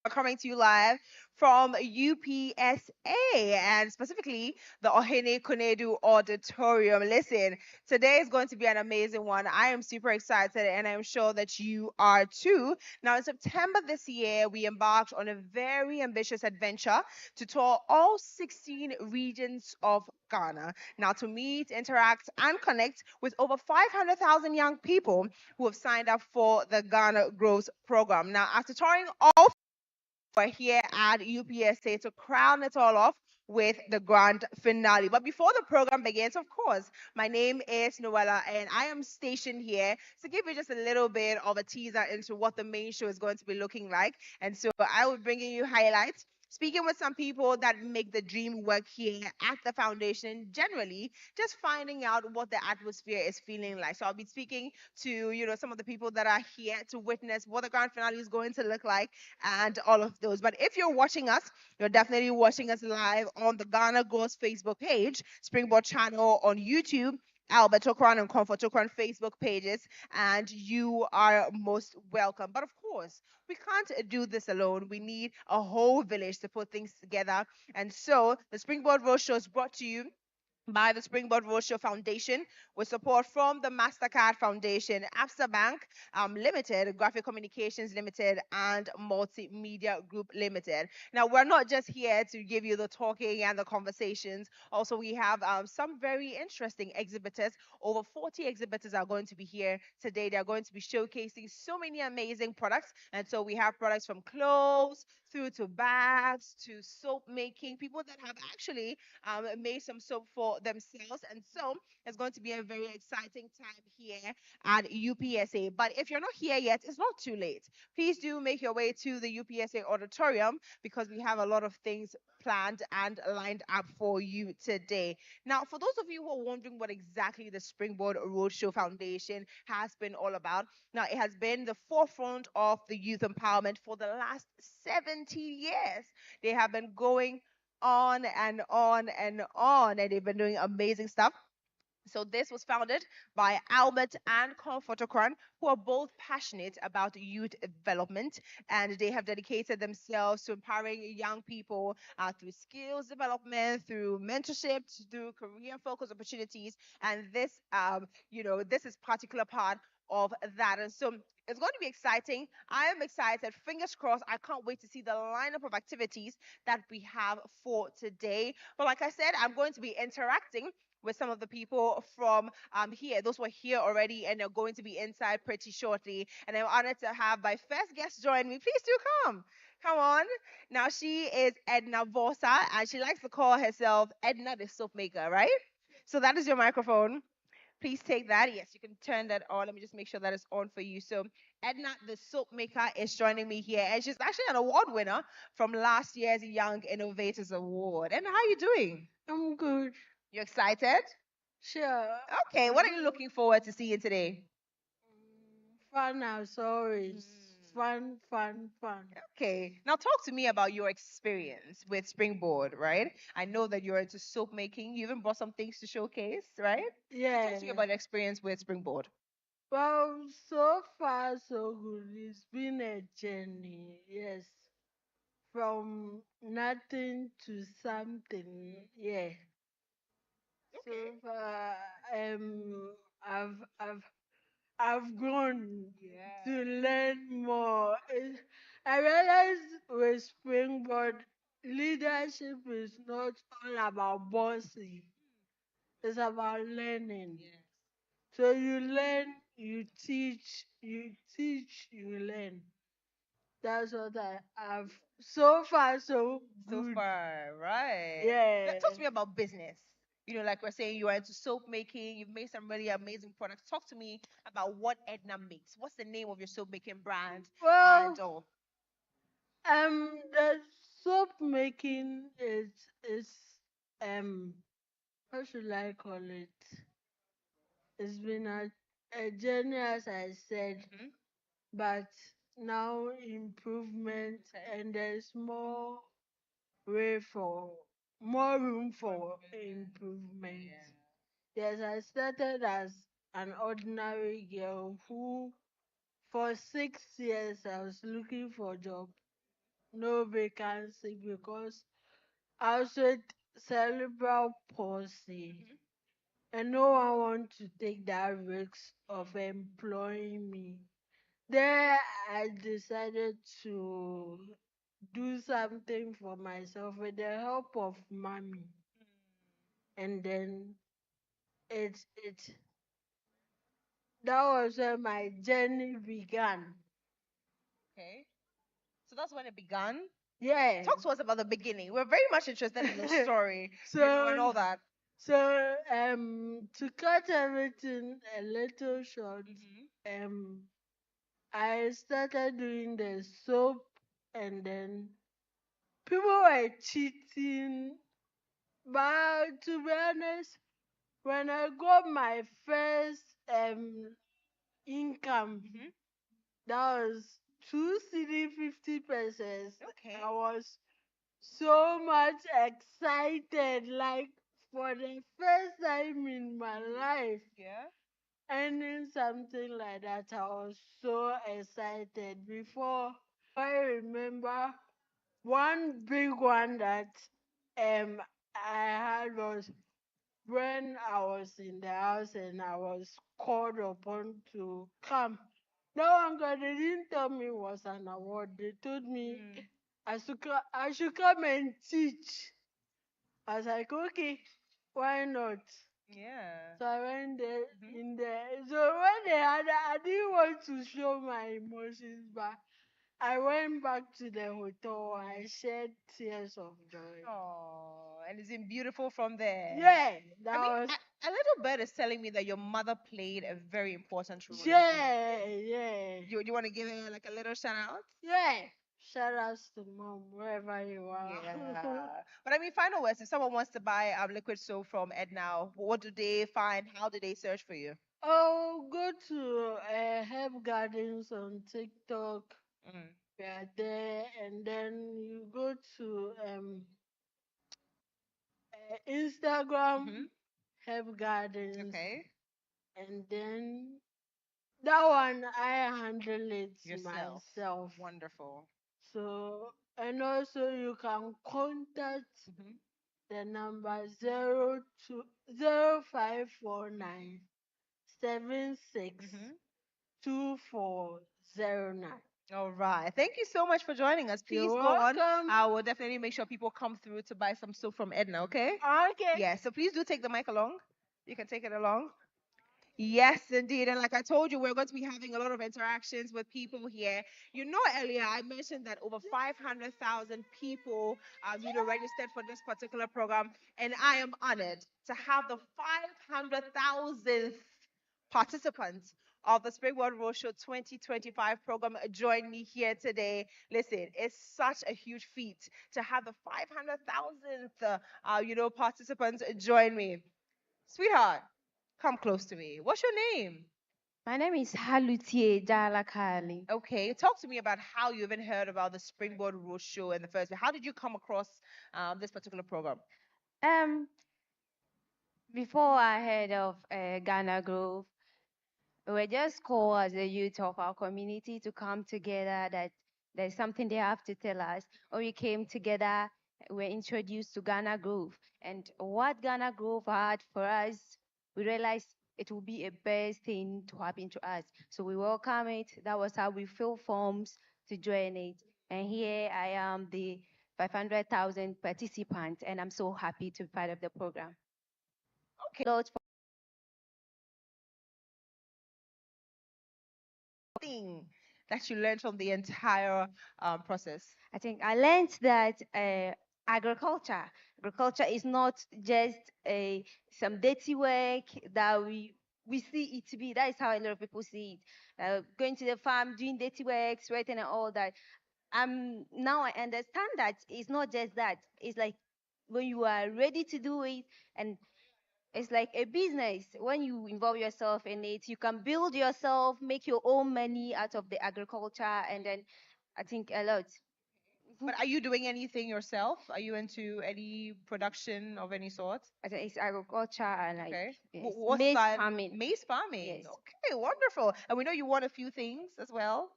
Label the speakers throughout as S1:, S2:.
S1: coming to you live from UPSA and specifically the Ohene Konedu Auditorium. Listen, today is going to be an amazing one. I am super excited and I'm sure that you are too. Now, in September this year, we embarked on a very ambitious adventure to tour all 16 regions of Ghana. Now, to meet, interact, and connect with over 500,000 young people who have signed up for the Ghana Growth Program. Now, after touring all, we're here at UPSA to crown it all off with the grand finale. But before the program begins, of course, my name is Noella and I am stationed here to give you just a little bit of a teaser into what the main show is going to be looking like. And so I will be bringing you highlights. Speaking with some people that make the dream work here at the foundation, generally, just finding out what the atmosphere is feeling like. So I'll be speaking to some of the people that are here to witness what the grand finale is going to look like and all of those. But if you're watching us, you're definitely watching us live on the Ghana Ghost Facebook page, Springboard channel on YouTube, Albert Okran and Comfort Okran Facebook pages, and you are most welcome. But of course, we can't do this alone. We need a whole village to put things together. And so the Springboard Road Show is brought to you by the Springboard Road Show Foundation with support from the MasterCard Foundation, Absa Bank Limited, Graphic Communications Limited, and Multimedia Group Limited. Now, we're not just here to give you the talking and the conversations. Also, we have some very interesting exhibitors. Over 40 exhibitors are going to be here today. They're going to be showcasing so many amazing products. And so we have products from clothes through to bags to soap making, people that have actually made some soap for themselves. And so it's going to be a very exciting time here at UPSA. But if you're not here yet, it's not too late. Please do make your way to the UPSA auditorium because we have a lot of things planned and lined up for you today. Now, for those of you who are wondering what exactly the Springboard Roadshow Foundation has been all about, now it has been the forefront of the youth empowerment for the last 70 years. They have been going on and on and on, and they've been doing amazing stuff. So this was founded by Albert and Comfortocron, who are both passionate about youth development, and they have dedicated themselves to empowering young people through skills development, through mentorship, through career-focused opportunities. And this is particular part of that. And so it's going to be exciting. I am excited. Fingers crossed. I can't wait to see the lineup of activities that we have for today. But like I said, I'm going to be interacting with some of the people from here. Those were here already and they're going to be inside pretty shortly. And I'm honored to have my first guest join me. Please do come. Come on. Now, she is Edna Vosa and she likes to call herself Edna the soap maker, right? So that is your microphone. Please take that. Yes, you can turn that on. Let me just make sure that it's on for you. So, Edna, the soap maker, is joining me here, and she's actually an award winner from last year's Young Innovators Award. And how are you doing?
S2: I'm good.
S1: You excited?
S2: Sure.
S1: Okay, what are you looking forward to seeing today?
S2: Fun as always. Fun, fun, fun.
S1: Okay, now talk to me about your experience with Springboard, right? I know that you're into soap making. You even brought some things to showcase, right?
S2: Yeah.
S1: Talk to me about your experience with Springboard.
S2: Well, so far so good. It's been a journey. Yes. From nothing to something. Yeah. So
S1: Okay.
S2: far, I've I've I've grown
S1: Yeah.
S2: to learn more. I realized with Springboard, leadership is not all about bossing. It's about learning.
S1: Yes.
S2: So you learn, you teach, you learn. That's what I have. So far, so
S1: So
S2: good.
S1: far, right.
S2: Yeah.
S1: Talk to me about business. Like we're saying, you are into soap making. You've made some really amazing products. Talk to me about what Edna makes. What's the name of your soap making brand
S2: Well,
S1: and all?
S2: the soap making is um, how should I call it? It's been a journey, as I said,
S1: Hmm.
S2: but now improvement,
S1: Okay.
S2: and there's way for more room
S1: For
S2: for
S1: improvement.
S2: improvement.
S1: Yeah.
S2: Yes, I started as an ordinary girl who, for 6 years, I was looking for a job. no vacancy because I was with cerebral palsy. And no one wants to take that risk of employing me. Then I decided to do something for myself with the help of mommy. And then it that was when my journey began.
S1: Okay. So that's when it began.
S2: Yeah.
S1: Talk to us about the beginning. We're very much interested in the story, and all that.
S2: So to cut everything a little short, I started doing the soap, and then people were cheating. But to be honest, when I got my first income, that was 2 cedi 50 pesos.
S1: Okay.
S2: I was so much excited, like for the first time in my life.
S1: Yeah.
S2: Earning something like that, I was so excited. Before I remember one big one that I had was when I was in the house and I was called upon to come. No one got, they didn't tell me it was an award. They told me I should come and teach. I was like, okay, why not?
S1: Yeah.
S2: So I went there in there. So when they had, I didn't want to show my emotions, but I went back to the hotel. I shed tears of joy.
S1: Oh, and it's been beautiful from there.
S2: Yeah,
S1: I
S2: that
S1: mean,
S2: was.
S1: a little bird is telling me that your mother played a very important role.
S2: Yeah, yeah.
S1: You want to give her like a little shout out?
S2: Yeah. Shout outs to mom, wherever you are.
S1: Yeah. But I mean, final words. If someone wants to buy liquid soap from Edna, what do they find? How do they search for you?
S2: Oh, go to Herb Gardens on TikTok.
S1: Mm.
S2: We are there, and then you go to Instagram, Herb Gardens,
S1: Okay.
S2: and then that one I handle it
S1: Yourself.
S2: myself.
S1: Wonderful.
S2: So, and also you can contact the number 0549 76 2409.
S1: All right. Thank you so much for joining us. Please
S2: You're
S1: go on.
S2: welcome.
S1: I will definitely make sure people come through to buy some soap from Edna, okay?
S2: Okay.
S1: Yeah, so please do take the mic along. You can take it along. Yes, indeed. And like I told you, we're going to be having a lot of interactions with people here. You know, earlier I mentioned that over 500,000 people, registered for this particular program. And I am honored to have the 500,000th participants of the Springboard Road Show 2025 program join me here today. Listen, it's such a huge feat to have the 500,000th, participants join me. Sweetheart, come close to me. What's your name?
S3: My name is Halutie Jalakali.
S1: Okay, talk to me about how you even heard about the Springboard Road Show in the first place. How did you come across this particular program?
S3: Um, Before I heard of Ghana Grove, we were just called as a youth of our community to come together that there's something they have to tell us. When we came together, we were introduced to Ghana Grove. And what Ghana Grove had for us, we realized it would be a best thing to happen to us. So we welcome it. That was how we filled forms to join it. And here I am, the 500,000 participants, and I'm so happy to be part of the program.
S1: Okay. Thing that you learned from the entire process.
S3: I think I learned that agriculture is not just some dirty work that we see it to be. That is how a lot of people see it. Going to the farm, doing dirty work, sweating and all that. Now I understand that it's not just that. It's like when you are ready to do it, and it's like a business. When you involve yourself in it, you can build yourself, make your own money out of the agriculture, and then I think a lot.
S1: But are you doing anything yourself? Are you into any production of any sort?
S3: I think it's agriculture and like
S1: Okay.
S3: yes,
S1: What
S3: maize
S1: side?
S3: farming.
S1: Maize farming.
S3: Yes.
S1: Okay, wonderful. And we know you won a few things as well.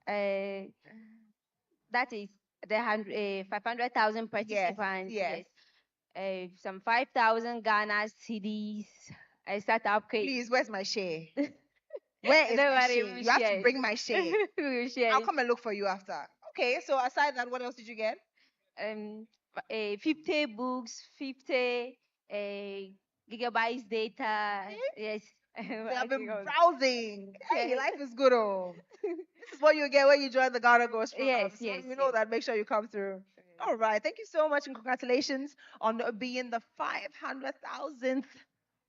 S3: Uh, that is the 500,000
S1: Yes,
S3: participants,
S1: yes.
S3: some 5,000 Ghana cedis. I start up quick.
S1: Please, where's my share? Where is
S3: Don't
S1: my
S3: worry,
S1: share?
S3: we'll
S1: You have to
S3: share it.
S1: bring my share.
S3: We'll share
S1: I'll
S3: it.
S1: come and look for you after. Okay, so aside that, what else did you get?
S3: 50 books, 50 gigabytes data. Yes.
S1: So I've
S3: I think
S1: been
S3: of-
S1: browsing. Hey,
S3: yes.
S1: life is good. Oh, this is what you get when you join the Ghana Girls program.
S3: Yes,
S1: So
S3: yes,
S1: you know
S3: yes.
S1: that. Make sure you come through.
S3: Yes.
S1: All right. Thank you so much and congratulations on being the 500,000th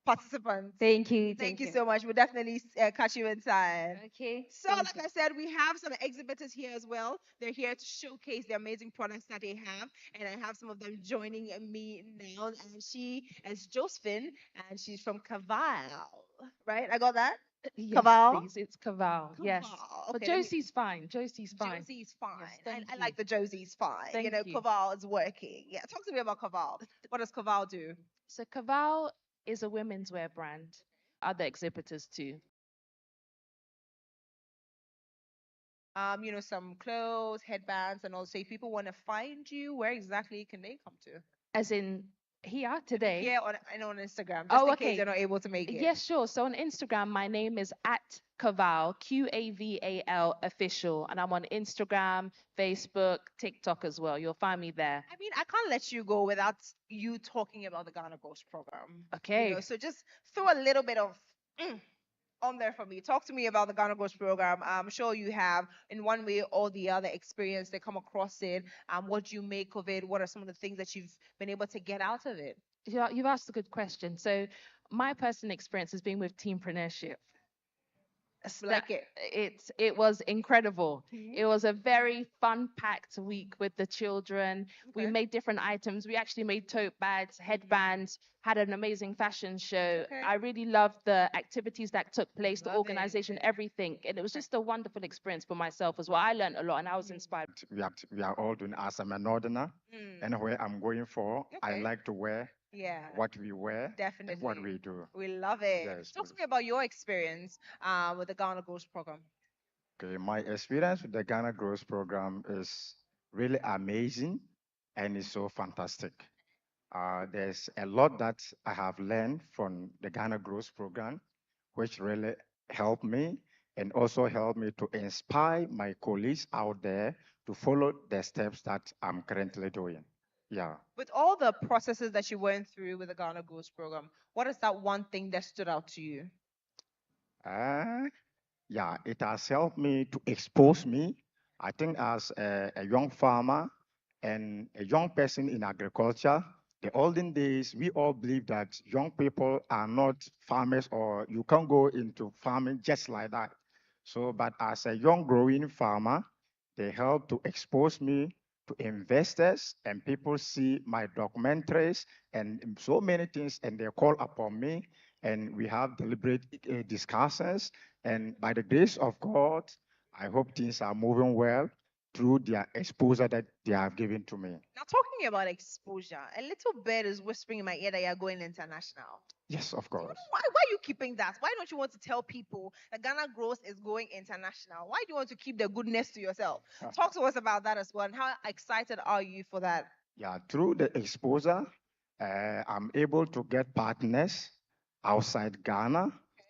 S1: participant.
S3: Thank you,
S1: Thank
S3: thank
S1: you
S3: you.
S1: so much. We'll definitely catch you inside.
S3: Okay,
S1: So,
S3: thank
S1: like
S3: you.
S1: I said, we have some exhibitors here as well. They're here to showcase the amazing products that they have. And I have some of them joining me now. And she is Josephine, and she's from Caval. Right? I got that?
S4: Yes,
S1: Caval?
S4: please. It's Caval. Yes.
S1: Caval.
S4: But
S1: Okay,
S4: Josie's fine. Josie's fine.
S1: Josie's fine.
S4: Yes, thank
S1: I
S4: you.
S1: like the Josie's fine.
S4: Thank you.
S1: Caval is working. Yeah, talk to me about Caval. What does Caval do?
S4: So Caval is a women's wear brand. Other exhibitors too.
S1: Some clothes, headbands, and also if people want to find you, where exactly can they come to?
S4: As in here today.
S1: Here and on Instagram, just
S4: Oh,
S1: in case
S4: okay.
S1: you're not able to make it.
S4: Yes, sure. So on Instagram, my name is at Caval, Qaval official. And I'm on Instagram, Facebook, TikTok as well. You'll find me there.
S1: I mean, I can't let you go without you talking about the Ghana Ghost program.
S4: Okay.
S1: So just throw a little bit of on there for me. Talk to me about the Ghana Ghost program. I'm sure you have, in one way or the other, experience they come across it. What do you make of it? What are some of the things that you've been able to get out of it?
S4: You've asked a good question. So my personal experience has been with teampreneurship.
S1: Like it.
S4: It was incredible.
S1: Mhm.
S4: It was a very fun-packed week with the children. We
S1: Okay.
S4: made different items. We actually made tote bags, headbands, had an amazing fashion show.
S1: Okay.
S4: I really loved the activities that took place, the
S1: Love it.
S4: organization, everything. And it was just a wonderful experience for myself as well. I learned a lot and I was inspired.
S5: We are all doing as I'm a northerner, and where I'm going for, I
S1: Okay.
S5: like to wear
S1: Yeah.
S5: what we wear
S1: Definitely.
S5: and what we do.
S1: We love it.
S5: Yes,
S1: Talk to me
S5: please.
S1: about your experience with the Ghana Ghost program.
S5: Okay, my experience with the Ghana Growth Program is really amazing and it's so fantastic. There's a lot that I have learned from the Ghana Growth Program, which really helped me and also helped me to inspire my colleagues out there to follow the steps that I'm currently doing. Yeah.
S1: With all the processes that you went through with the Ghana Ghost program, what is that one thing that stood out to you?
S5: Uh, yeah, it has helped me to expose me. I think as a young farmer and a young person in agriculture, the olden days, we all believe that young people are not farmers or you can't go into farming just like that. So, but as a young growing farmer, they help to expose me to investors and people see my documentaries and so many things and they call upon me and we have deliberate discussions. And by the grace of God, I hope things are moving well through their exposure that they have given to me.
S1: Now, talking about exposure, a little bird is whispering in my ear that you're going international.
S5: Yes, of course.
S1: Why are you keeping that? Why don't you want to tell people that Ghana Growth is going international? Why do you want to keep the goodness to yourself? Talk to us about that as well. And how excited are you for that?
S5: Yeah, through the exposure, I'm able to get partners outside Ghana.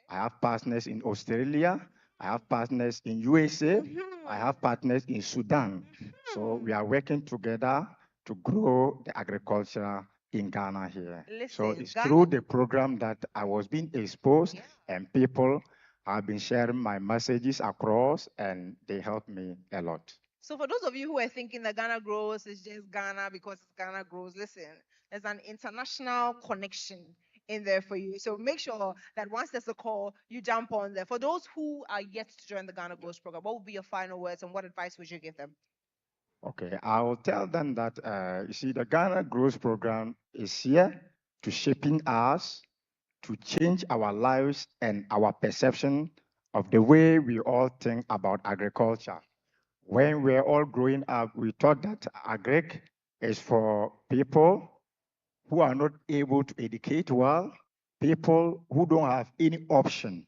S5: I have partners in Australia. I have partners in USA. I have partners in Sudan. So we are working together to grow the agriculture in Ghana here. So
S1: Listen,
S5: it's
S1: Ghana-
S5: through the program that I was being exposed
S1: Yeah.
S5: and people have been sharing my messages across and they help me a lot.
S1: So for those of you who are thinking that Ghana Grows is just Ghana because it's Ghana Grows, listen, there's an international connection in there for you. So make sure that once there's a call, you jump on there. For those who are yet to join the Ghana Grows program, what would be your final words and what advice would you give them?
S5: Okay, I will tell them that, you see, the Ghana Growth Program is here to shaping us, to change our lives and our perception of the way we all think about agriculture. When we were all growing up, we thought that agric is for people who are not able to educate well, people who don't have any option.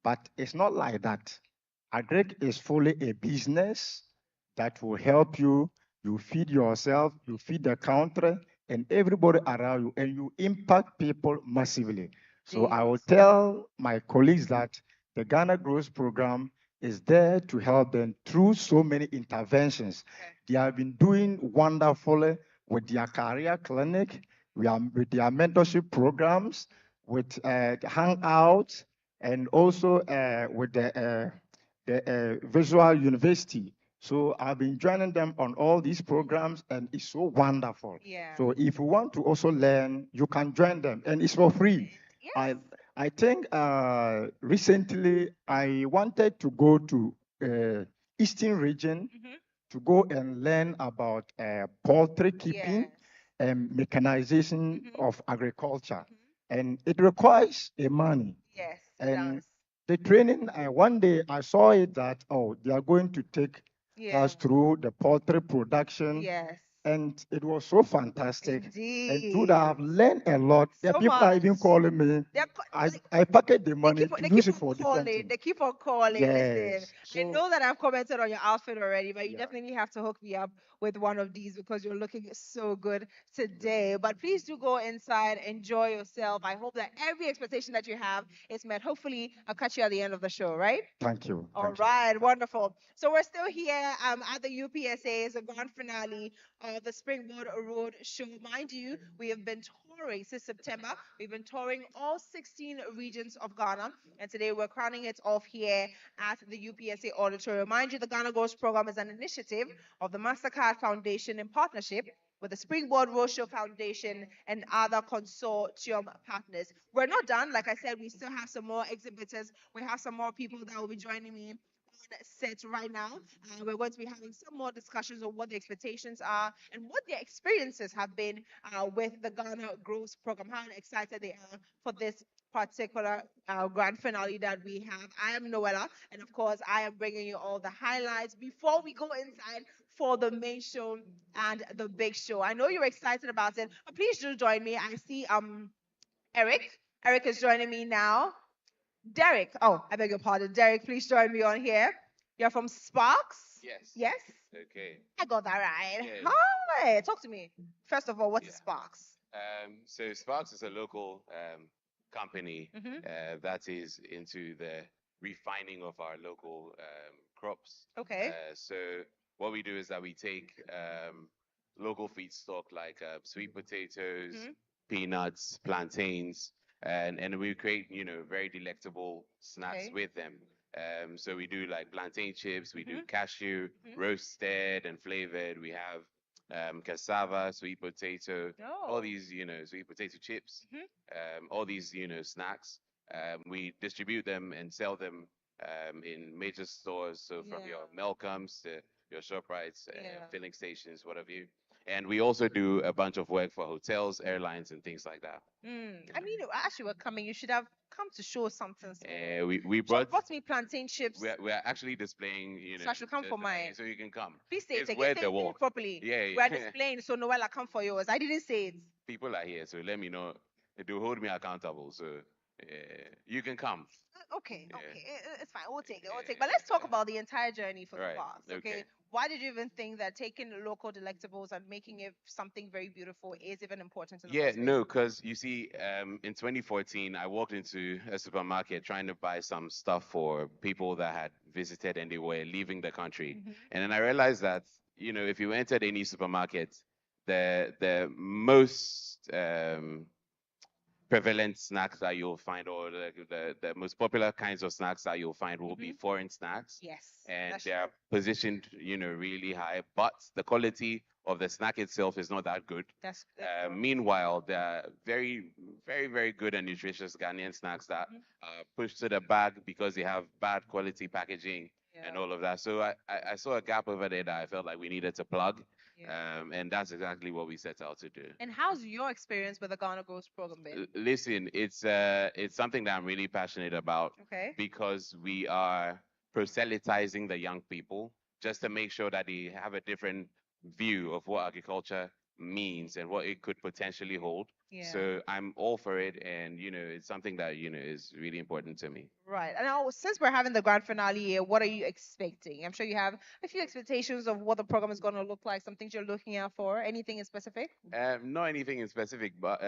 S5: But it's not like that. Agric is fully a business that will help you you feed yourself, you feed the country, and everybody around you, and you impact people massively. So I will tell my colleagues that the Ghana Growth Program is there to help them through so many interventions. They have been doing wonderfully with their career clinic, with their mentorship programs, with hangouts, and also with the visual university. So I've been joining them on all these programs, and it's so wonderful.
S1: Yeah.
S5: So if you want to also learn, you can join them, and it's for free.
S1: Yes.
S5: I think recently I wanted to go to Eastern region to go and learn about poultry keeping
S1: Yes.
S5: and mechanization of agriculture. And it requires a money.
S1: Yes, it
S5: And
S1: does.
S5: the training, one day I saw it that, oh, they are going to take
S1: Yeah.
S5: us through the poultry production.
S1: Yes.
S5: And it was so fantastic. And through that, I've
S1: Indeed.
S5: learned a lot. The
S1: So
S5: people are even
S1: much.
S5: calling me.
S1: They're
S5: I packet the
S1: they
S5: money
S1: keep
S5: to
S1: they
S5: use
S1: keep
S5: it
S1: on
S5: for different
S1: calling.
S5: things.
S1: They keep on calling. Listen,
S5: Yes.
S1: I
S5: So,
S1: know that I've commented on your outfit already, but you
S5: yeah.
S1: definitely have to hook me up with one of these because you're looking so good today. But please do go inside, enjoy yourself. I hope that every expectation that you have is met. Hopefully, I'll catch you at the end of the show, right?
S5: Thank you.
S1: All
S5: Thank you.
S1: right, wonderful. So we're still here at the UPSA. It's a grand finale of the Springboard Road Show. Mind you, we have been touring since September. We've been touring all 16 regions of Ghana, and today we're crowning it off here at the UPSA Auditorium. Mind you, the Ghana Goes program is an initiative of the MasterCard Foundation in partnership with the Springboard Road Show Foundation and other consortium partners. We're not done. Like I said, we still have some more exhibitors. We have some more people that will be joining me on set right now. We're going to be having some more discussions on what the expectations are and what their experiences have been with the Ghana Growth Program, how excited they are for this particular grand finale that we have. I am Noella, and of course, I am bringing you all the highlights before we go inside for the main show and the big show. I know you're excited about it, but please do join me. I see Eric. Eric is joining me now. Derek. Oh, I beg your pardon. Derek, please join me on here. You're from Sparks?
S6: Yes.
S1: Yes?
S6: Okay.
S1: I got that right.
S6: Yeah.
S1: Hi. Talk to me. First of all, what's
S6: Yeah.
S1: Sparks?
S6: So Sparks is a local company
S1: Mm-hmm.
S6: that is into the refining of our local crops.
S1: Okay.
S6: So what we do is that we take local feedstock like sweet potatoes,
S1: Mhm.
S6: peanuts, plantains, and we create very delectable snacks
S1: Okay.
S6: with them. So we do like plantain chips, we do
S1: Mhm.
S6: cashew,
S1: Mhm.
S6: roasted and flavored. We have cassava, sweet potato, all
S1: Oh.
S6: these, sweet potato chips,
S1: Mhm.
S6: all these, snacks. We distribute them and sell them in major stores. So from your
S1: Yeah.
S6: Melcoms to your ShopRites,
S1: Yeah.
S6: filling stations, what have you. And we also do a bunch of work for hotels, airlines, and things like that.
S1: I mean, as you were coming, you should have come to show something.
S6: We
S1: Should brought me plantain chips.
S6: we're actually displaying,
S1: So I should come for mine.
S6: so you can come.
S1: Please say it
S6: It's
S1: again.
S6: worth
S1: Say
S6: the
S1: it
S6: walk.
S1: properly.
S6: Yeah,
S1: We are
S6: yeah.
S1: displaying, so Noella, come for yours. I didn't say it.
S6: People are here, so let me know. They do hold me accountable, so you can come.
S1: Okay,
S6: Yeah.
S1: okay, it's fine. We'll take it. We'll
S6: Yeah,
S1: take. But let's talk
S6: yeah.
S1: about the entire journey for the
S6: Right,
S1: past. Okay?
S6: okay.
S1: Why did you even think that taking local delectables and making it something very beautiful is even important in the
S6: Yeah,
S1: first place?
S6: no, because you see, in 2014, I walked into a supermarket trying to buy some stuff for people that had visited and they were leaving the country.
S1: Mhm.
S6: And then I realized that, if you entered any supermarket, the most prevalent snacks that you'll find, or the most popular kinds of snacks that you'll find, will be foreign snacks.
S1: Yes,
S6: And
S1: that's
S6: they are
S1: true.
S6: positioned, really high, but the quality of the snack itself is not that good.
S1: That's true.
S6: Meanwhile, there are very, very, very good and nutritious Ghanaian snacks that are pushed to the bag because they have bad quality packaging and
S1: Yeah.
S6: all of that. So I saw a gap over there that I felt like we needed to plug.
S1: Yeah.
S6: And that's exactly what we set out to do.
S1: And how's your experience with the Ghana Growth program been?
S6: Listen, it's something that I'm really passionate about
S1: Okay.
S6: because we are proselytizing the young people just to make sure that they have a different view of what agriculture means and what it could potentially hold.
S1: Yeah.
S6: So I'm all for it, and it's something that is really important to me.
S1: Right. And now, since we're having the grand finale here, what are you expecting? I'm sure you have a few expectations of what the program is going to look like, some things you're looking out for. Anything in specific?
S6: Not anything in specific, but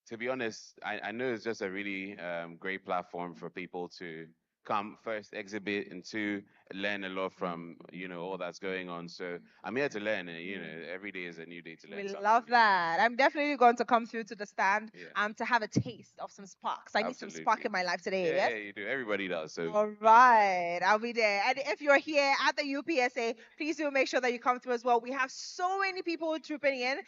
S6: to be honest, I know it's just a really great platform for people to come first, exhibit, and two, learn a lot from all that's going on. So I'm here to learn, and every day is a new day to learn
S1: We
S6: something.
S1: love that. I'm definitely going to come through to the stand
S6: Yeah,
S1: to have a taste of some sparks. I need some spark
S6: absolutely.
S1: in my life today,
S6: Yeah,
S1: yes?
S6: yeah, you do. Everybody does. So
S1: All right, I'll be there. And if you're here at the UPSA, please do make sure that you come through as well. We have so many people trooping in.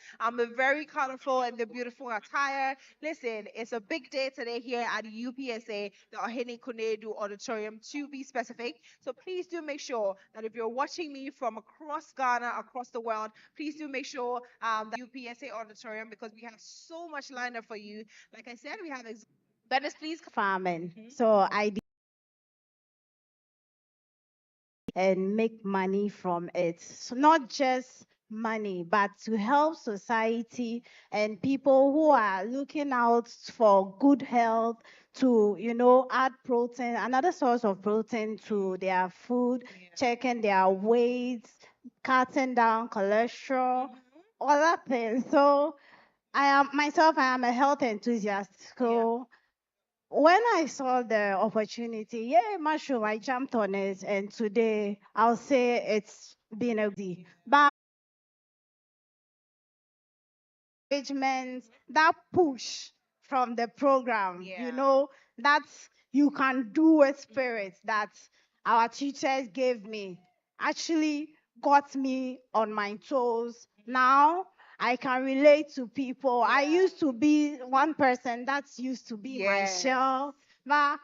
S1: Very colorful and the beautiful attire. Listen, it's a big day today here at UPSA, the Ohene Kunedu Auditorium, to be specific. So please do make sure that if you're watching me from across Ghana, across the world, please do make sure that UPSA Auditorium, because we have so much lined up for you. Like I said, we have. Dennis, please.
S2: Farming.
S1: Mhm.
S2: So I and make money from it. So not just money, but to help society and people who are looking out for good health to, add protein, another source of protein to their food, checking their weights, cutting down cholesterol, other things. So I am a health enthusiast. So when I saw the opportunity, yeah, mushroom, I jumped on it, and today I'll say it's been a but encouragement, that push from the program, that you can do a spirit that our teachers gave me actually got me on my toes. Now I can relate to people. I used to be one person that used to be myself, but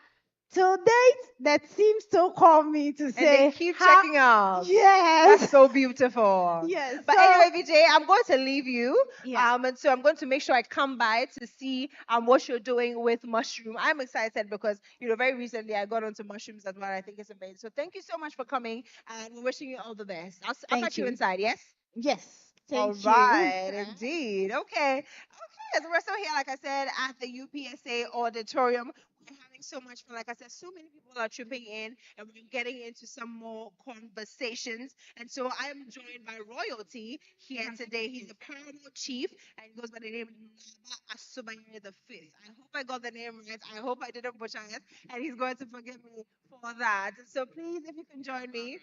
S2: till date, that seems to call me to
S1: And they
S2: say,
S1: keep checking out.
S2: yes,
S1: That's so beautiful.
S2: yes.
S1: But
S2: So,
S1: anyway, Vijay, I'm going to leave you.
S2: yeah.
S1: And so I'm going to make sure I come by to see what you're doing with mushroom. I'm excited because very recently I got onto mushrooms as well. I think it's amazing. So thank you so much for coming, and we're wishing you all the best. I'll
S2: Thank
S1: catch you
S2: you.
S1: inside. Yes.
S2: Yes.
S1: All
S2: Thank you.
S1: right, indeed. Okay. Okay, so we're still here, like I said, at the UPSA auditorium. We're having so much fun. Like I said, so many people are trooping in, and we're getting into some more conversations. And so I am joined by royalty here today. He's the paramount chief, and he goes by the name Naba Asubanye the Fifth. I hope I got the name right. I hope I didn't butcher it, and he's going to forgive me for that. So please, if you can join me.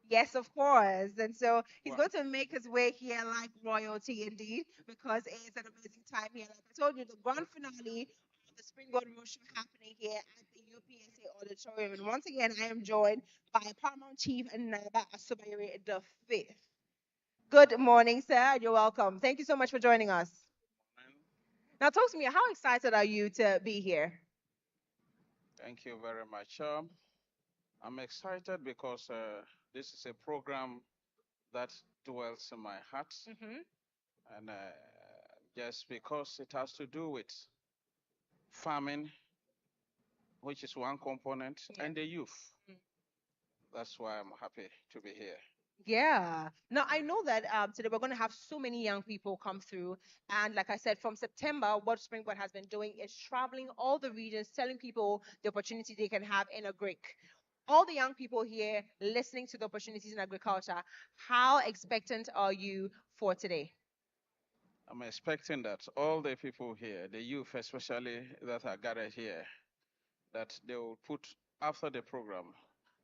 S1: Yes, of course. And so he's going to make his way here like royalty indeed, because it's an amazing time here. Like I told you, the grand finale of the Springboard Road Show happening here at the UPSA Auditorium. And once again, I am joined by Paramount Chief Naba Asubayere the Fifth. Good morning, sir, and you're welcome. Thank you so much for joining us. Now, talk to me. How excited are you to be here?
S7: Thank you very much. I'm excited because this is a program that dwells in my heart, and just because it has to do with farming, which is one component, and the youth. That's why I'm happy to be here.
S1: Yeah. Now I know that today we're going to have so many young people come through, and like I said, from September, what Springboard has been doing is traveling all the regions, telling people the opportunity they can have in agric. All the young people here listening to the opportunities in agriculture, how expectant are you for today?
S7: I'm expecting that all the people here, the youth especially that are gathered here, that they will put, after the program,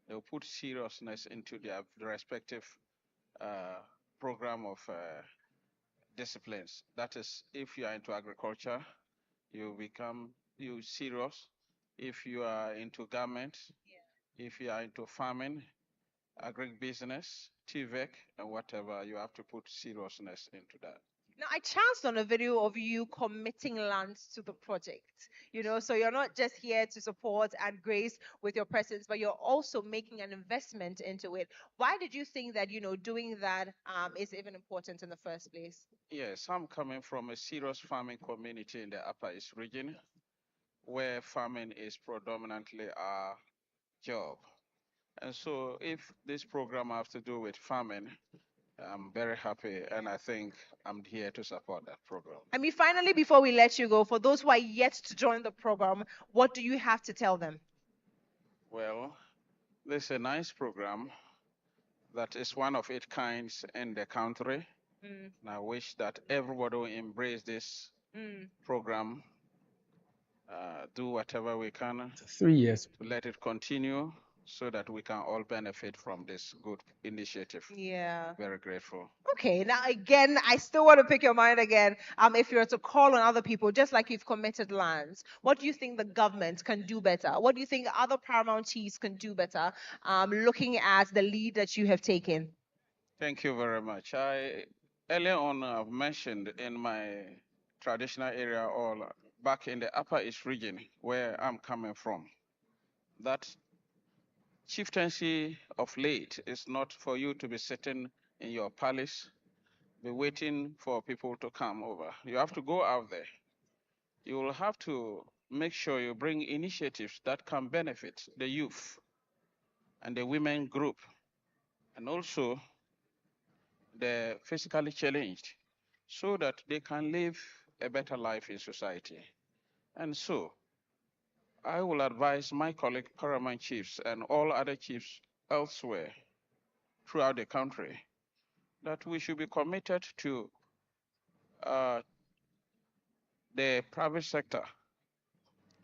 S7: they will put seriousness into their respective uh, program of disciplines. That is, if you are into agriculture, you serious. If you are into garment, if you are into farming, agribusiness, TVEC, and whatever, you have to put seriousness into that.
S1: Now, I chanced on a video of you committing lands to the project. So you're not just here to support and grace with your presence, but you're also making an investment into it. Why did you think that, doing that is even important in the first place?
S7: Yes, I'm coming from a serious farming community in the Upper East region, where farming is predominantly our job. And so if this program has to do with farming, I'm very happy, and I think I'm here to support that program.
S1: I mean, finally, before we let you go, for those who are yet to join the program, what do you have to tell them?
S7: Well, this is a nice program that is one of its kinds in the country.
S1: Mm,
S7: And I wish that everybody will embrace this
S1: mm.
S7: program, do whatever we can
S8: 3 years.
S7: to let it continue so that we can all benefit from this good initiative.
S1: Yeah.
S7: Very grateful.
S1: Okay, now again, I still want to pick your mind again. If you were to call on other people, just like you've committed lands, what do you think the government can do better? What do you think other paramount chiefs can do better? Looking at the lead that you have taken.
S7: Thank you very much. I earlier on mentioned in my traditional area or back in the Upper East region where I'm coming from, that chieftaincy of late is not for you to be sitting in your palace, be waiting for people to come over. You have to go out there. You will have to make sure you bring initiatives that can benefit the youth and the women group, and also the physically challenged, so that they can live a better life in society. And so I will advise my colleague paramount chiefs and all other chiefs elsewhere throughout the country that we should be committed to uh, the private sector,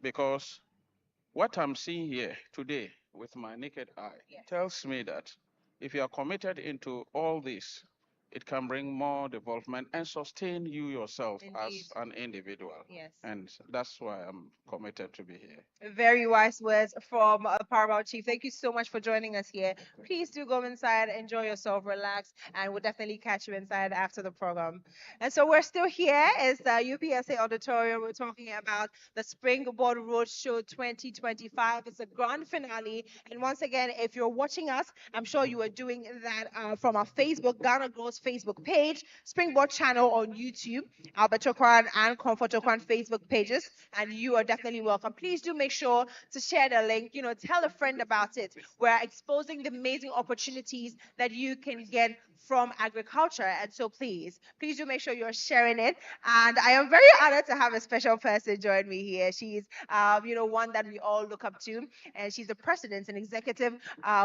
S7: because what I'm seeing here today with my naked eye tells me that if you are committed into all this, it can bring more development and sustain you yourself
S1: Indeed.
S7: as an individual.
S1: Yes.
S7: And that's why I'm committed to be here.
S1: Very wise words from Paramount Chief. Thank you so much for joining us here. Please do go inside, enjoy yourself, relax, and we'll definitely catch you inside after the program. And so we're still here. It's the UPSA Auditorium. We're talking about the Springboard Road Show 2025. It's a grand finale. And once again, if you're watching us, I'm sure you are doing that from our Facebook, Ghana Grow's Facebook page, Springboard channel on YouTube, Albert Okran and Comfort Okran Facebook pages, and you are definitely welcome. Please do make sure to share the link, tell a friend about it. We're exposing the amazing opportunities that you can get from agriculture. And so please do make sure you're sharing it. And I am very honored to have a special person join me here. She's, one that we all look up to, and she's the president and executive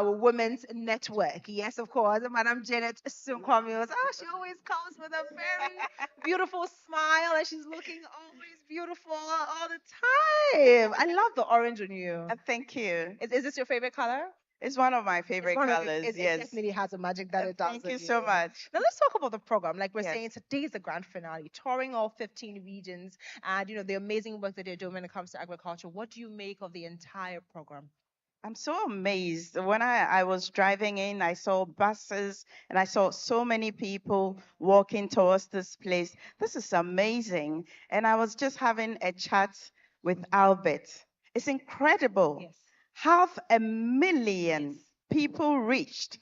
S1: Women's Network. Yes, of course, Madam Janet Sunkwamios. Oh, she always comes with a very beautiful smile, and she's looking always beautiful all the time. I love the orange on you.
S9: Thank you.
S1: Is this your favorite color?
S9: It's one of my
S1: It's
S9: favorite
S1: one of
S9: colors.
S1: it
S9: Yes.
S1: definitely has a magic that it does.
S9: Thank
S1: on
S9: you so much.
S1: Now let's talk about the program. Like we're
S9: Yes.
S1: saying, today is the grand finale, touring all 15 regions, and the amazing work that they're doing when it comes to agriculture. What do you make of the entire program?
S9: I'm so amazed. When I was driving in, I saw buses and I saw so many people walking towards this place. This is amazing. And I was just having a chat with Albert. It's incredible.
S1: Yes.
S9: 500,000
S1: Yes.
S9: people reached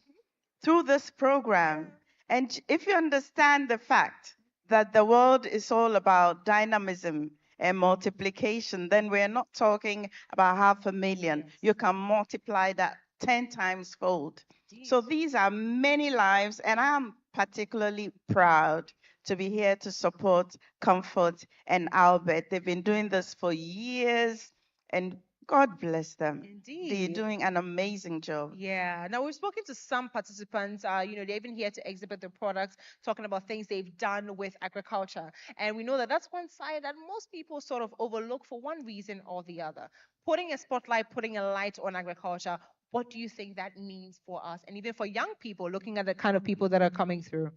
S9: through this program. And if you understand the fact that the world is all about dynamism and multiplication, then we're not talking about 500,000.
S1: Yes.
S9: You can multiply that 10 times fold. So these are many lives, and I'm particularly proud to be here to support Comfort and Albert. They've been doing this for years, and God bless them.
S1: Indeed.
S9: They're doing an amazing job.
S1: Yeah. Now we've spoken to some participants. They're even here to exhibit their products, talking about things they've done with agriculture. And we know that that's one side that most people sort of overlook for one reason or the other. Putting a spotlight, putting a light on agriculture. What do you think that means for us, and even for young people looking at the kind of people that are coming through?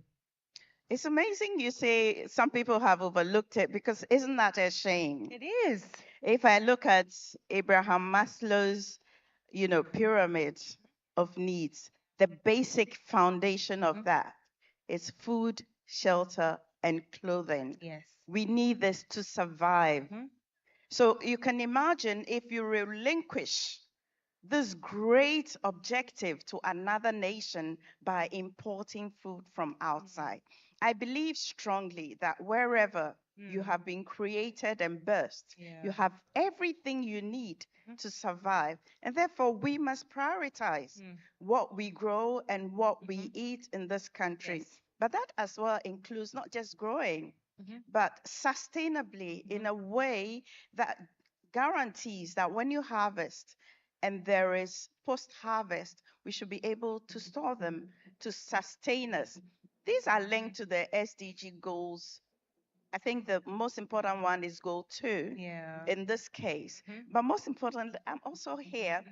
S9: It's amazing you say some people have overlooked it, because isn't that a shame?
S1: It is.
S9: If I look at Abraham Maslow's, pyramid of needs, the basic foundation of that is food, shelter, and clothing.
S1: Yes.
S9: We need this to survive.
S1: Mhm.
S9: So you can imagine if you relinquish this great objective to another nation by importing food from outside. I believe strongly that wherever you have been created and birthed, you have everything you need to survive. And therefore, we must prioritize what we grow and what we eat in this country.
S1: Yes.
S9: But that as well includes not just growing, but sustainably in a way that guarantees that when you harvest and there is post-harvest, we should be able to store them to sustain us. These are linked to the SDG goals. I think the most important one is goal 2 in this case. But most importantly, I'm also here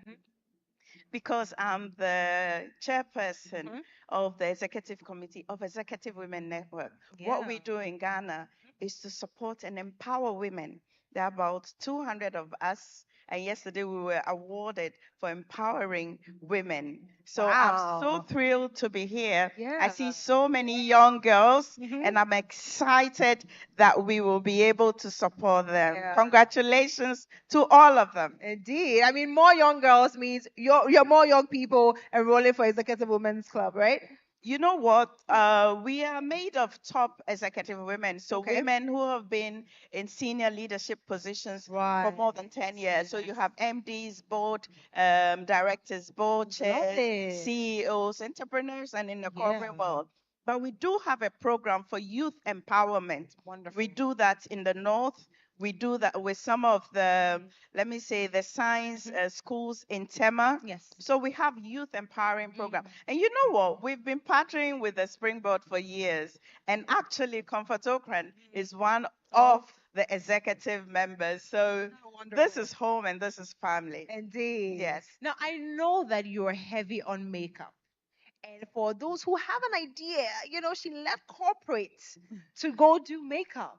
S9: because I'm the chairperson of the executive committee of Executive Women Network. What we do in Ghana is to support and empower women. There are about 200 of us, and yesterday we were awarded for empowering women. So I'm so thrilled to be here. I see so many young girls, and I'm excited that we will be able to support them. Congratulations to all of them.
S1: Indeed. I mean, more young girls means you're more young people enrolling for Executive Women's Club, right?
S9: You know what? We are made of top executive women. So women who have been in senior leadership positions for more than 10 years. So you have MDs, board directors, board chairs, CEOs, entrepreneurs, and in the corporate world. But we do have a program for youth empowerment.
S1: Wonderful.
S9: We do that in the north. We do that with some of the, let me say, the science schools in Tema.
S1: Yes.
S9: So we have youth empowering program. And you know what? We've been partnering with the Springboard for years. And actually, Comfort Okran is one of the executive members. So this is home and this is family.
S1: Indeed.
S9: Yes.
S1: Now, I know that you're heavy on makeup. And for those who have an idea, she left corporate to go do makeup.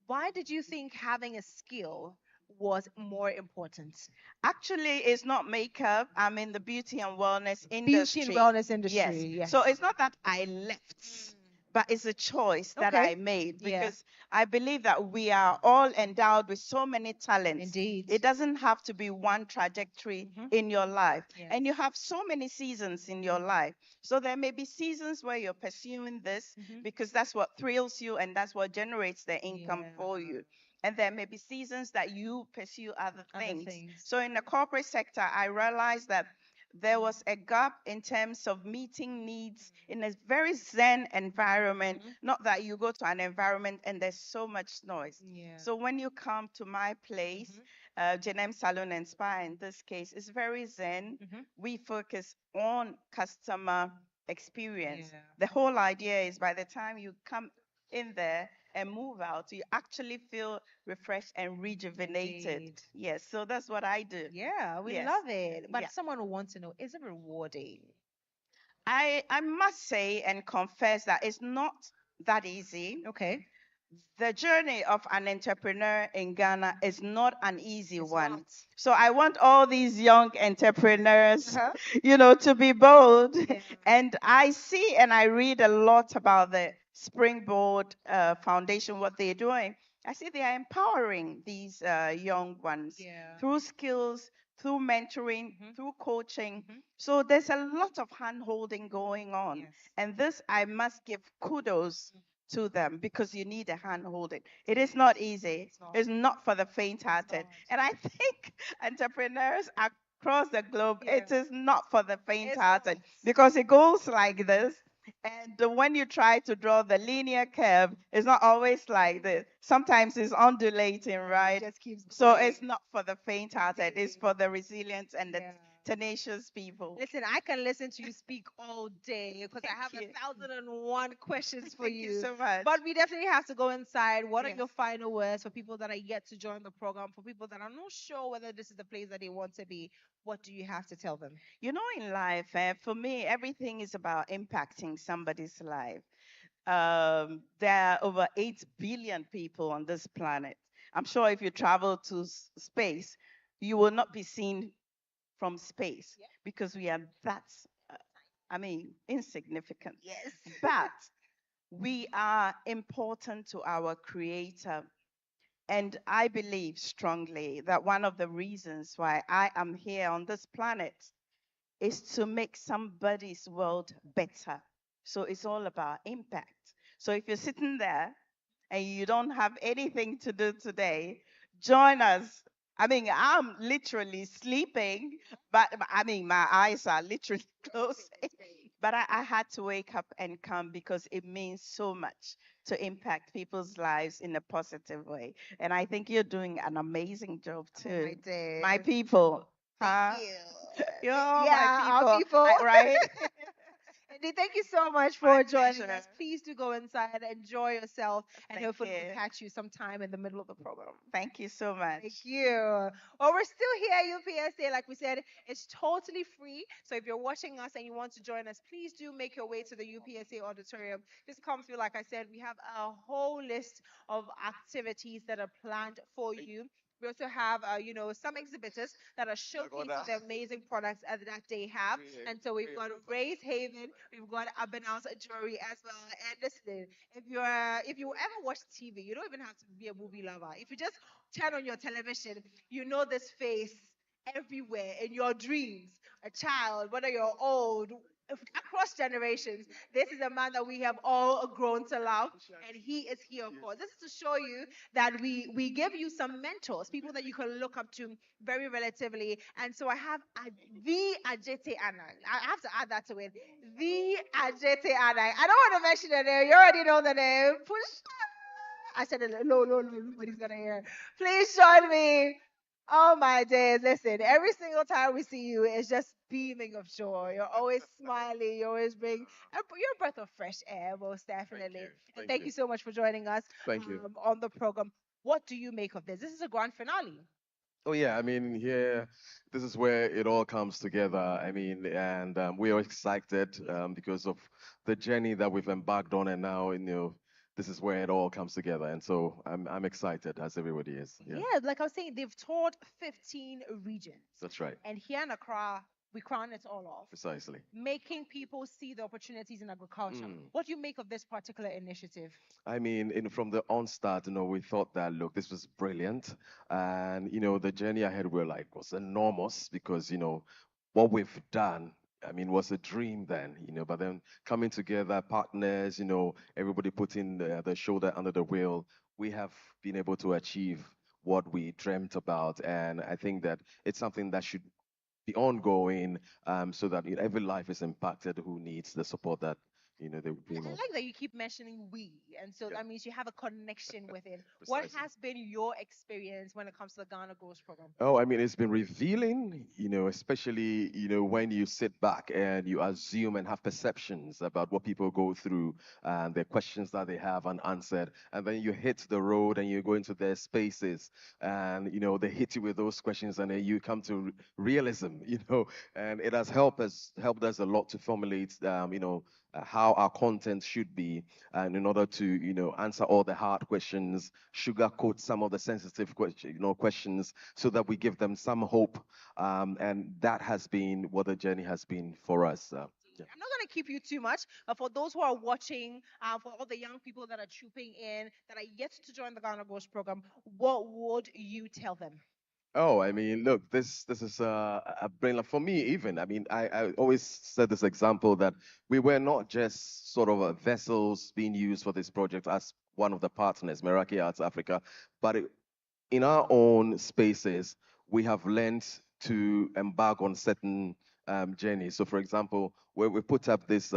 S1: Why did you think having a skill was more important?
S9: Actually, it's not makeup. I'm in the beauty and wellness industry.
S1: Beauty and wellness industry, yes.
S9: So it's not that I left, but it's a choice that I made because I believe that we are all endowed with so many talents.
S1: Indeed.
S9: It doesn't have to be one trajectory in your life. And you have so many seasons in your life. So there may be seasons where you're pursuing this because that's what thrills you and that's what generates the income for you. And there may be seasons that you pursue other things. So in the corporate sector, I realized that there was a gap in terms of meeting needs in a very zen environment. Not that you go to an environment and there's so much noise. So when you come to my place, Jenem Salon and Spa in this case, is very zen. We focus on customer experience. The whole idea is by the time you come in there and move out, you actually feel refreshed and rejuvenated.
S1: Indeed.
S9: Yes, so that's what I do.
S1: Yeah, we love it. But someone who wants to know, is it rewarding?
S9: I must say and confess that it's not that easy.
S1: Okay.
S9: The journey of an entrepreneur in Ghana is not an easy one. So I want all these young entrepreneurs, to be bold. And I see and I read a lot about the Springboard Foundation, what they're doing. I see they are empowering these young ones through skills, through mentoring, through coaching. So there's a lot of hand-holding going on. And this, I must give kudos to them because you need a hand holding. It is not easy. It's not for the faint-hearted. And I think entrepreneurs across the globe, it is not for the faint-hearted because it goes like this. And when you try to draw the linear curve, it's not always like this. Sometimes it's undulating, right? So it's not for the faint-hearted. It's for the resilient and the tenacious people.
S1: Listen, I can listen to you speak all day because I have 1,001 questions for you.
S9: Thank you so much.
S1: But we definitely have to go inside. What are your final words for people that are yet to join the program, for people that are not sure whether this is the place that they want to be? What do you have to tell them?
S9: In life, for me, everything is about impacting somebody's life. There are over 8 billion people on this planet. I'm sure if you travel to space, you will not be seen from space because we are that, insignificant.
S1: Yes.
S9: But we are important to our Creator. And I believe strongly that one of the reasons why I am here on this planet is to make somebody's world better. So it's all about impact. So if you're sitting there and you don't have anything to do today, join us I mean, I'm literally sleeping, but I mean, my eyes are literally closed. But I had to wake up and come because it means so much to impact people's lives in a positive way. And I think you're doing an amazing job
S1: Oh my
S9: too.
S1: days.
S9: My people.
S1: Thank
S9: Huh?
S1: you.
S9: You're my
S1: Yeah, our
S9: people.
S1: people.
S9: Right?
S1: Indeed, thank you so much
S9: My
S1: for joining
S9: pleasure.
S1: us. Please do go inside, enjoy yourself, and
S9: Thank
S1: hopefully we'll
S9: you.
S1: catch you sometime in the middle of the program.
S9: Thank you so much.
S1: Thank you. Well, we're still here, UPSA. Like we said, it's totally free. So if you're watching us and you want to join us, please do make your way to the UPSA auditorium. Just come through. Like I said, we have a whole list of activities that are planned for you. We also have, some exhibitors that are showcasing the amazing products that they have. And so we've got Ray's Haven, we've got Abinal's Jewelry as well. And listen, if you ever watch TV, you don't even have to be a movie lover. If you just turn on your television, you know this face everywhere in your dreams. A child, whether you're old, across generations. This is a man that we have all grown to love, and he is here for. This is to show you that we give you some mentors, people that you can look up to very relatively. And so I have the Ajete Anang. I have to add that to it. The Ajete Anang. I don't want to mention the name. You already know the name. Push. I said it. No, no, no. Nobody's gonna hear. Please join me. Oh my days. Listen, every single time we see you, it's just beaming of joy. You're always smiling. You always bring you're a breath of fresh air, most definitely. And thank you so much for joining us
S8: Thank you.
S1: on the program. What do you make of this? This is a grand finale.
S8: Oh yeah, I mean, here, this is where it all comes together. I mean, and we are excited because of the journey that we've embarked on, and now, this is where it all comes together. And so I'm excited, as everybody is. Yeah,
S1: Yeah, like I was saying, they've toured 15 regions.
S8: that's right,
S1: And here in Accra, we crown it all off,
S8: precisely.
S1: making people see the opportunities in agriculture.
S8: Mm.
S1: What do you make of this particular initiative?
S8: I mean, from the onstart, we thought that, look, this was brilliant. And, the journey ahead was enormous because, what we've done, I mean, was a dream then, but then coming together, partners, everybody putting the shoulder under the wheel, we have been able to achieve what we dreamt about. And I think that it's something that should be ongoing, so that every life is impacted who needs the support that, they would
S1: I
S8: dream of.
S1: like that you keep mentioning we, and so
S8: Yeah.
S1: that means you have a connection with it. What
S8: Precisely.
S1: has been your experience when it comes to the Ghana Grows program?
S8: Oh, I mean, it's been revealing, especially, when you sit back and you assume and have perceptions about what people go through and the questions that they have unanswered. And then you hit the road and you go into their spaces and, they hit you with those questions and then you come to realism, and it has helped us a lot to formulate, how our content should be, and in order to, answer all the hard questions, sugarcoat some of the sensitive questions, so that we give them some hope. And that has been what the journey has been for us. Yeah.
S1: I'm not going to keep you too much, but for those who are watching, for all the young people that are trooping in, that are yet to join the Ghana Grows program, what would you tell them?
S8: Oh, I mean, look, this is a brain like for me even. I mean, I always said this example that we were not just sort of vessels being used for this project as one of the partners, Meraki Arts Africa, but in our own spaces, we have learned to embark on certain journeys. So, for example, where we put up this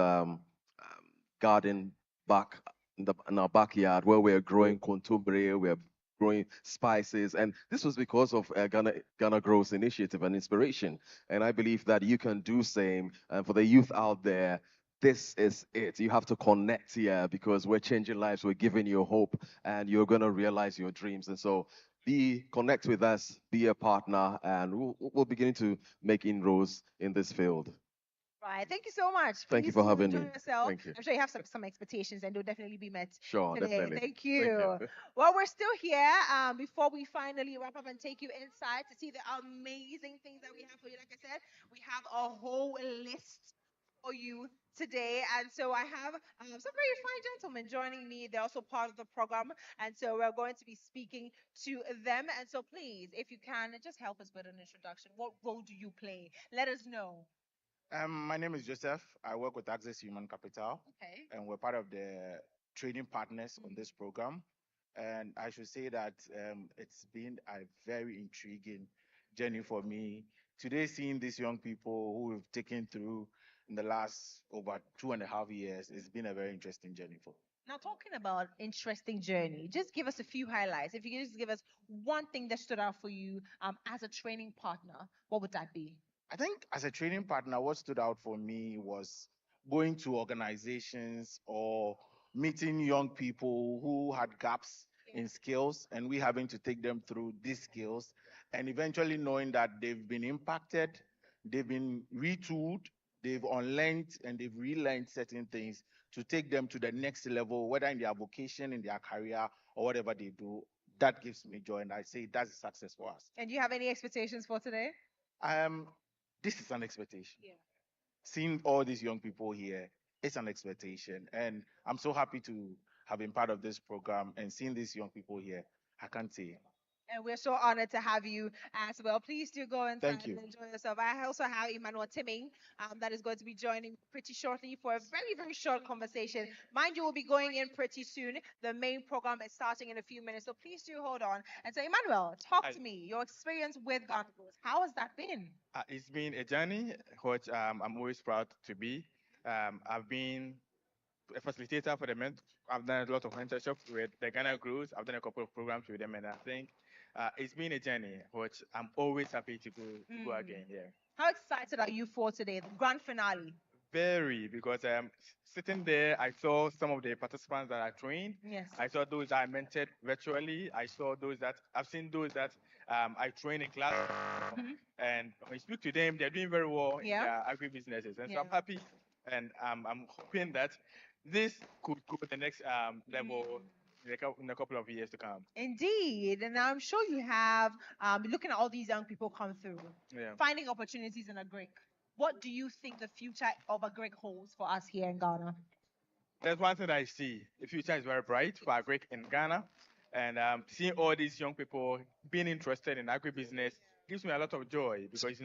S8: garden back in our backyard where we're growing contumbre, we're growing spices, and this was because of Ghana Grows initiative and inspiration. And I believe that you can do same. And for the youth out there, this is it. You have to connect here because we're changing lives. We're giving you hope, and you're going to realize your dreams. And so, connect with us, be a partner, and we'll begin to make inroads in this field.
S1: Right. Thank you so much.
S8: Thank you
S1: Please
S8: for
S1: do
S8: having
S1: enjoy
S8: me.
S1: yourself.
S8: Thank you.
S1: I'm sure you have some expectations and they'll definitely be met
S8: Sure,
S1: today.
S8: definitely.
S1: Thank you.
S8: you.
S1: Well, we're still here. Before we finally wrap up and take you inside to see the amazing things that we have for you. Like I said, we have a whole list for you today. And so I have some very fine gentlemen joining me. They're also part of the program. And so we're going to be speaking to them. And so please, if you can, just help us with an introduction. What role do you play? Let us know.
S10: My name is Joseph. I work with Access Human Capital,
S1: Okay.
S10: and we're part of the training partners on this program. And I should say that it's been a very intriguing journey for me. Today, seeing these young people who we've taken through in the last over 2.5 years, it's been a very interesting journey for me.
S1: Now, talking about interesting journey, just give us a few highlights. If you could just give us one thing that stood out for you as a training partner, what would that be?
S10: I think as a training partner, what stood out for me was going to organizations or meeting young people who had gaps in skills and we having to take them through these skills and eventually knowing that they've been impacted, they've been retooled, they've unlearned and they've relearned certain things to take them to the next level, whether in their vocation, in their career, or whatever they do. That gives me joy, and I say that's a success for us.
S1: And do you have any expectations for today?
S10: Um, this is an expectation. Seeing all these young people here, it's an expectation. And I'm so happy to have been part of this program and seeing these young people here. I can't say.
S1: And we're so honored to have you as well. Please do go inside
S10: Thank you.
S1: and enjoy yourself. I also have Emmanuel Timming that is going to be joining pretty shortly for a very, very short conversation. Mind you, we'll be going in pretty soon. The main program is starting in a few minutes, so please do hold on. And so, Emmanuel, talk to me. Your experience with Garnagos. How has that been?
S11: It's been a journey, which I'm always proud to be. I've been a facilitator for the I've done a lot of mentorships with the Ghana Groups. I've done a couple of programs with them, and I think it's been a journey, which I'm always happy to go again. Yeah.
S1: How excited are you for today, the grand finale?
S11: Very, because sitting there, I saw some of the participants that I trained.
S1: Yes.
S11: I saw those that I mentored virtually. I saw those that I've seen those that I train in class. And when you speak to them, they're doing very well in their agribusinesses. And so I'm happy, and I'm hoping that this could go to the next level in a couple of years to come.
S1: Indeed, and I'm sure you have looking at all these young people come through, finding opportunities in Agric. What do you think the future of Agric holds for us here in Ghana?
S11: There's one thing I see. The future is very bright for Agric in Ghana. And seeing all these young people being interested in agribusiness gives me a lot of joy because,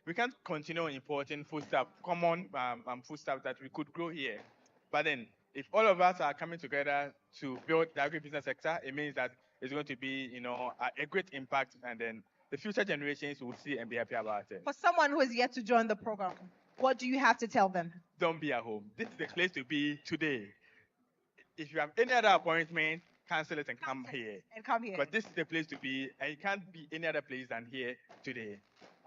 S11: we can't continue importing foodstuff, common foodstuff that we could grow here. But then, if all of us are coming together to build the agribusiness sector, it means that it's going to be, a great impact, and then the future generations will see and be happy about it.
S1: For someone who is yet to join the program, what do you have to tell them?
S11: Don't be at home. This is the place to be today. If you have any other appointment, cancel it and come here.
S1: And come here.
S11: But this is the place to be, and you can't be any other place than here today.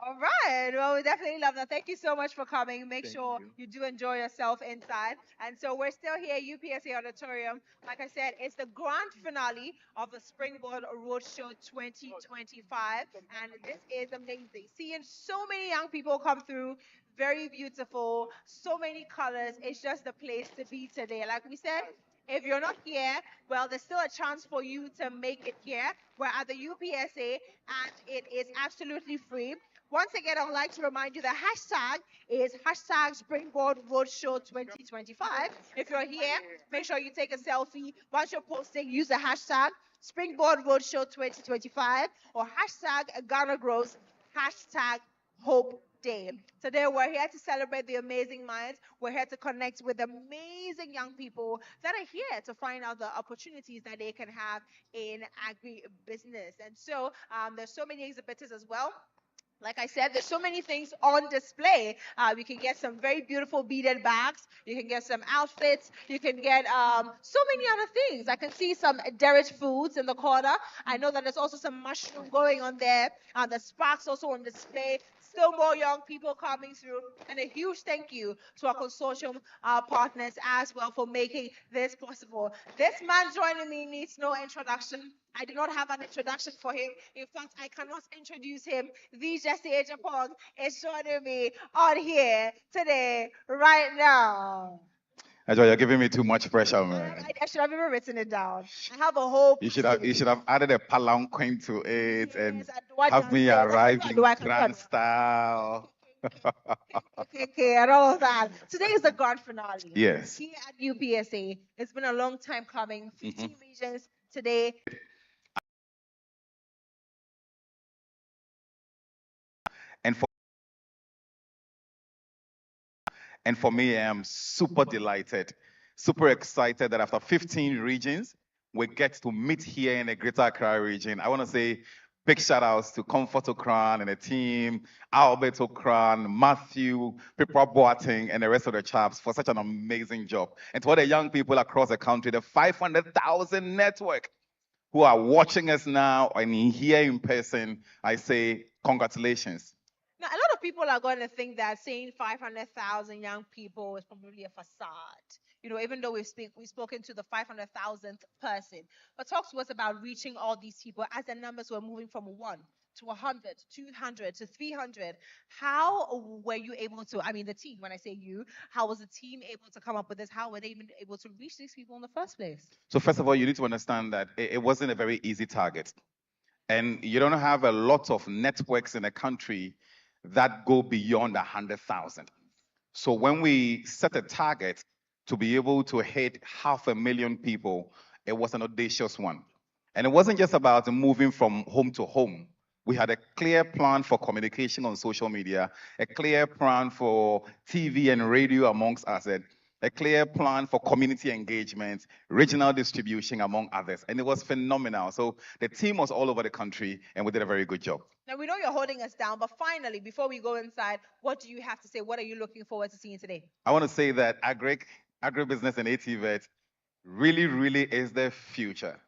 S1: All right. Well, we definitely love that. Thank you so much for coming. Make sure you do enjoy yourself inside. And so we're still here at UPSA Auditorium. Like I said, it's the grand finale of the Springboard Road Show 2025. And this is amazing. Seeing so many young people come through, very beautiful, so many colors. It's just the place to be today. Like we said, if you're not here, well, there's still a chance for you to make it here. We're at the UPSA, and it is absolutely free. Once again, I would like to remind you the hashtag is hashtag Springboard Road Show 2025. If you're here, make sure you take a selfie. Once you're posting, use the hashtag Springboard Road Show 2025 or hashtag Ghana Grows, hashtag Hope Day. Today, we're here to celebrate the amazing minds. We're here to connect with amazing young people that are here to find out the opportunities that they can have in agribusiness. And so there's so many exhibitors as well. Like I said, there's so many things on display. You can get some very beautiful beaded bags. You can get some outfits. You can get so many other things. I can see some Derrick foods in the corner. I know that there's also some mushroom going on there. The sparks also on display. Still more young people coming through. And a huge thank you to our consortium partners as well for making this possible. This man joining me needs no introduction. I do not have an introduction for him. In fact, I cannot introduce him. The Jesse Japong is joining me on here today, right now.
S12: That's why you're giving me too much pressure, man.
S1: I should have even written it down. I have a whole.
S12: You should have added a palanquin to it and have me arrive in grand style.
S1: Okay, and all of that. Today is the grand finale.
S12: Yes.
S1: Here at UPSA, it's been a long time coming. 15 regions today.
S12: And for me, I'm super delighted, super excited that after 15 regions, we get to meet here in the Greater Accra region. I want to say big shout outs to Comfort Okran and the team, Albert Okran, Matthew, Pippa Boateng, and the rest of the chaps for such an amazing job. And to all the young people across the country, the 500,000 network who are watching us now and here in person, I say congratulations.
S1: Now, a lot of people are going to think that saying 500,000 young people is probably a facade. Even though we've spoken to the 500,000th person, but talk to us about reaching all these people as the numbers were moving from 1 to 100, 200 to 300. How were you able to, I mean, the team, when I say you, how was the team able to come up with this? How were they even able to reach these people in the first place?
S12: So first of all, you need to understand that it wasn't a very easy target. And you don't have a lot of networks in the country that go beyond 100,000. So when we set a target to be able to hit 500,000 people, it was an audacious one. And it wasn't just about moving from home to home. We had a clear plan for communication on social media, a clear plan for TV and radio amongst us, a clear plan for community engagement, regional distribution, among others. And it was phenomenal. So the team was all over the country, and we did a very good job.
S1: Now, we know you're holding us down, but finally, before we go inside, what do you have to say? What are you looking forward to seeing today?
S12: I want to say that agribusiness and ATVET really, really is the future.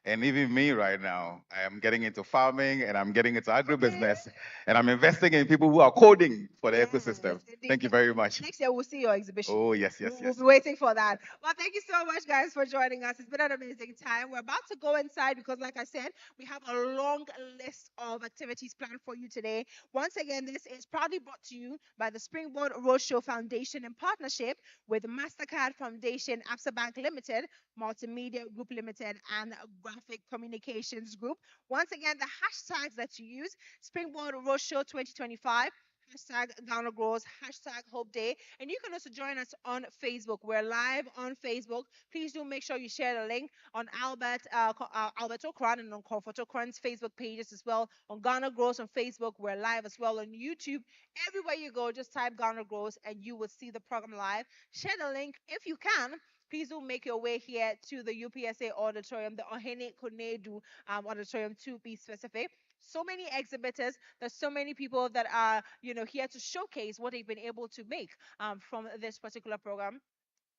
S12: And even me right now, I am getting into farming and I'm getting into agribusiness and I'm investing in people who are coding for the ecosystem. Thank you very much.
S1: Next year, we'll see your exhibition.
S12: Oh, yes, yes,
S1: We'll
S12: yes.
S1: be waiting for that. Well, thank you so much, guys, for joining us. It's been an amazing time. We're about to go inside because, like I said, we have a long list of activities planned for you today. Once again, this is proudly brought to you by the Springboard Road Show Foundation in partnership with MasterCard Foundation, Absa Bank Limited, Multimedia Group Limited, and Graphic Communications Group. Once again, the hashtags that you use: Springboard Road Show 2025, hashtag Ghana Grows, hashtag Hope Day. And you can also join us on Facebook. We're live on Facebook. Please do make sure you share the link on Albert Okran and on Comfort Okran's Facebook pages as well. On Ghana Grows on Facebook, we're live as well on YouTube. Everywhere you go, just type Ghana Grows and you will see the program live. Share the link if you can. Please do make your way here to the UPSA auditorium, the Ohene Konedu auditorium to be specific. So many exhibitors, there's so many people that are here to showcase what they've been able to make from this particular program.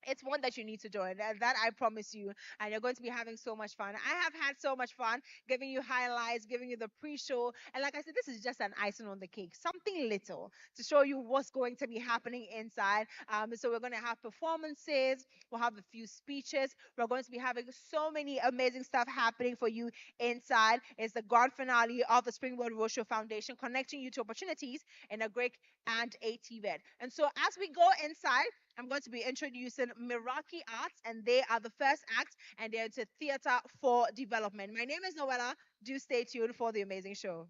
S1: It's one that you need to join. That I promise you. And you're going to be having so much fun. I have had so much fun giving you highlights, giving you the pre-show. And like I said, this is just an icing on the cake, something little to show you what's going to be happening inside. So we're going to have performances. We'll have a few speeches. We're going to be having so many amazing stuff happening for you inside. It's the grand finale of the Springboard Road Show Foundation, connecting you to opportunities in Agric and ATVET. And so as we go inside, I'm going to be introducing Miraki Arts, and they are the first act, and they're into theater for development. My name is Noella. Do stay tuned for the amazing show.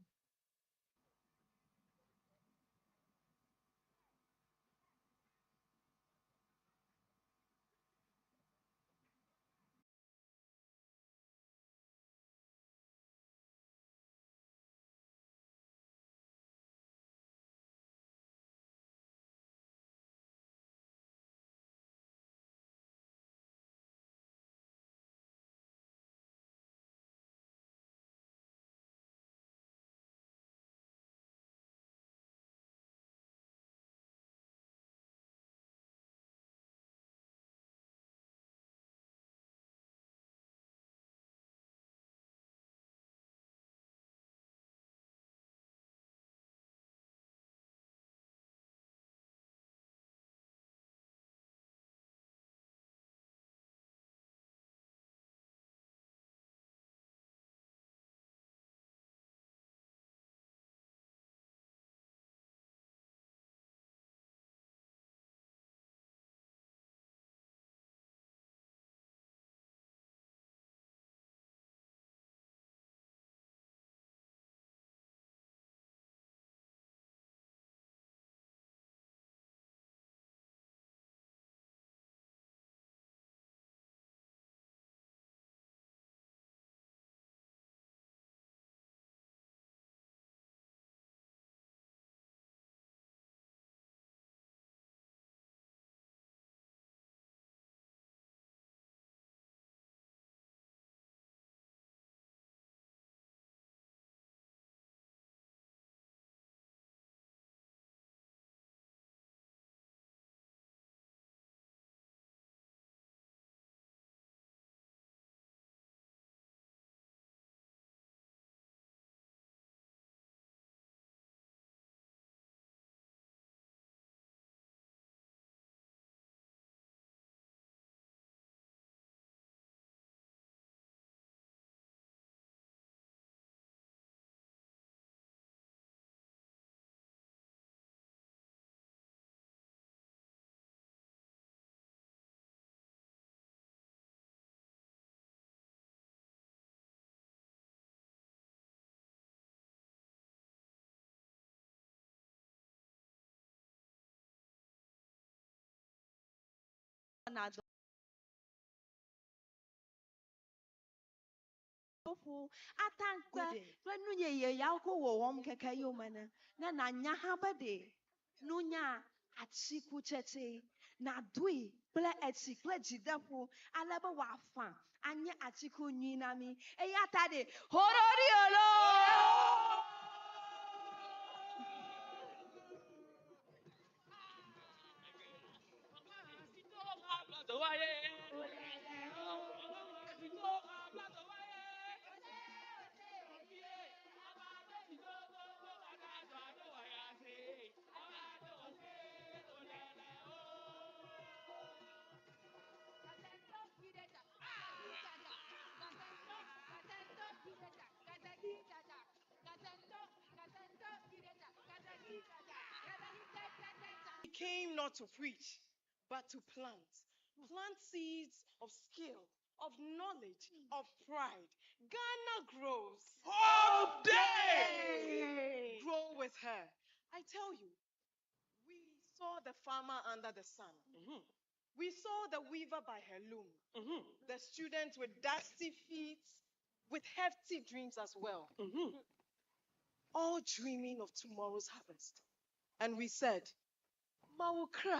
S13: na ofu atankwa kwenu ye yako wo wom keka yomana na nyaha bade nunya achiku cheche na dui ple echi ple jidafu alaba wafa anya achiku nyinami eyatade hororiolo.
S14: He came not to preach, but to plant. Plant seeds of skill, of knowledge, of pride. Ghana grows. Hope Day! Grow with her. I tell you, we saw the farmer under the sun. We saw the weaver by her loom. The student with dusty feet, with hefty dreams as well. All dreaming of tomorrow's harvest. And we said, Mawukra,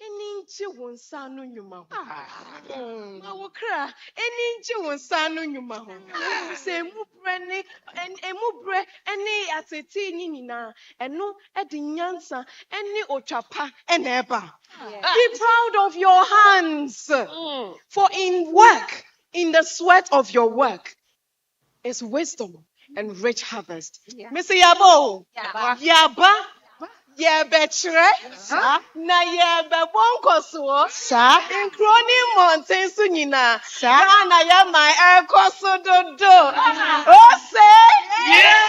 S14: eninche wonsanu nyuma. Mawukra, eninche wonsanu nyuma. Se mubre eni ateti nyina enu edi nyansa eni ochapa eneba. Be proud of your hands. For in work, in the sweat of your work, is wisdom and rich harvest. Mr. Yabo, Yaba, Yabechre, na Yaba Bonkoso, in Crony Mountain Sunina, Ghana Yama Air Coso Dodo. Oh, say, yeah.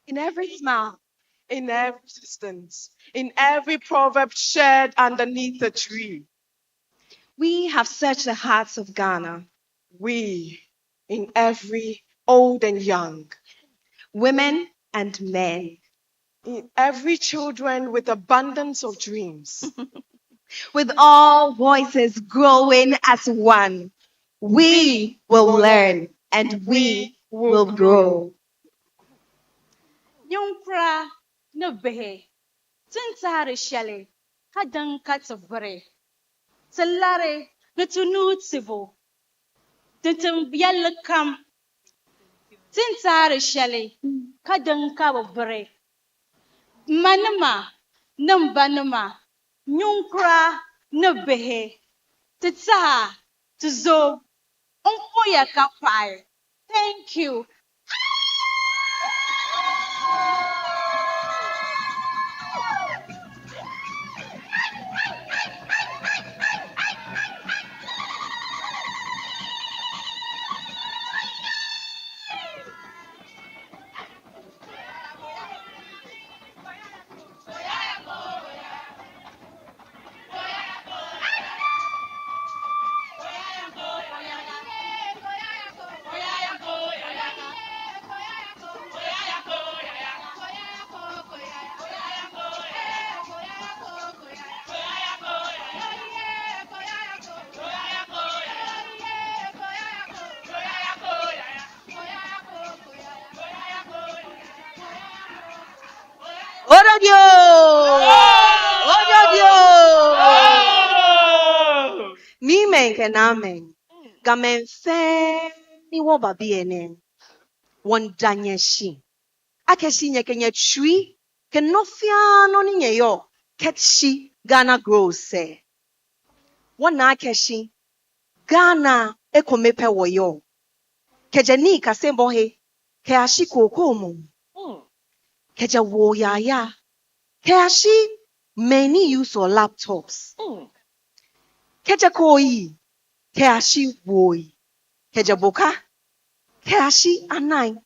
S14: In every smile, in every distance, in every proverb shared underneath the tree, we have searched the hearts of Ghana. We, in every old and young, women and men, in every children with abundance of dreams,
S13: With all voices growing as one, we will learn and we will grow.
S15: Nyunkra no behe, tintare shele, kadan katsavare, salare no tunu tsivo, tintim yalakam, tintare shele, kadan kabavare, manama, numbanama, nyunkra no behe, titsa, tizo, unkoya kapai. Thank you.
S13: Orodio! Orodio! Mi men kenamen. Gamen fe ni wo babi ene. Won danye shi. Akeshi nye kenye chui
S16: Kenofia no ni yo. Ketshi Ghana grows say. Wana keshi Ghana ekomepe woyo. Kejani kasembo he. Keashi kokomo. Keja wo ya. Keashi many use or laptops. Keja koi. Keashi woi. Keja boka. Keashi anai.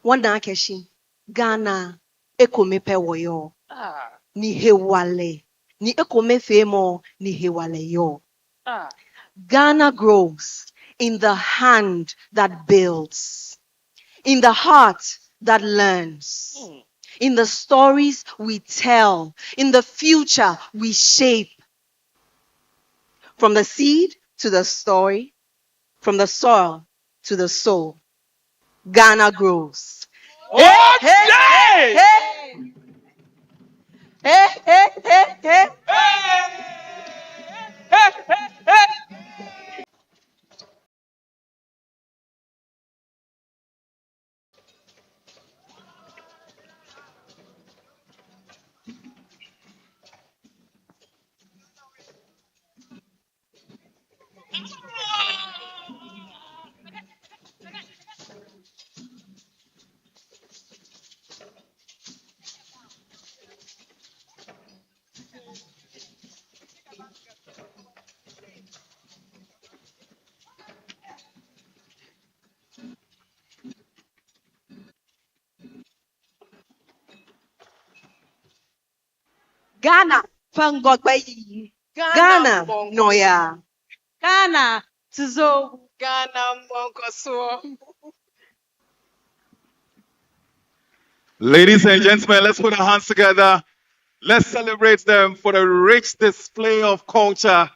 S16: Wana keshi Ghana ekomepe woyo. Ni hewale. Ni ekomefe mo ni hewale yo. Ghana grows in the hand that builds, in the heart that learns, in the stories we tell, in the future we shape. From the seed to the story, from the soil to the soul, Ghana grows. Hey, hey, hey, hey, hey, hey, hey, hey. Ghana, Fangogbayi. Ghana, Noya. Ghana, Tuzo.
S14: Ghana Monkoso.
S12: Ladies and gentlemen, let's put our hands together. Let's celebrate them for the rich display of culture.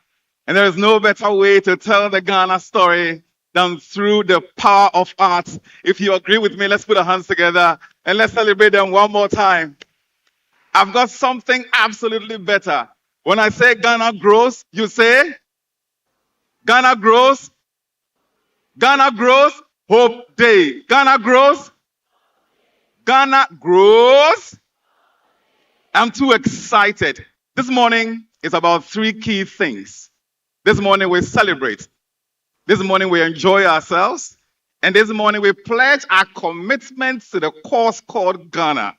S12: And there is no better way to tell the Ghana story than through the power of art. If you agree with me, let's put our hands together and let's celebrate them one more time. I've got something absolutely better. When I say Ghana grows, you say Ghana grows, Ghana grows, Hope Day. Ghana grows, Ghana grows. I'm too excited. This morning is about three key things. This morning we celebrate. This morning we enjoy ourselves. And this morning we pledge our commitment to the cause called Ghana.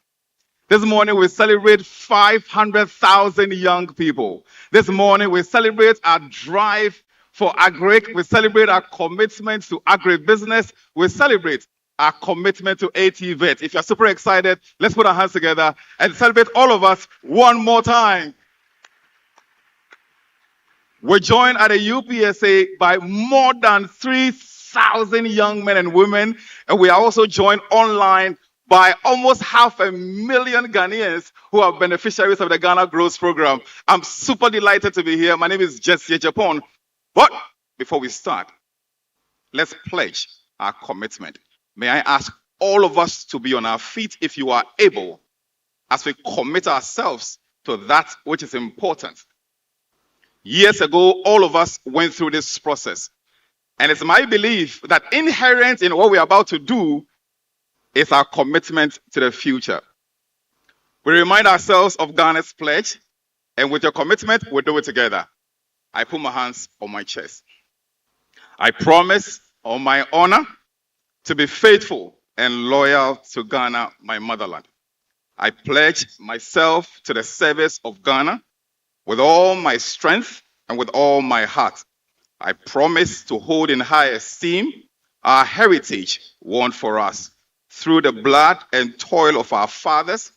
S12: This morning we celebrate 500,000 young people. This morning we celebrate our drive for agric. We celebrate our commitment to agribusiness. We celebrate our commitment to ATVET. If you're super excited, let's put our hands together and celebrate all of us one more time. We're joined at a UPSA by more than 3,000 young men and women, and we are also joined online by almost 500,000 Ghanaians who are beneficiaries of the Ghana Growth Program. I'm super delighted to be here. My name is Jesse Japon. But before we start, let's pledge our commitment. May I ask all of us to be on our feet if you are able, as we commit ourselves to that which is important. Years ago, all of us went through this process. And it's my belief that inherent in what we're about to do is our commitment to the future. We remind ourselves of Ghana's pledge, and with your commitment, we'll do it together. I put my hands on my chest. I promise on my honor to be faithful and loyal to Ghana, my motherland. I pledge myself to the service of Ghana with all my strength and with all my heart. I promise to hold in high esteem our heritage won for us through the blood and toil of our fathers,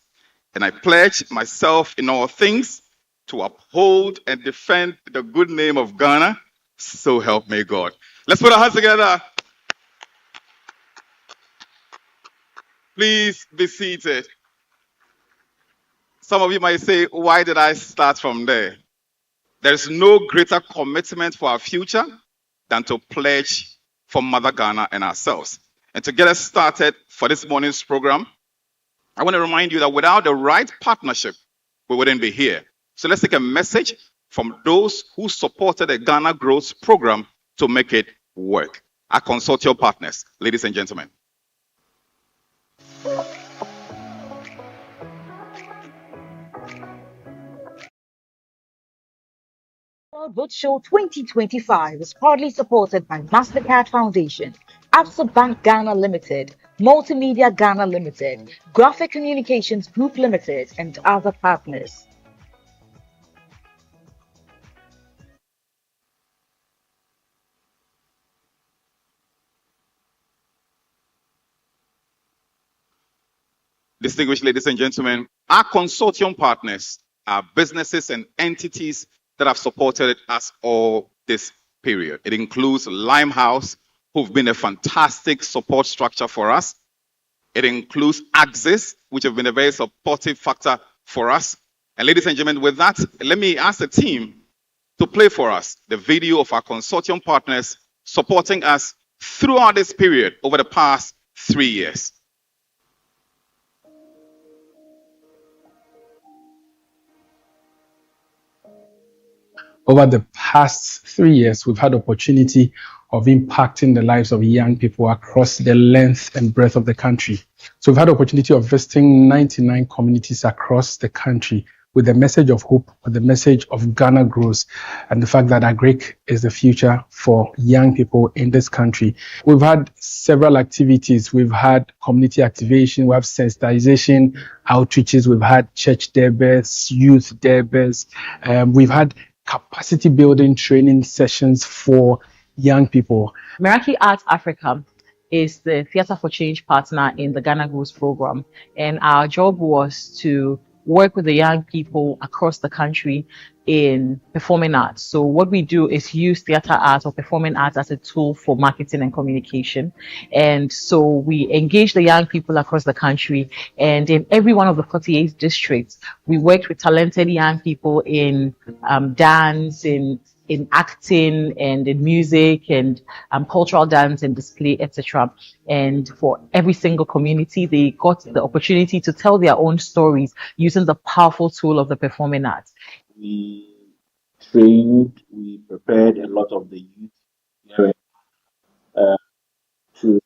S12: and I pledge myself in all things to uphold and defend the good name of Ghana. So help me God. Let's put our hands together. Please be seated. Some of you might say, why did I start from there? There's no greater commitment for our future than to pledge for Mother Ghana and ourselves. And to get us started for this morning's program, I want to remind you that without the right partnership, we wouldn't be here. So let's take a message from those who supported the Ghana Growth Program to make it work. I consult your partners, ladies and gentlemen.
S17: Springboard Road Show 2025 is proudly supported by Mastercard Foundation, Absa Bank Ghana Limited, Multimedia Ghana Limited, Graphic Communications Group Limited, and other partners.
S12: Distinguished ladies and gentlemen, our consortium partners are businesses and entities that have supported us all this period. It includes Limehouse, who've been a fantastic support structure for us. It includes Axis, which have been a very supportive factor for us. And ladies and gentlemen, with that, let me ask the team to play for us the video of our consortium partners supporting us throughout this period over the past 3 years.
S18: Over the past 3 years, we've had opportunity of impacting the lives of young people across the length and breadth of the country. So we've had opportunity of visiting 99 communities across the country with the message of hope, with the message of Ghana Grows, and the fact that Agric is the future for young people in this country. We've had several activities. We've had community activation, we have sensitization, outreaches, we've had church debates, youth debates, we've had capacity building training sessions for young people.
S19: Meraki Arts Africa is the Theatre for Change partner in the Ghana Grows program, and our job was to work with the young people across the country in performing arts. So what we do is use theatre arts or performing arts as a tool for marketing and communication. And so we engage the young people across the country, and in every one of the 48 districts, we worked with talented young people in dance, in acting, and in music, and cultural dance and display, etc. And for every single community, they got the opportunity to tell their own stories using the powerful tool of the performing arts.
S20: We trained, we prepared a lot of the youth here to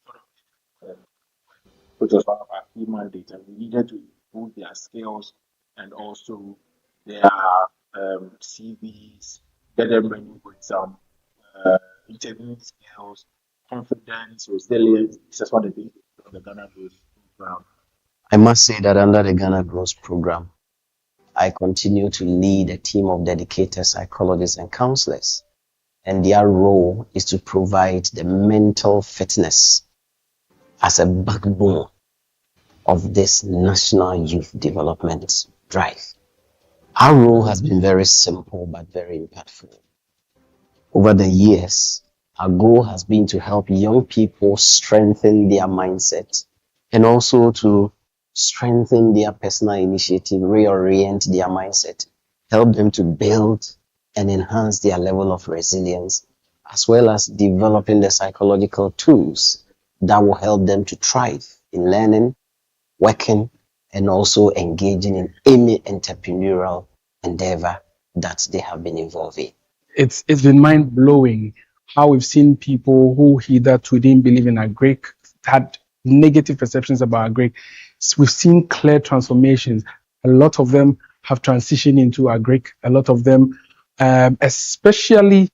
S20: which was one of our key mandates, and we needed to improve their skills and also their CVs, get them ready with some interviewing skills, confidence, resilience. This is what the things on the Ghana Grows program.
S21: I must say that under the Ghana Grows program, I continue to lead a team of dedicated psychologists and counselors, and their role is to provide the mental fitness as a backbone of this national youth development drive. Our role has been very simple but very impactful. Over the years, our goal has been to help young people strengthen their mindset and also to strengthen their personal initiative, reorient their mindset, help them to build and enhance their level of resilience, as well as developing the psychological tools that will help them to thrive in learning, working, and also engaging in any entrepreneurial endeavor that they have been involved in.
S18: It's been mind-blowing how we've seen people who hitherto didn't believe in Agric, had negative perceptions about Agric. We've seen clear transformations. A lot of them have transitioned into Agric. A lot of them, especially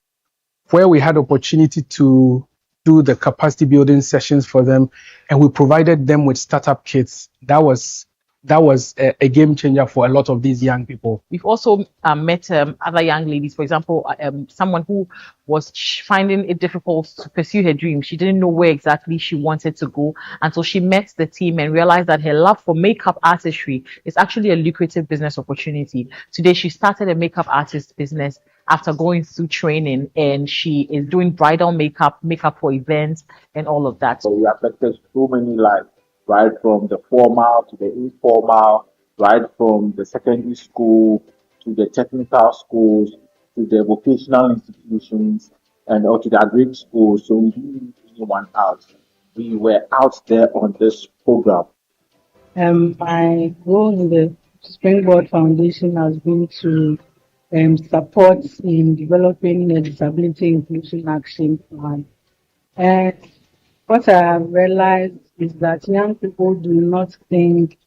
S18: where we had opportunity to do the capacity building sessions for them, and we provided them with startup kits. That was a game changer for a lot of these young people.
S19: We've also met other young ladies, for example, someone who was finding it difficult to pursue her dream. She didn't know where exactly she wanted to go until she met the team and realized that her love for makeup artistry is actually a lucrative business opportunity. Today, she started a makeup artist business after going through training, and she is doing bridal makeup for events, and all of that.
S20: So we affected so many lives, right from the formal to the informal, right from the secondary school to the technical schools to the vocational institutions and or to the agric schools. So we didn't leave anyone out. We were out there on this program.
S22: My role in the Springboard Foundation has been to support in developing a disability inclusion action plan. And what I have realized is that young people do not think,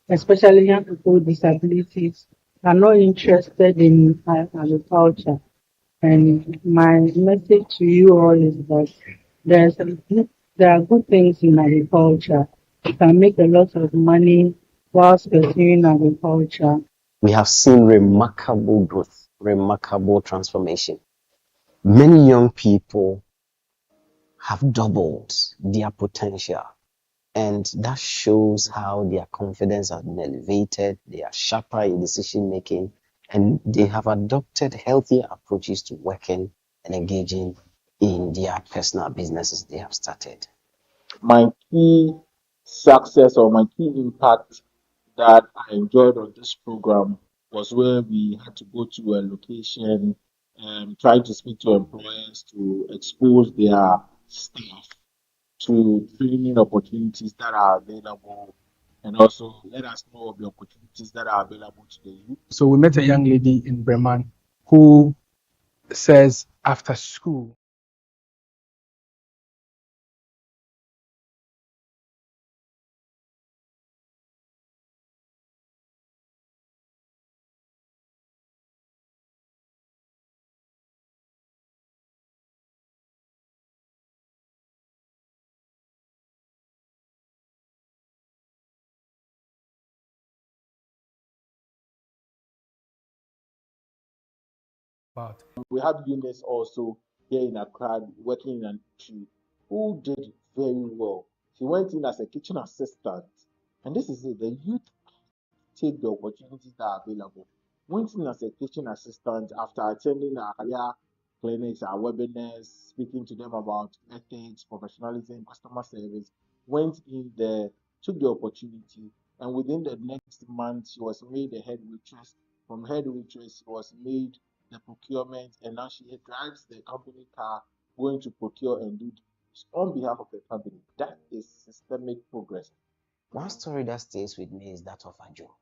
S22: especially young people with disabilities, are not interested in agriculture. And my message to you all is that there are good things in agriculture. You can make a lot of money whilst pursuing agriculture.
S21: We have seen remarkable growth, remarkable transformation. Many young people have doubled their potential, and that shows how their confidence has been elevated. They are sharper in decision making, and they have adopted healthier approaches to working and engaging in their personal businesses they have started.
S20: My key success or my key impact that I enjoyed on this program was where we had to go to a location and try to speak to employers to expose their staff to training opportunities that are available and also let us know of the opportunities that are available to the youth.
S18: So we met a young lady in Bremen who says after school, about.
S20: We have Eunice also here in Accra working in an industry who did very well. She went in as a kitchen assistant, and this is it. The youth take the opportunities that are available. Went in as a kitchen assistant after attending our career clinics, our webinars, speaking to them about ethics, professionalism, customer service. Went in there, took the opportunity, and within the next month, she was made a head waitress. From head waitress, she was made the procurement, and now she drives the company car, going to procure and do this on behalf of the company. That is systemic progress.
S21: One story that stays with me is that of Ajo,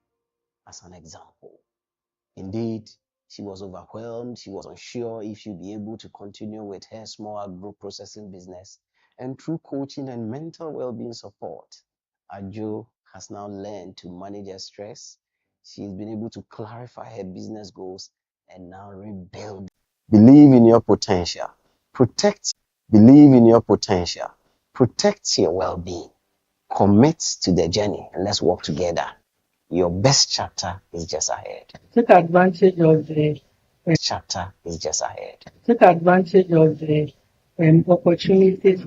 S21: as an example. Indeed, she was overwhelmed. She was unsure if she'd be able to continue with her small agro processing business. And through coaching and mental well-being support, Ajo has now learned to manage her stress. She's been able to clarify her business goals and now rebuild. Believe in your potential. Believe in your potential. Protect your well-being. Commit to the journey and let's work together. Your best chapter is just ahead.
S22: Take advantage of the
S21: Chapter is just ahead.
S22: take advantage of the opportunities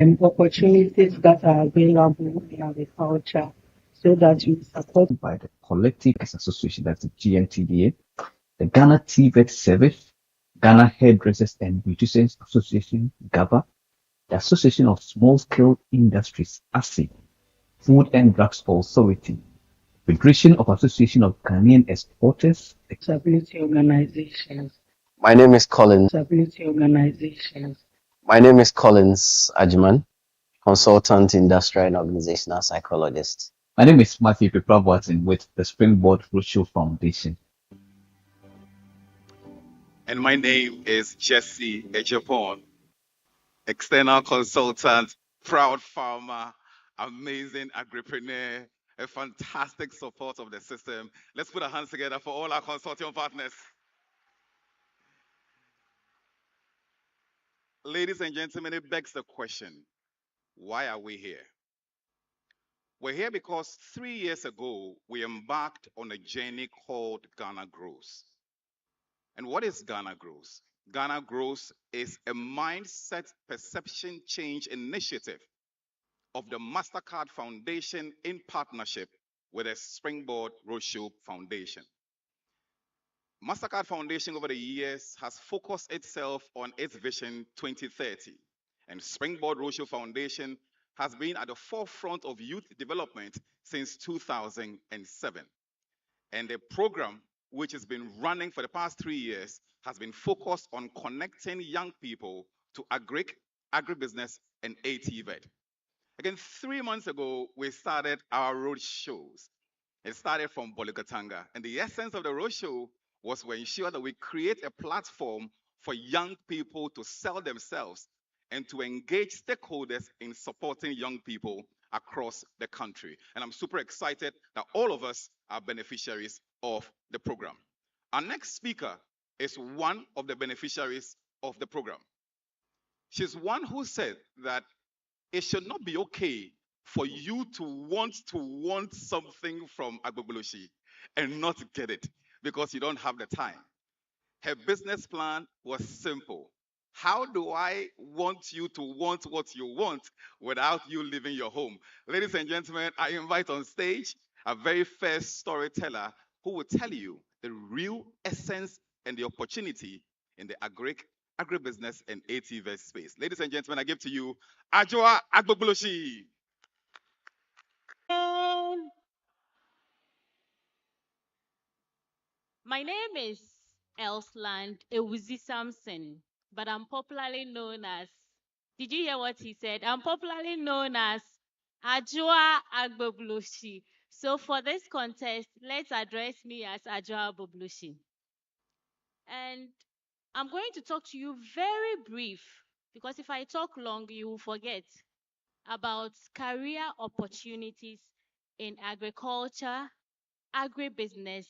S22: that are available in agriculture so that you support
S3: by the Collective Association, that's the GNTDA, the Ghana TVET Service, Ghana Hairdressers and Beauticians Association, GABA, the Association of Small Scale Industries, ASI, Food and Drugs Authority, Federation of Association of Ghanaian Exporters,
S22: disability organizations.
S21: My name is Collins.
S22: Disability organizations.
S21: My name is Collins Ajman, consultant, industrial and organizational psychologist.
S3: My name is Matthew Pepraboatin with the Springboard Road Show Foundation.
S12: And my name is Jesse Ejapon, external consultant, proud farmer, amazing agripreneur, a fantastic support of the system. Let's put our hands together for all our consortium partners. Ladies and gentlemen, it begs the question, why are we here? We're here because 3 years ago, we embarked on a journey called Ghana Grows. And what is Ghana Grows? Ghana Grows is a mindset perception change initiative of the MasterCard Foundation in partnership with the Springboard Road Show Foundation. MasterCard Foundation over the years has focused itself on its Vision 2030, and Springboard Road Show Foundation has been at the forefront of youth development since 2007. And the program, which has been running for the past 3 years, has been focused on connecting young people to agribusiness and ATVET. Again, 3 months ago, we started our road shows. It started from Bolgatanga, and the essence of the road show was to ensure that we create a platform for young people to sell themselves and to engage stakeholders in supporting young people across the country. And I'm super excited that all of us are beneficiaries of the program. Our next speaker is one of the beneficiaries of the program. She's one who said that it should not be okay for you to want something from Agbogboloshi and not get it because you don't have the time. Her business plan was simple. How do I want you to want what you want without you leaving your home? Ladies and gentlemen, I invite on stage a very first storyteller who will tell you the real essence and the opportunity in the agribusiness and ATVET space. Ladies and gentlemen, I give to you Ajua Agbogboloshi.
S4: My name is Elsland Ewuzi Samson, but I'm popularly known as. Did you hear what he said? I'm popularly known as Ajua Agboblushi. So for this contest, let's address me as Ajua Agboblushi. And I'm going to talk to you very brief because if I talk long, you will forget about career opportunities in agriculture, agribusiness,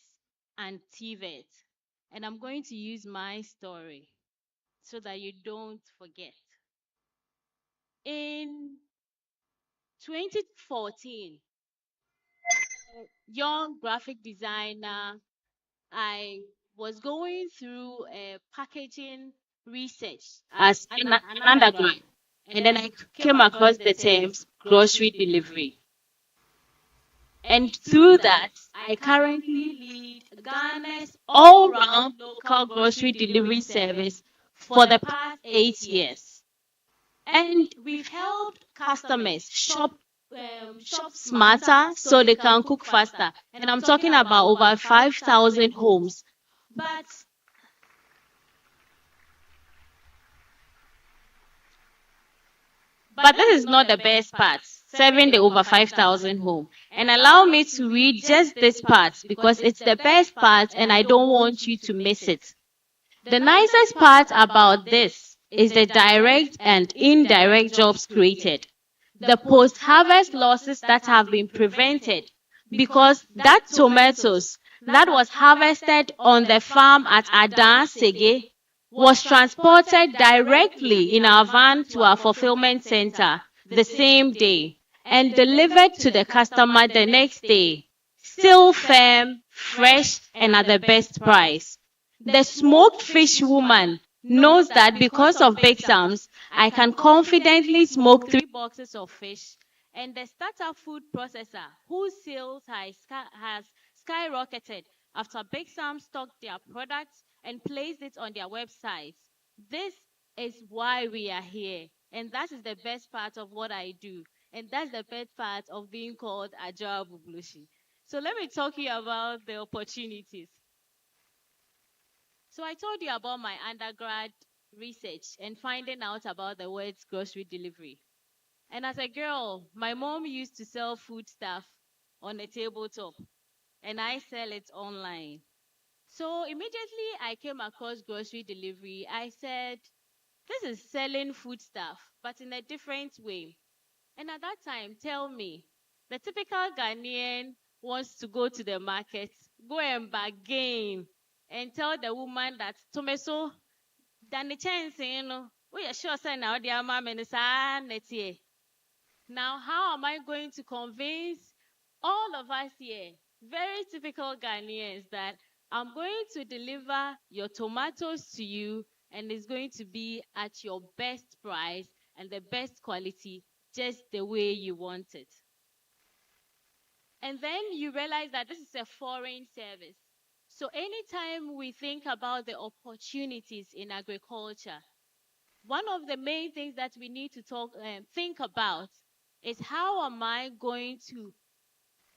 S4: and TVET. And I'm going to use my story so that you don't forget. In 2014, young graphic designer, I was going through a packaging research as an undergrad. And then I came across the terms grocery delivery. And through that, I currently lead Ghana's all-round local grocery delivery service for the past 8 years. And we've helped customers shop smarter so they can cook faster. And I'm talking about over 5,000 homes. But this is not the best part, serving the over 5,000 home. And allow me to read just this part because it's the best part and I don't want you to miss it. The nicest part about this is the direct and indirect jobs created, the post-harvest losses that have been prevented because that tomatoes that was harvested on the farm at Adan Sege was transported directly in our van to our fulfillment center the same day and delivered to the customer the next day, still firm, fresh, and at the best price. The smoked fish woman knows that because of Big Sam's, I can confidently smoke 3 boxes of fish, and the startup food processor whose sales has skyrocketed after Big Sam stocked their products and placed it on their website. This is why we are here, and that is the best part of what I do, and that's the best part of being called Ajwa Bublushi. So let me talk to you about the opportunities. So I told you about my undergrad research and finding out about the words grocery delivery. And as a girl, my mom used to sell food stuff on a tabletop, and I sell it online. So immediately I came across grocery delivery. I said, this is selling food stuff, but in a different way. And at that time, tell me, the typical Ghanaian wants to go to the market, go and bargain, and tell the woman that tomato, than the chance, we are sure say now the mama Now, how am I going to convince all of us here, very typical Ghanaians, that I'm going to deliver your tomatoes to you and it's going to be at your best price and the best quality, just the way you want it. And then you realize that this is a foreign service. So anytime we think about the opportunities in agriculture, one of the main things that we need to think about is how am I going to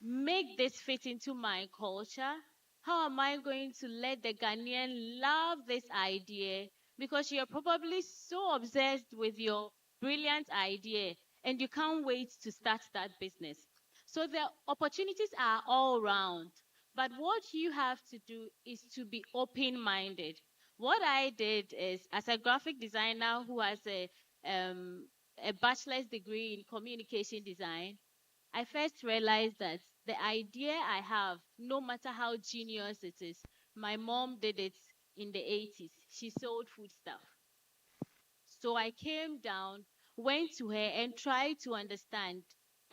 S4: make this fit into my culture? How am I going to let the Ghanaian love this idea? Because you're probably so obsessed with your brilliant idea and you can't wait to start that business. So the opportunities are all around. But what you have to do is to be open-minded. What I did is, as a graphic designer who has a bachelor's degree in communication design, I first realized that the idea I have, no matter how genius it is, my mom did it in the 80s. She sold food stuff. So I came down, went to her, and tried to understand.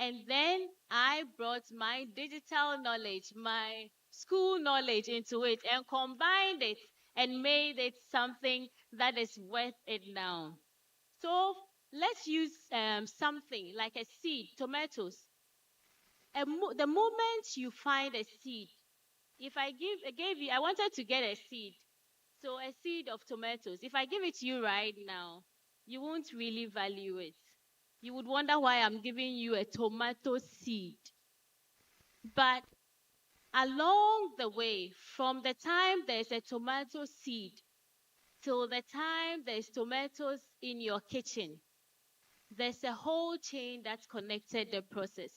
S4: And then I brought my digital knowledge, my school knowledge into it, and combined it and made it something that is worth it now. So let's use something like a seed, tomatoes. The moment you find a seed, if I gave you, I wanted to get a seed. So a seed of tomatoes. If I give it to you right now, you won't really value it. You would wonder why I'm giving you a tomato seed. But along the way, from the time there's a tomato seed till the time there's tomatoes in your kitchen, there's a whole chain that's connected the process.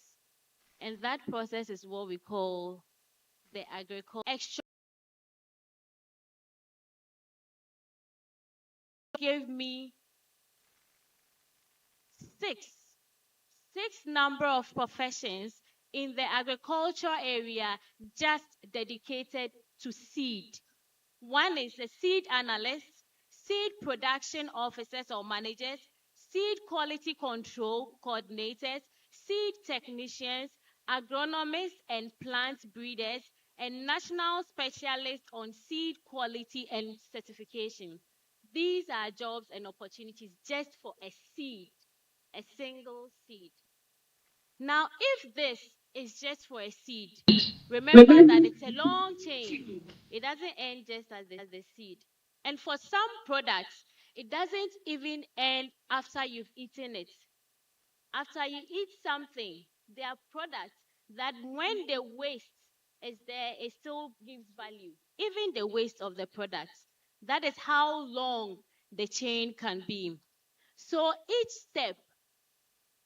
S4: And that process is what we call the agriculture. Extra gave me six number of professions in the agriculture area just dedicated to seed. One is a seed analyst, seed production officers or managers, seed quality control coordinators, seed technicians, agronomists and plant breeders, and national specialists on seed quality and certification. These are jobs and opportunities just for a seed, a single seed. Now, if this is just for a seed, remember that it's a long chain. It doesn't end just as the seed. And for some products, it doesn't even end after you've eaten it. After you eat something, there are products that when the waste is there, it still gives value. Even the waste of the product. That is how long the chain can be. So each step,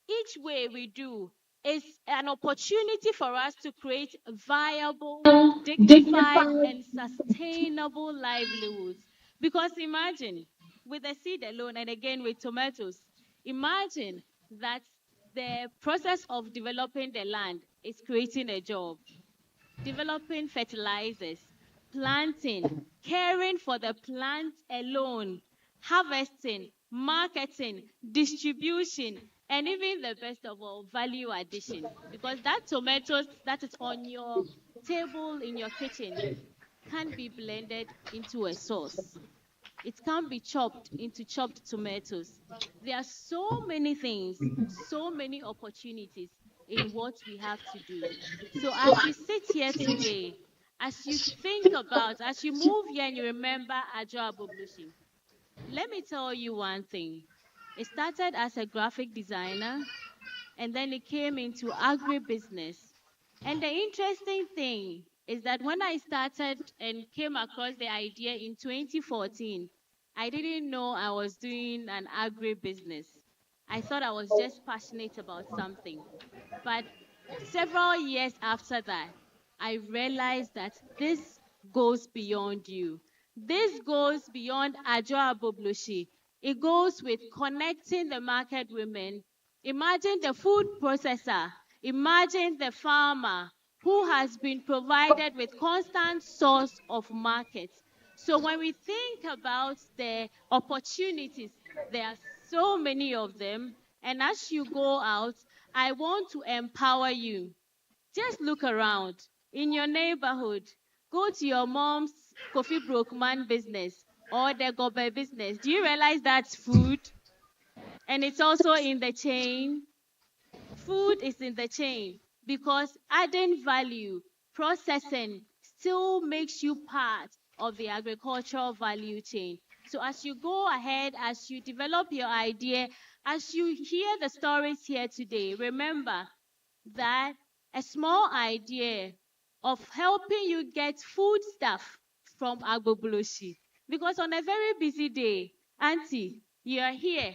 S4: each way we do is an opportunity for us to create viable, dignified, and sustainable livelihoods. Because imagine, with the seed alone, and again with tomatoes, imagine that the process of developing the land is creating a job, developing fertilizers, planting, caring for the plant alone, harvesting, marketing, distribution, and even the best of all, value addition. Because that tomatoes that is on your table in your kitchen can be blended into a sauce. It can be chopped into chopped tomatoes. There are so many things, so many opportunities in what we have to do. So as you sit here today, as you think about, as you move here and you remember Ajo Aboblushi, let me tell you one thing. It started as a graphic designer, and then it came into agribusiness. And the interesting thing is that when I started and came across the idea in 2014, I didn't know I was doing an agribusiness. I thought I was just passionate about something. But several years after that, I realized that this goes beyond you. This goes beyond Ajo Aboblushi. It goes with connecting the market women. Imagine the food processor. Imagine the farmer who has been provided with constant source of markets. So when we think about the opportunities, there are so many of them. And as you go out, I want to empower you. Just look around in your neighborhood. Go to your mom's Kofi Brookman business or the Gobe business. Do you realize that's food? And it's also in the chain. Food is in the chain because adding value, processing still makes you part of the agricultural value chain. So as you go ahead, as you develop your idea, as you hear the stories here today, remember that a small idea of helping you get food stuff from Agbobloshi. Because on a very busy day, Auntie, you are here.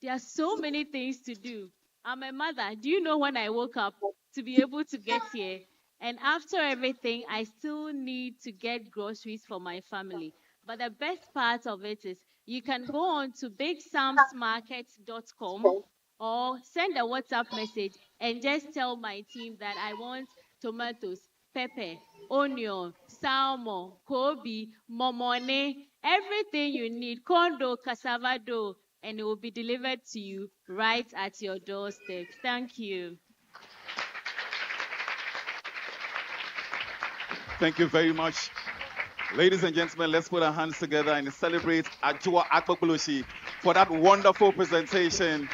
S4: There are so many things to do. I'm a mother. Do you know when I woke up to be able to get here? And after everything, I still need to get groceries for my family. But the best part of it is you can go on to bigsamsmarket.com or send a WhatsApp message and just tell my team that I want tomatoes, pepper, onion, salmon, kobe, momone, everything you need, condo, cassava dough, and it will be delivered to you right at your doorstep. Thank you.
S12: Thank you very much. Ladies and gentlemen, let's put our hands together and celebrate Ajua Akpokpoloshi for that wonderful presentation.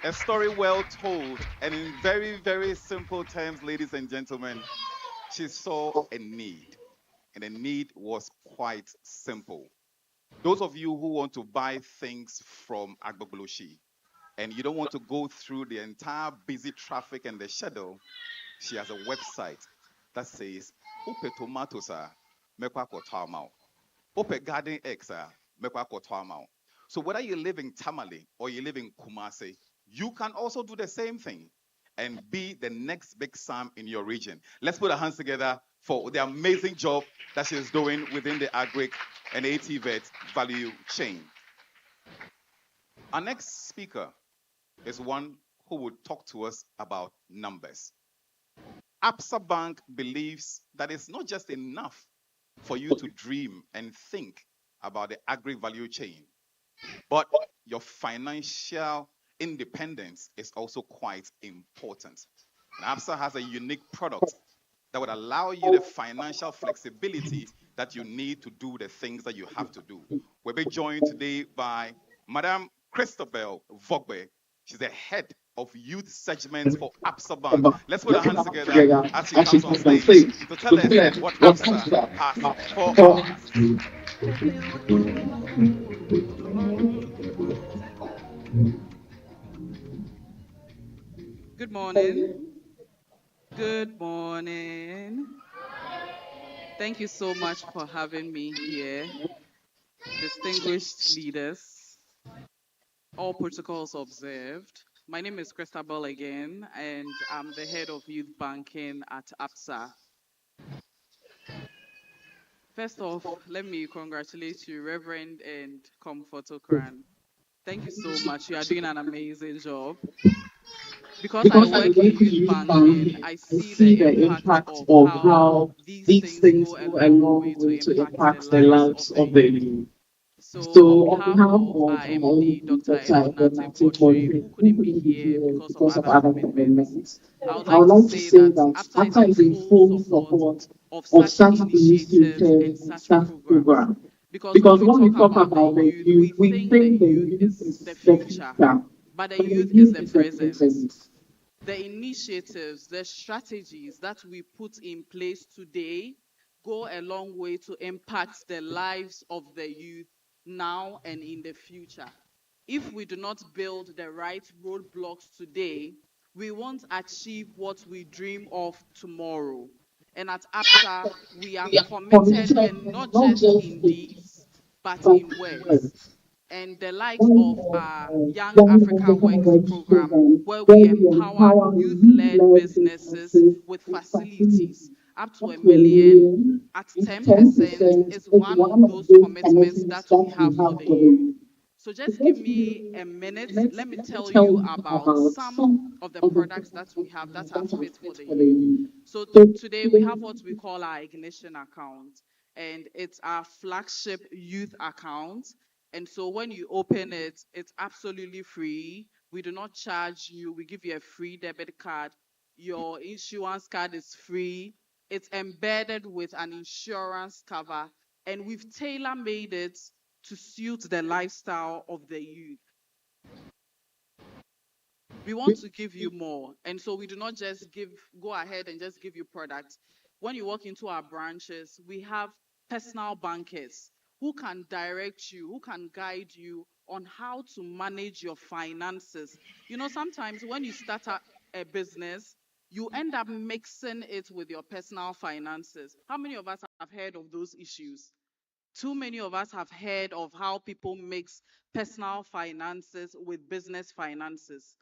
S12: A story well told, and in very, very simple terms, ladies and gentlemen, she saw a need, and the need was quite simple. Those of you who want to buy things from Akpokpoloshi, and you don't want to go through the entire busy traffic and the schedule, she has a website that says, Upe tomatoes are mekwa kotamao. Upe garden eggs are mekwa kotamao. So whether you live in Tamale or you live in Kumasi, you can also do the same thing and be the next big Sam in your region. Let's put our hands together for the amazing job that she's doing within the Agric and ATVET value chain. Our next speaker is one who will talk to us about numbers. Absa Bank believes that it's not just enough for you to dream and think about the agri-value chain, but your financial independence is also quite important. And Absa has a unique product that would allow you the financial flexibility that you need to do the things that you have to do. We'll be joined today by Madame Christabel Vogbe. She's the head of youth segments for Absa Bank. Let's put our hands together as she comes on stage to tell us what Absa has for us.
S5: Good morning. Good morning. Thank you so much for having me here. Distinguished leaders, all protocols observed. My name is Christabel again, and I'm the head of youth banking at APSA. First off, let me congratulate you, Reverend and Comfort Okran. Thank you so much. You are doing an amazing job. Because I work in youth banking, I see the impact of how these things go a long way to impact the lives of the youth. So on behalf of our MD, Dr. Edward Poetry, who couldn't be here because of other commitments, I would like to say that APSA is in full support of such initiatives and such programs. Because when we talk about the youth, we think the youth is the future, but the youth is the present. The initiatives, the strategies that we put in place today go a long way to impact the lives of the youth now and in the future. If we do not build the right roadblocks today, we won't achieve what we dream of tomorrow. And at APSA, we are committed, and not just in deeds, but in words. And the likes of our Young Africa Works program, where we empower youth-led businesses with facilities up to $1 million at 10% is one of those commitments that we have for the youth. So just give me a minute. Let me tell you about some of the products that we have that are fit for the youth. So today we have what we call our Ignition account, and it's our flagship youth account. And so when you open it, it's absolutely free. We do not charge you. We give you a free debit card. Your insurance card is free. It's embedded with an insurance cover, and we've tailor-made it to suit the lifestyle of the youth. We want to give you more, and so we do not just go ahead and just give you products. When you walk into our branches, we have personal bankers who can direct you, who can guide you on how to manage your finances. You know, sometimes when you start a business, you end up mixing it with your personal finances. How many of us have heard of those issues? Too many of us have heard of how people mix personal finances with business finances.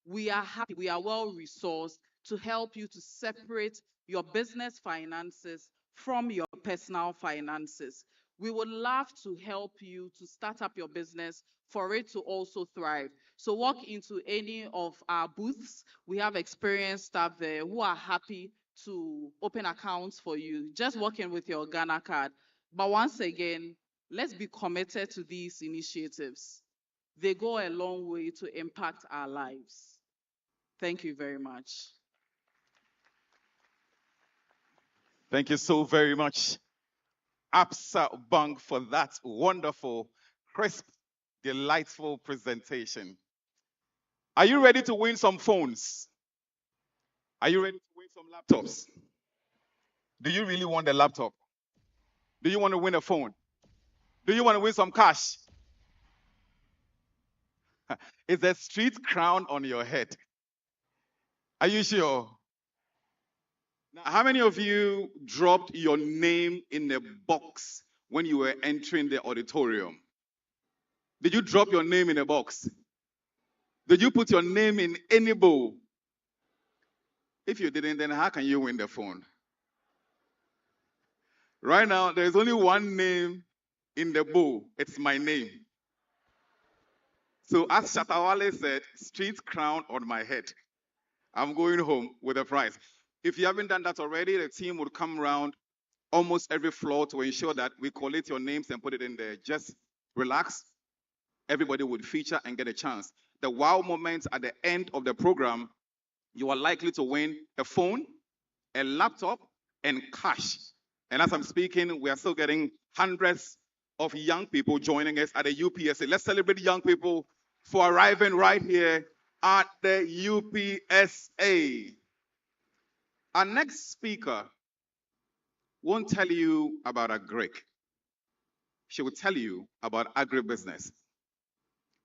S5: We are happy, we are well resourced to help you to separate your business finances from your personal finances. We would love to help you to start up your business for it to also thrive. So walk into any of our booths. We have experienced staff there who are happy to open accounts for you, just working with your Ghana card. But once again, let's be committed to these initiatives. They go a long way to impact our lives. Thank you very much.
S12: Thank you so very much, Absa Bang, for that wonderful, crisp, delightful presentation. Are you ready to win some phones? Are you ready to win some laptops? Do you really want a laptop? Do you want to win a phone? Do you want to win some cash? Is a street crown on your head? Are you sure? Now, how many of you dropped your name in a box when you were entering the auditorium? Did you drop your name in a box? Did you put your name in any bowl? If you didn't, then how can you win the phone? Right now, there's only one name in the bowl. It's my name. So as Shatawale said, street crown on my head. I'm going home with a prize. If you haven't done that already, the team would come around almost every floor to ensure that we collate your names and put it in there. Just relax. Everybody would feature and get a chance. The wow moments at the end of the program, you are likely to win a phone, a laptop, and cash. And as I'm speaking, we are still getting hundreds of young people joining us at the UPSA. Let's celebrate young people for arriving right here at the UPSA. Our next speaker won't tell you about a Greek. She will tell you about agribusiness.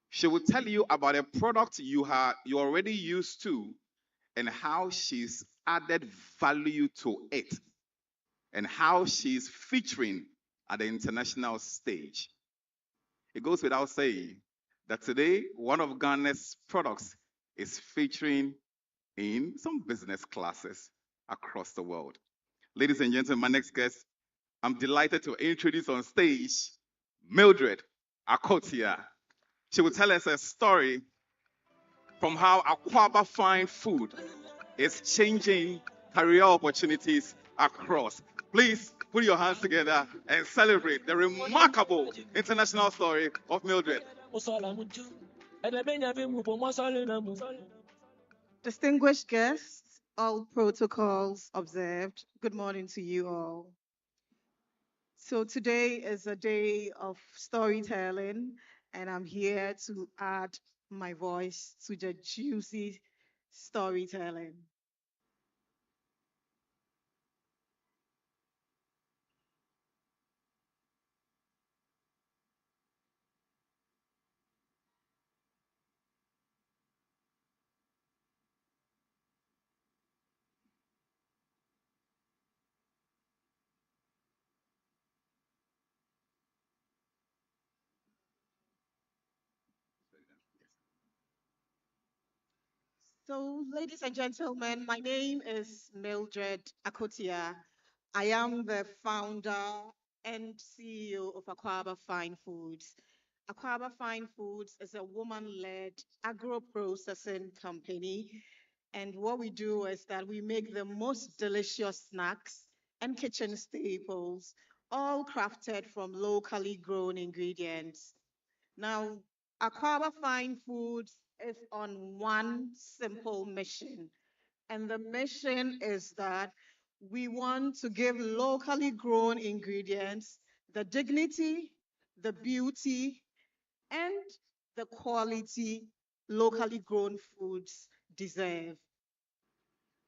S12: She will tell you about a product you're already used to and how she's added value to it and how she's featuring at the international stage. It goes without saying that today, one of Ghana's products is featuring in some business classes across the world. Ladies and gentlemen, my next guest, I'm delighted to introduce on stage Mildred Akotia. She will tell us a story from how Aquaba Fine Food is changing career opportunities across. Please put your hands together and celebrate the remarkable international story of Mildred.
S2: Distinguished guests, all protocols observed, good morning to you all. So today is a day of storytelling, and I'm here to add my voice to the juicy storytelling. So, ladies and gentlemen, my name is Mildred Akotia. I am the founder and CEO of Aquaba Fine Foods. Aquaba Fine Foods is a woman-led agro-processing company, and what we do is that we make the most delicious snacks and kitchen staples, all crafted from locally grown ingredients. Now, Aquaba Fine Foods is on one simple mission, and the mission is that we want to give locally grown ingredients the dignity, the beauty, and the quality locally grown foods deserve.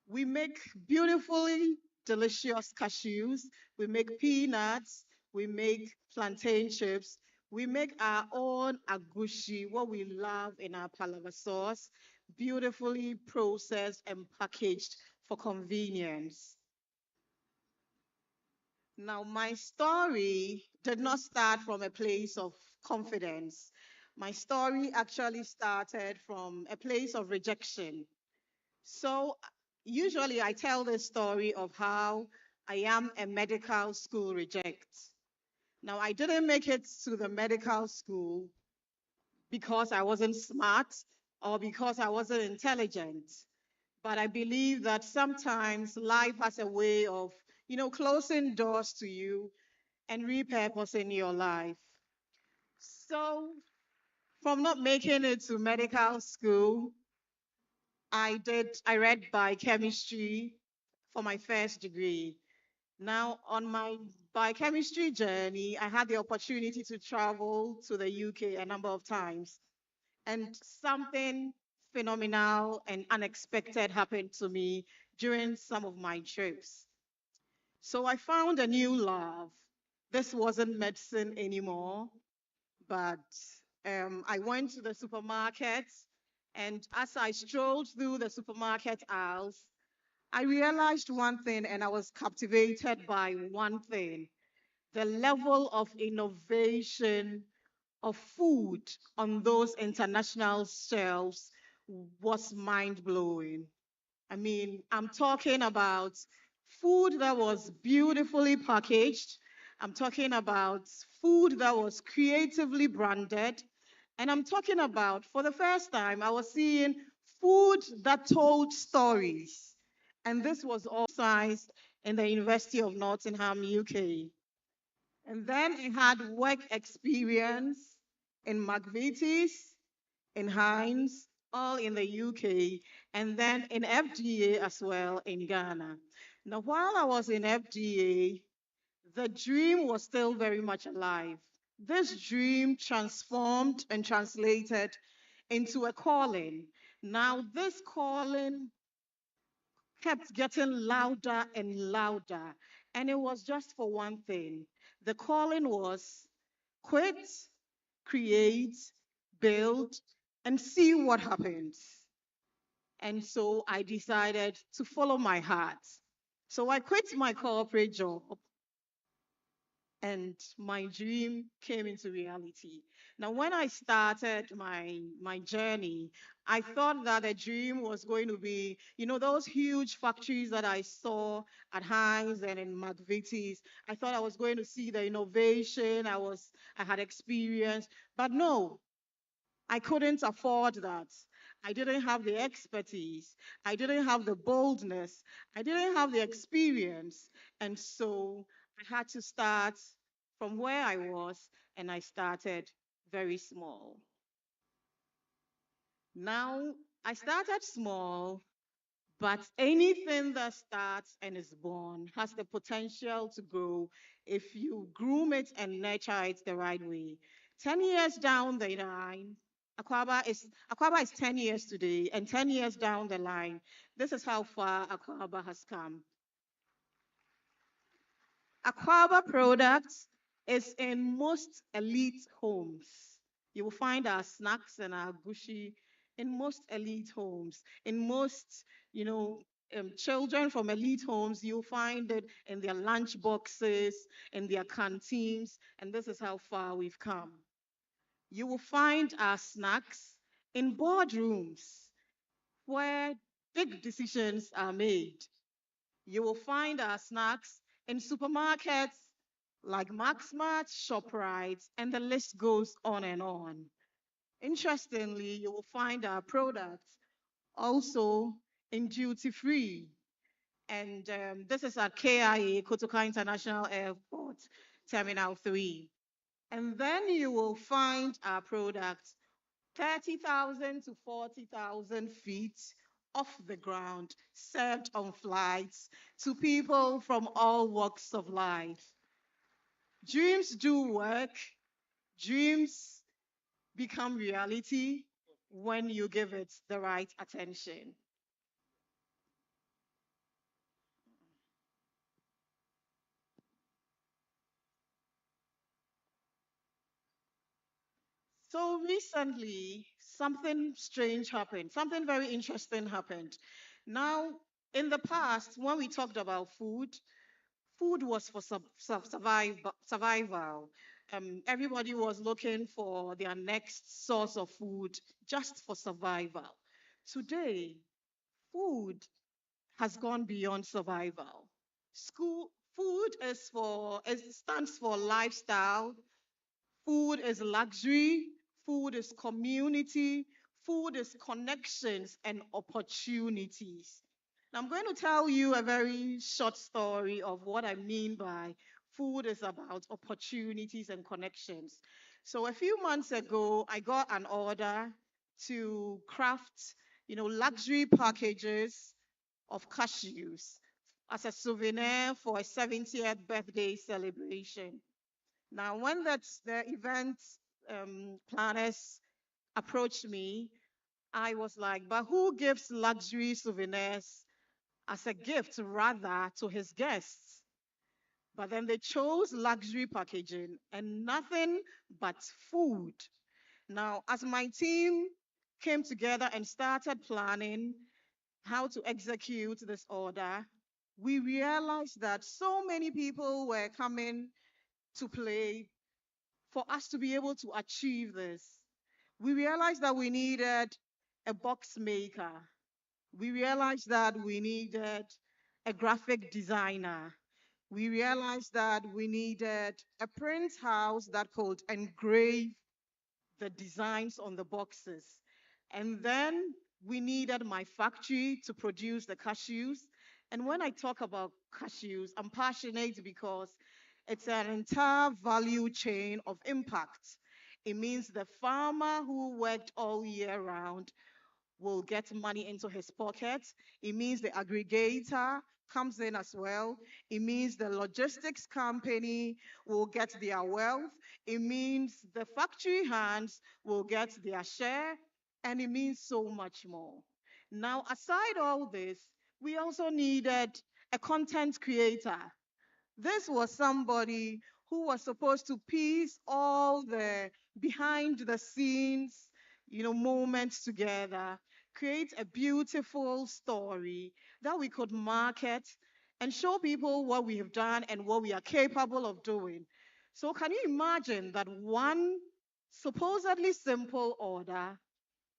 S2: We make beautifully delicious cashews, we make peanuts, we make plantain chips, we make our own agushi, what we love in our palava sauce, beautifully processed and packaged for convenience. Now, my story did not start from a place of confidence. My story actually started from a place of rejection. So, usually I tell this story of how I am a medical school reject. Now, I didn't make it to the medical school because I wasn't smart or because I wasn't intelligent, but I believe that sometimes life has a way of, closing doors to you and repurposing your life. So, from not making it to medical school, I read biochemistry for my first degree. Now, on my biochemistry journey, I had the opportunity to travel to the UK a number of times, and something phenomenal and unexpected happened to me during some of my trips. So I found a new love. This wasn't medicine anymore, but I went to the supermarket, and as I strolled through the supermarket aisles, I realized one thing and I was captivated by one thing: the level of innovation of food on those international shelves was mind blowing. I mean, I'm talking about food that was beautifully packaged. I'm talking about food that was creatively branded. And I'm talking about, for the first time, I was seeing food that told stories. And this was all science in the University of Nottingham, UK. And then I had work experience in McVitie's, in Heinz, all in the UK, and then in FDA as well in Ghana. Now, while I was in FDA, the dream was still very much alive. This dream transformed and translated into a calling. Now, this calling kept getting louder and louder, and it was just for one thing. The calling was quit, create, build, and see what happens. And so I decided to follow my heart. So I quit my corporate job and my dream came into reality. Now, when I started my journey, I thought that a dream was going to be, those huge factories that I saw at Heinz and in McVitie's. I thought I was going to see the innovation I had experienced, but no, I couldn't afford that. I didn't have the expertise. I didn't have the boldness. I didn't have the experience. And so I had to start from where I was, and I started very small. Now, I started small, but anything that starts and is born has the potential to grow if you groom it and nurture it the right way. 10 years down the line, Aquaba is 10 years today, and 10 years down the line, this is how far Aquaba has come. Aquaba products is in most elite homes. You will find our snacks and our gushi in most elite homes. In most, children from elite homes, you'll find it in their lunch boxes, in their canteens, and this is how far we've come. You will find our snacks in boardrooms where big decisions are made. You will find our snacks in supermarkets like Maxmart, ShopRite, and the list goes on and on. Interestingly, you will find our products also in duty free. And this is at KIA, Kotoka International Airport, Terminal 3. And then you will find our products 30,000 to 40,000 feet off the ground, served on flights to people from all walks of life. Dreams do work. Dreams become reality when you give it the right attention. So recently, something strange happened. Something very interesting happened. Now, in the past, when we talked about food, food was for survival. Everybody was looking for their next source of food just for survival. Today, food has gone beyond survival. Food it stands for lifestyle. Food is luxury. Food is community. Food is connections and opportunities. Now, I'm going to tell you a very short story of what I mean by food is about opportunities and connections. So, a few months ago, I got an order to craft, luxury packages of cashews as a souvenir for a 70th birthday celebration. Now, when the event planners approached me, I was like, but who gives luxury souvenirs as a gift rather to his guests? But then they chose luxury packaging and nothing but food. Now, as my team came together and started planning how to execute this order, we realized that so many people were coming to play for us to be able to achieve this. We realized that we needed a box maker. We realized that we needed a graphic designer. We realized that we needed a print house that could engrave the designs on the boxes. And then we needed my factory to produce the cashews. And when I talk about cashews, I'm passionate because it's an entire value chain of impact. It means the farmer who worked all year round will get money into his pocket. It means the aggregator comes in as well. It means the logistics company will get their wealth. It means the factory hands will get their share. And it means so much more. Now, aside all this, we also needed a content creator. This was somebody who was supposed to piece all the behind the scenes, moments together, create a beautiful story that we could market and show people what we have done and what we are capable of doing. So can you imagine that one supposedly simple order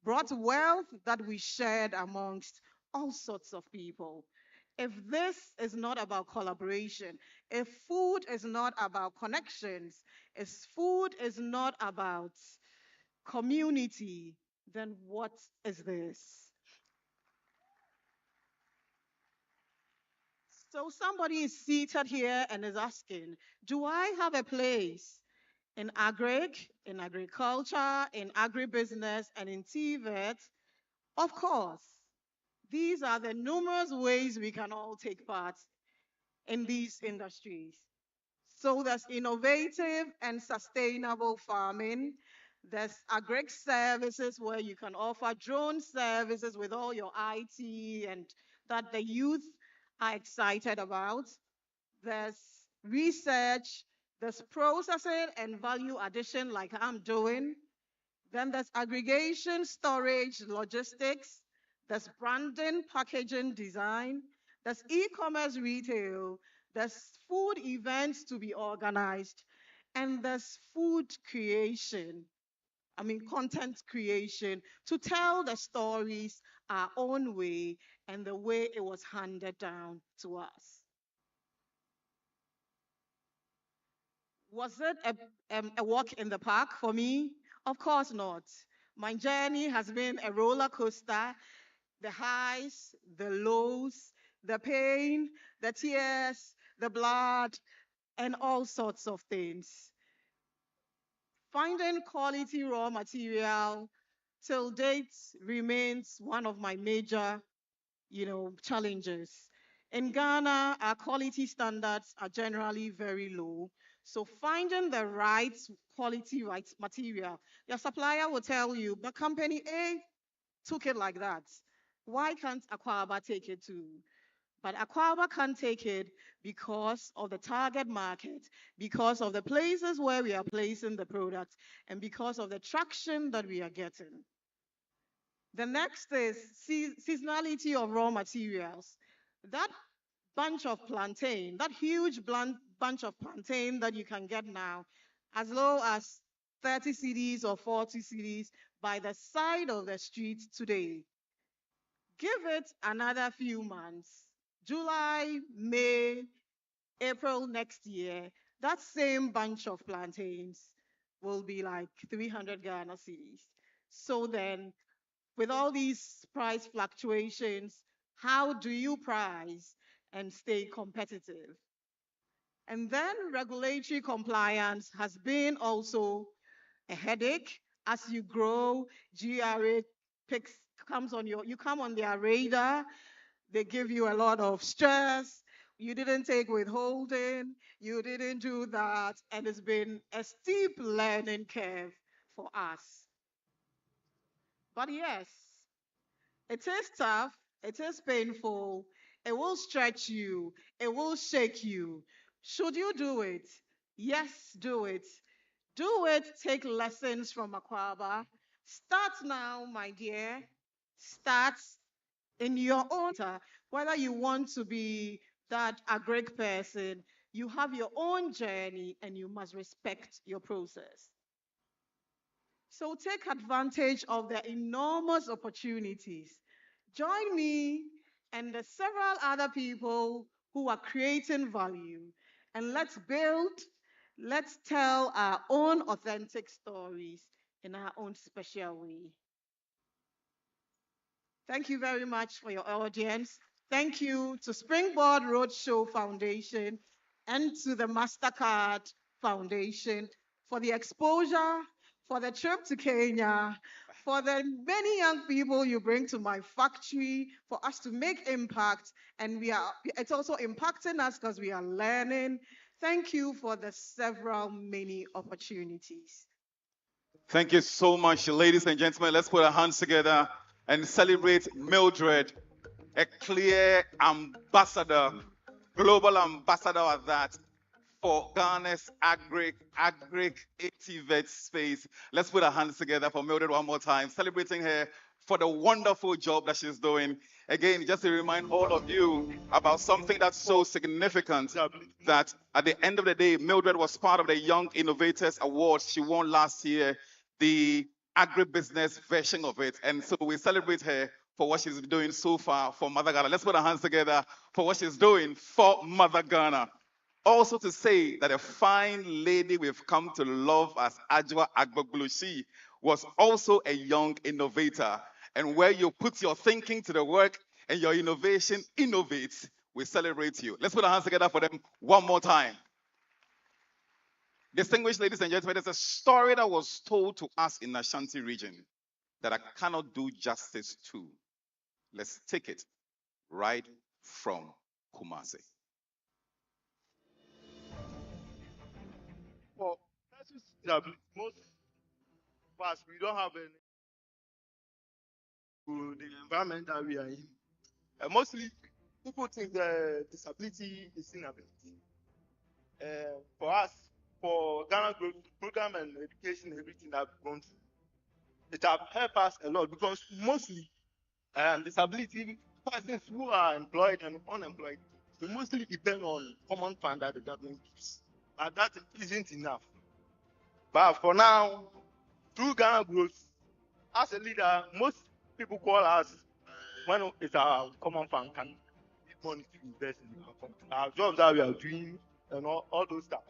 S2: brought wealth that we shared amongst all sorts of people? If this is not about collaboration, if food is not about connections, if food is not about community, then what is this? So somebody is seated here and is asking, do I have a place in in agriculture, in agribusiness, and in TVET? Of course. These are the numerous ways we can all take part in these industries. So there's innovative and sustainable farming. There's agri services where you can offer drone services with all your IT and that the youth are excited about. There's research, there's processing and value addition like I'm doing. Then there's aggregation, storage, logistics. There's branding, packaging, design. There's e-commerce retail. There's food events to be organized. And there's food creation. Content creation to tell the stories our own way and the way it was handed down to us. Was it a walk in the park for me? Of course not. My journey has been a roller coaster, the highs, the lows, the pain, the tears, the blood, and all sorts of things. Finding quality raw material till date remains one of my major, challenges. In Ghana, our quality standards are generally very low. So finding the right quality right material, your supplier will tell you, but company A took it like that. Why can't Aquaba take it too? But Aquaba can't take it because of the target market, because of the places where we are placing the product, and because of the traction that we are getting. The next is seasonality of raw materials. That bunch of plantain, that huge bunch of plantain that you can get now, as low as 30 cedis or 40 cedis by the side of the street today. Give it another few months, July, May, April next year, that same bunch of plantains will be like 300 Ghana cedis. So then with all these price fluctuations, how do you price and stay competitive? And then regulatory compliance has been also a headache. As you grow, GRA picks comes on you come on their radar. They give you a lot of stress. You didn't take withholding, you didn't do that, and it's been a steep learning curve for us. But yes, it is tough, it is painful, it will stretch you, it will shake you. Should you do it? Yes, do it. Do it, take lessons from Akwaba. Start now, my dear. Start in your own whether you want to be that agric person, you have your own journey and you must respect your process. So take advantage of the enormous opportunities. Join me and the several other people who are creating value, and let's build, let's tell our own authentic stories in our own special way. Thank you very much for your audience. Thank you to Springboard Road Show Foundation and to the MasterCard Foundation for the exposure, for the trip to Kenya, for the many young people you bring to my factory, for us to make impact. And it's also impacting us because we are learning. Thank you for the several many opportunities.
S12: Thank you so much, ladies and gentlemen. Let's put our hands together and celebrate Mildred, a clear ambassador, global ambassador at that, for Ghana's agric ATVET space. Let's put our hands together for Mildred one more time, celebrating her for the wonderful job that she's doing. Again, just to remind all of you about something that's so significant, that at the end of the day, Mildred was part of the Young Innovators Award she won last year, the agribusiness version of it. And so we celebrate her for what she's doing so far for Mother Ghana. Let's put our hands together for what she's doing for Mother Ghana. Also to say that a fine lady we've come to love as Ajwa Agbogbulushi was also a young innovator. And where you put your thinking to the work and your innovation innovates, we celebrate you. Let's put our hands together for them one more time. Distinguished ladies and gentlemen, there's a story that was told to us in the Ashanti region that I cannot do justice to. Let's take it right from Kumasi.
S6: For most of us, we don't have any to the environment that we are in. Mostly, people think the disability is inability. For us, for Ghana Growth Program and education, everything that we've gone through, it has helped us a lot because mostly disability persons who are employed and unemployed, they mostly depend on common fund that the government gives. But that isn't enough. But for now, through Ghana Growth, as a leader, most people call us when it's our common fund can give money to invest in our jobs that we are doing and all those stuff.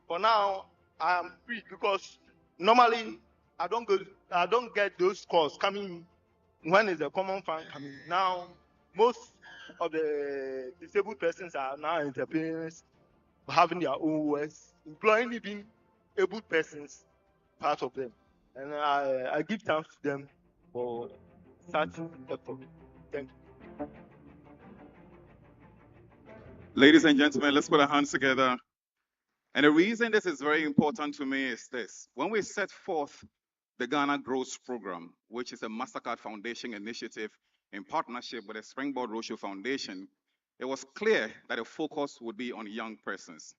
S6: For now, I am free because normally I don't get those calls coming when is the common fund coming. Now, most of the disabled persons are now entrepreneurs having their own works, employing even able persons, part of them. And I give thanks to them for such effort. Thank you.
S12: Ladies and gentlemen, let's put our hands together. And the reason this is very important to me is this. When we set forth the Ghana Growth Program, which is a MasterCard Foundation initiative in partnership with the Springboard Road Show Foundation, it was clear that the focus would be on young persons,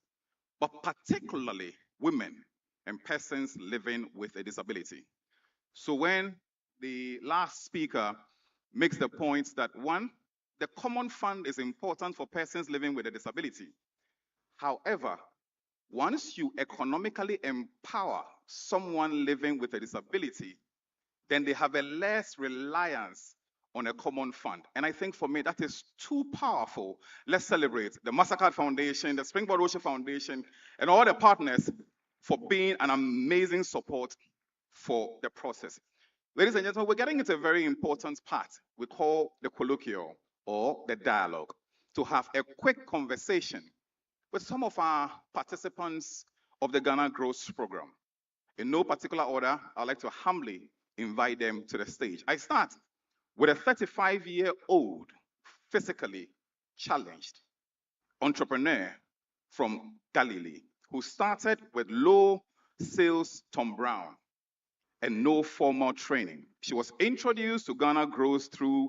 S12: but particularly women and persons living with a disability. So when the last speaker makes the point that one, the common fund is important for persons living with a disability. However, once you economically empower someone living with a disability, then they have a less reliance on a common fund. And I think for me, that is too powerful. Let's celebrate the MasterCard Foundation, the Springboard Road Show Foundation, and all the partners for being an amazing support for the process. Ladies and gentlemen, we're getting into a very important part we call the colloquial or the dialogue, to have a quick conversation with some of our participants of the Ghana Growth Program. In no particular order, I'd like to humbly invite them to the stage. I start with a 35-year-old, physically challenged entrepreneur from Galilee who started with low sales Tom Brown and no formal training. She was introduced to Ghana Growth through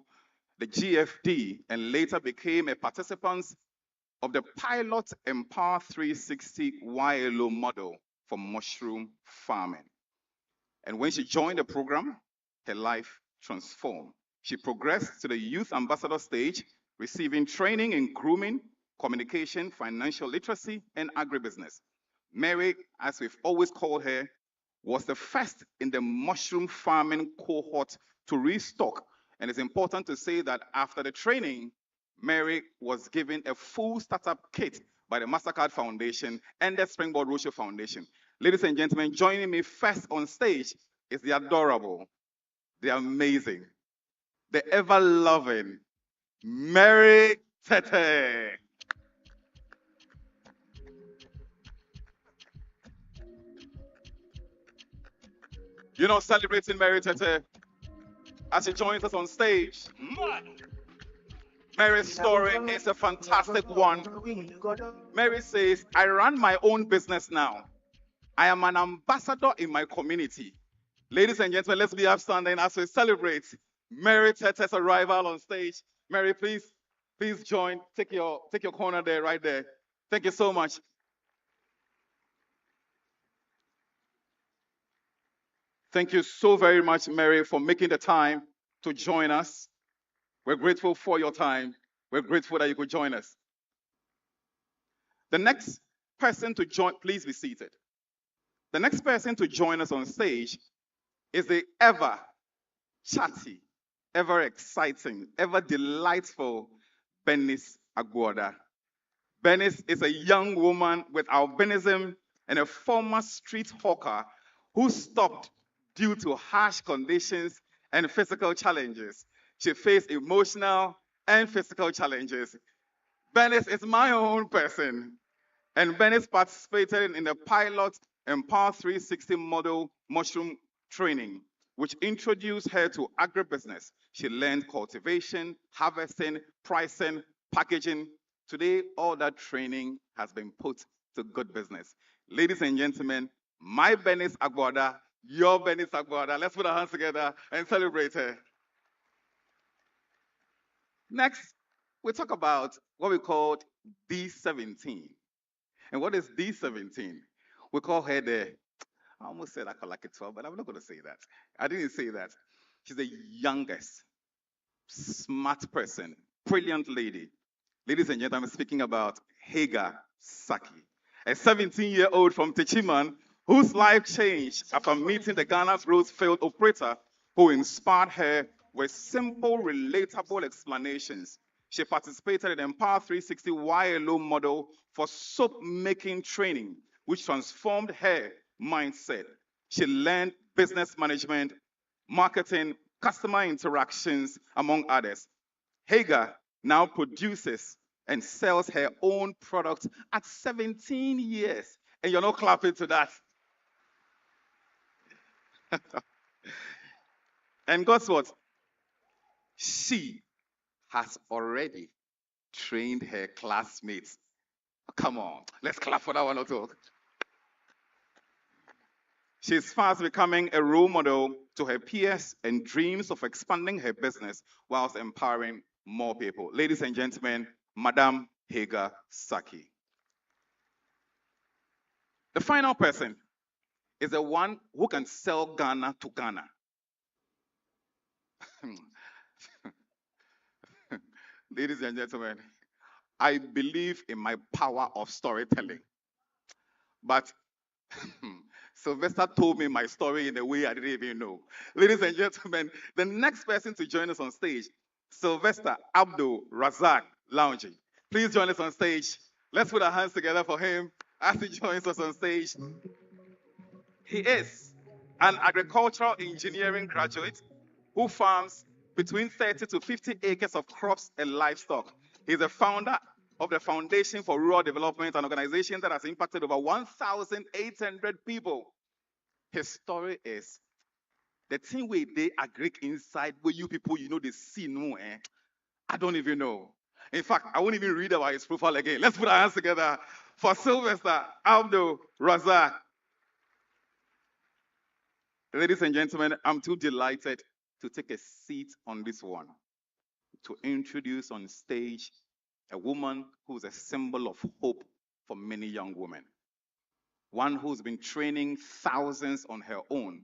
S12: the GFD and later became a participant of the pilot Empower 360 YLO model for mushroom farming. And when she joined the program, her life transformed. She progressed to the youth ambassador stage, receiving training in grooming, communication, financial literacy, and agribusiness. Mary, as we've always called her, was the first in the mushroom farming cohort to restock. And it's important to say that after the training, Mary was given a full startup kit by the MasterCard Foundation and the Springboard Road Show Foundation. Ladies and gentlemen, joining me first on stage is the adorable, the amazing, the ever-loving Mary Tete. You know, celebrating Mary Tete as she joins us on stage. Mary's story is a fantastic one. Mary says, I run my own business now. I am an ambassador in my community. Ladies and gentlemen, let's be upstanding as we celebrate Mary Tete's arrival on stage. Mary, please join. Take your corner there, right there. Thank you so much. Thank you so very much, Mary, for making the time to join us. We're grateful for your time. We're grateful that you could join us. The next person to join, please be seated. The next person to join us on stage is the ever chatty, ever exciting, ever delightful Bernice Aguada. Bernice is a young woman with albinism and a former street hawker who stopped due to harsh conditions and physical challenges. She faced emotional and physical challenges. Bernice is my own person, and Bernice participated in the pilot Empower 360 model mushroom training, which introduced her to agribusiness. She learned cultivation, harvesting, pricing, packaging. Today, all that training has been put to good business. Ladies and gentlemen, my Bernice Aguada, your Bernice Aguada. Let's put our hands together and celebrate her. Next, we talk about what we call D17. And what is D17? We call her I almost said I call like it 12, but I'm not going to say that. I didn't say that. She's the youngest, smart person, brilliant lady. Ladies and gentlemen, I'm speaking about Hagar Saki, a 17-year-old from Techiman whose life changed after meeting the Ghana Growth field operator who inspired her with simple, relatable explanations. She participated in Empower 360 YLO model for soap making training, which transformed her mindset. She learned business management, marketing, customer interactions, among others. Hagar now produces and sells her own product at 17 years. And you're not clapping to that. And guess what? She has already trained her classmates. Come on, let's clap for that one or two. She's fast becoming a role model to her peers and dreams of expanding her business whilst empowering more people. Ladies and gentlemen, Madam Hagar Saki. The final person is the one who can sell Ghana to Ghana. Ladies and gentlemen, I believe in my power of storytelling. But Sylvester told me my story in a way I didn't even know. Ladies and gentlemen, the next person to join us on stage, Sylvester Abdul Razak Lounge. Please join us on stage. Let's put our hands together for him as he joins us on stage. He is an agricultural engineering graduate who farms between 30 to 50 acres of crops and livestock. He's the founder of the Foundation for Rural Development, an organization that has impacted over 1,800 people. His story is the thing where they agree inside, where you people, you know, they see no, I don't even know. In fact, I won't even read about his profile again. Let's put our hands together for Sylvester Abdul Razak. Ladies and gentlemen, I'm too delighted to take a seat on this one to introduce on stage a woman who's a symbol of hope for many young women. One who's been training thousands on her own,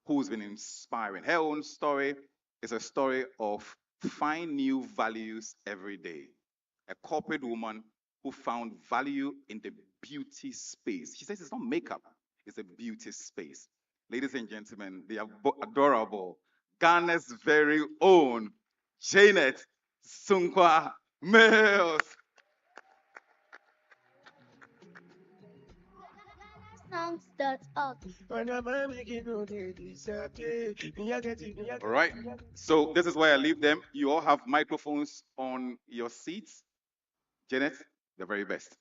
S12: who's been inspiring. Her own story is a story of find new values every day. A corporate woman who found value in the beauty space. She says it's not makeup, it's a beauty space. Ladies and gentlemen, the adorable Ghana's very own Janet Sunkwa Mills.
S7: Songs.org.
S12: All right. So this is where I leave them. You all have microphones on your seats. Janet, the very best.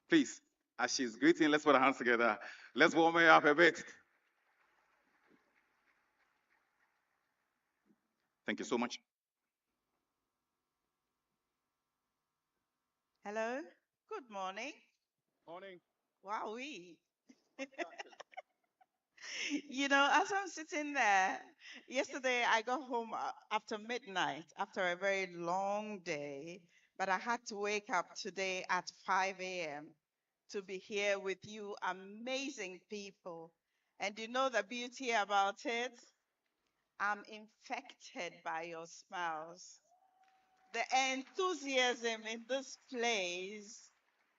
S12: Please, as she's greeting, let's put our hands together. Let's warm her up a bit. Thank you so much.
S9: Hello. Good morning.
S12: Morning.
S9: Wowee. You know, as I'm sitting there, yesterday I got home after midnight, after a very long day, but I had to wake up today at 5 a.m. to be here with you amazing people. And you know the beauty about it? I'm infected by your smiles. The enthusiasm in this place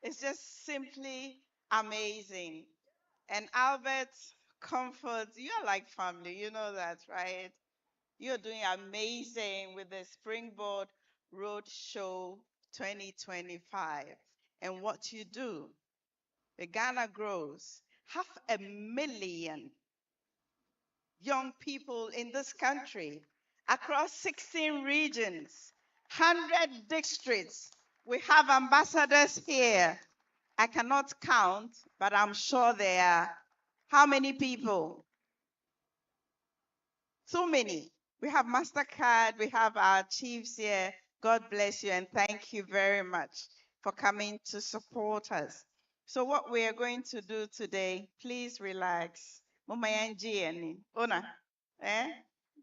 S9: is just simply amazing. And Albert, Comfort, you're like family, you know that, right? You're doing amazing with the Springboard Road Show 2025. And what you do, the Ghana grows 500,000 young people in this country across 16 regions, 100 districts. We have ambassadors here. I cannot count, but I'm sure there are how many people? So many. We have MasterCard, we have our chiefs here. God bless you and thank you very much for coming to support us. So what we are going to do today, please relax. Mama Yanji, Ona, eh?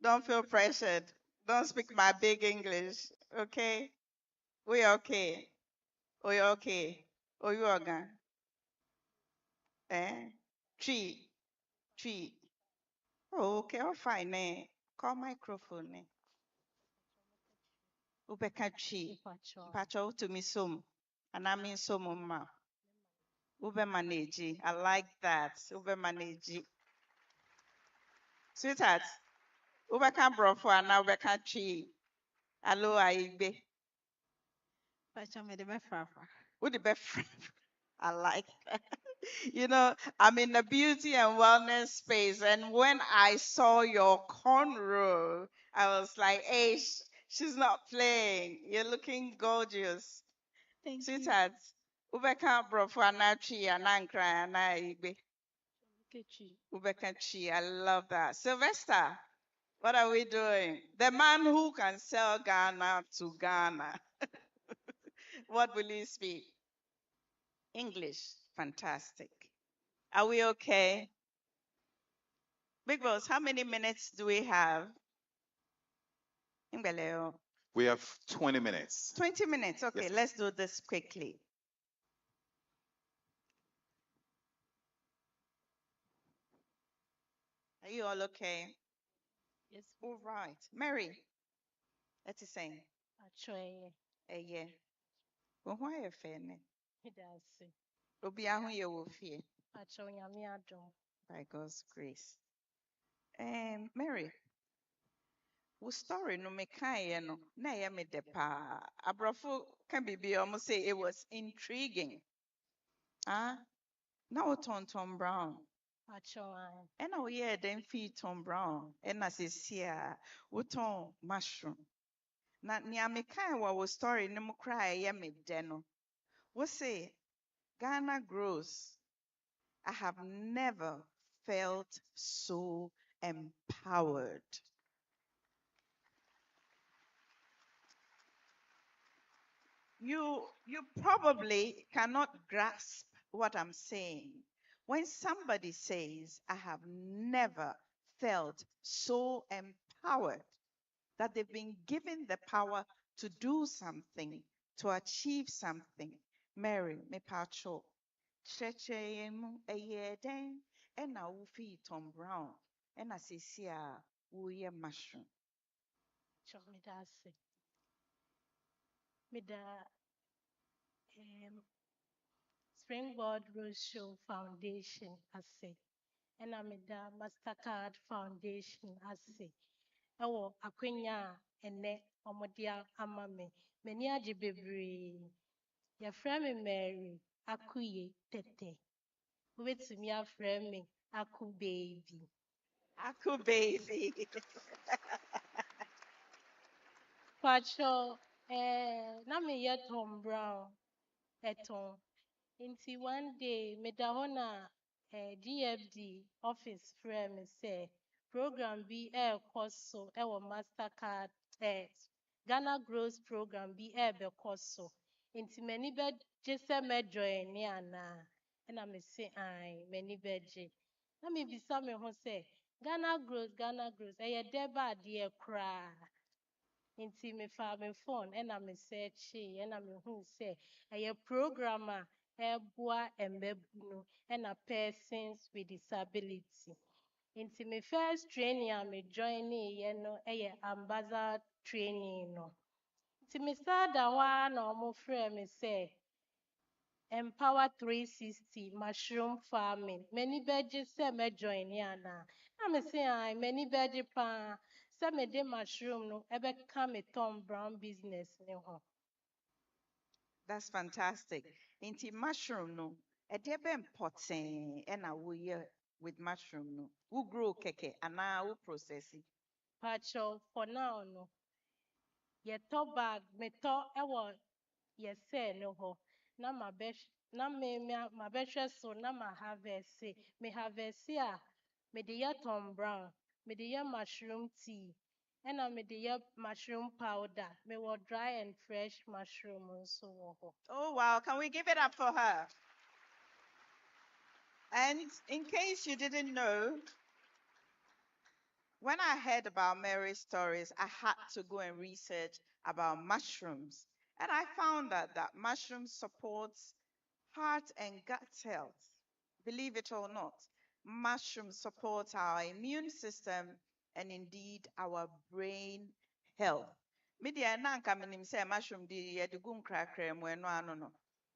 S9: Don't feel pressured. Don't speak my big English, okay? We okay. We okay. Oh, you are gone. Eh? Tree. Tree. Oh, okay, all fine. Eh? Call microphone. Eh? Ubeka tree. Pacho to me some. And I mean some ma. Ube manage. I like that. Ube manage. Sweetheart. Ubeka brofo and now ubeka tree. Hello, Aibe. Pacho me the befrafa. Who the befrafa? I like that. You know, I'm in the beauty and wellness space. And when I saw your cornrow, I was like, hey, she's not playing. You're looking gorgeous.
S7: Thank
S9: Sweetheart, Ubeka brofo anachi anankra anaibe. Ubeka chi. I love that. Sylvester, what are we doing? The man who can sell Ghana to Ghana. What will you speak? English. Fantastic. Are we okay? Big Boss, how many minutes do we have? Ngbeleo.
S12: We have 20 minutes.
S9: 20 minutes. Okay,
S12: Yes.
S9: let's do this quickly. Are you all okay?
S7: Yes.
S9: All right. Mary, let's sing.
S7: Achoye.
S9: Yeah. Why a fan?
S7: Hidasi.
S9: Obi ahu ye wo fie.
S7: Achoye mi adom.
S9: By God's grace. Mary, wo story no me kan no na ye me de pa. Abrofo can be almost say it was intriguing. Ah, now Tonton Brown.
S7: Achoan.
S9: And oh yeah, then feed Tom Brown. And as is here, wuton mushroom. Na niamekai wa story no mu cry ya me deno. We say Ghana grows. I have never felt so empowered. You probably cannot grasp what I'm saying. When somebody says, I have never felt so empowered, that they've been given the power to do something, to achieve something. Mary, me pacho, chechemu eyeden, and na ufi Tom Brown, and asisia uye mushroom.
S7: Chomidasi. Mida Springboard Road Show Foundation ase. Ɛna meda Mastercard Foundation ase. Ɛwɔ akwanya a ɛnɛ ɔmode ama me. M'ani agye bebree. Yɛfrɛ me Mary Akuye Tete. Wobɛtumi afrɛ me Aku Baby.
S9: Aku baby.
S7: Pacho, na meyɛ Tom Brown ɛtɔn. Nti one day meda hɔ na GFD office frɛ me sɛ program bi ɛrekɔ so ɛwɔ Mastercard Ghana Growth program bi ɛrebɛkɔ so. Nti m'ani bɛgye sɛ mɛjoin anaa? Ɛna mese ae, m'ani bɛgye. Na mebisa me ho sɛ Ghana Growth ɛyɛ dɛ ba adeɛ koraa. Nti mefaa me phone ɛna me searchee ɛna mehuu sɛ ɛyɛ program a ɛboa mmabunu ɛna persons with disability. Nti me first training a me joinee no ɛyɛ ambassador training no. Nti me start da hɔ a na ɔmo frɛ me sɛ Empower 360 mushroom farming. M'ani bɛgye sɛ mɛjoin anaa? Na me se ae, m'ani bɛgye paa sɛ mede mushroom no ɛbɛka me Tom Brown business ne ho.
S9: That's fantastic. Inti mushroom no, ɛdeɛ bɛn pɔtɛn ɛna woyɛ with mushroom no. Wo grow kɛkɛ anaa wo processing?
S7: Pacho, for now no, yɛtɔ bag, metɔ ɛwɔ yɛsɛ no hɔ. Na mabɛhwɛ so na ma harvest. Me harvest a, mede yɛ Tom Brown, mede yɛ mushroom tea, ɛna mede yɛ mushroom powder. Mewɔ dry and fresh mushroom nso wɔ hɔ.
S9: Oh wow, can we give it up for her? And in case you didn't know, when I heard about Mary's stories, I had to go and research about mushrooms. And I found out that mushrooms supports heart and gut health. Believe it or not, mushrooms support our immune system and indeed our brain health. Media nanka minim say mushroom di yedi gu nkrakra mu eno ano no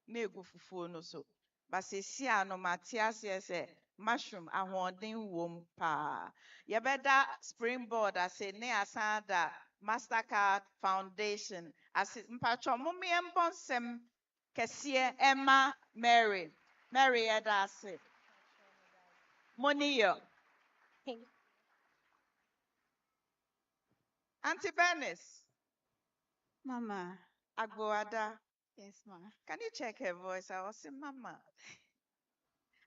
S9: na egu fufuo no so. But sesi ano matiase say mushroom ahoɔden wom pa. Yɛbɛda Springboard ase ne asada Mastercard Foundation ase mpatwa momie mbɔnsɛm kɛseɛ Emma Mary. Mary yɛda ase. Moniyo. Auntie Bernice.
S8: Mama.
S9: Agboada.
S8: Yes, ma.
S9: Can you check her voice? I was saying, Mama.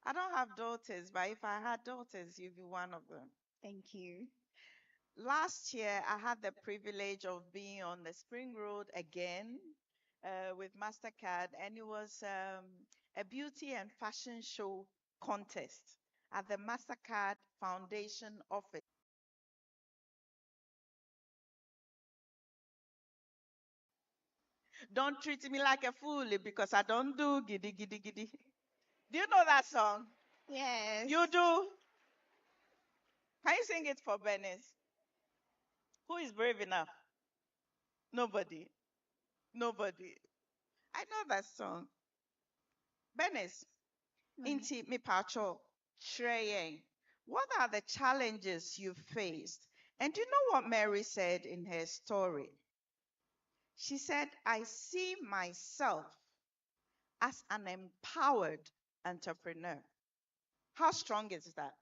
S9: I don't have daughters, but if I had daughters, you'd be one of them.
S8: Thank you.
S9: Last year, I had the privilege of being on the Spring Road again with Mastercard, and it was a beauty and fashion show contest at the Mastercard Foundation office. Don't treat me like a fool because I don't do giddy giddy giddy. Do you know that song?
S8: Yes.
S9: You do? Can you sing it for Bernice? Who is brave enough? Nobody. Nobody. I know that song. Bernice, inti mi pacho, Shreyeng. What are the challenges you faced? And do you know what Mary said in her story? She said, I see myself as an empowered entrepreneur. How strong is that?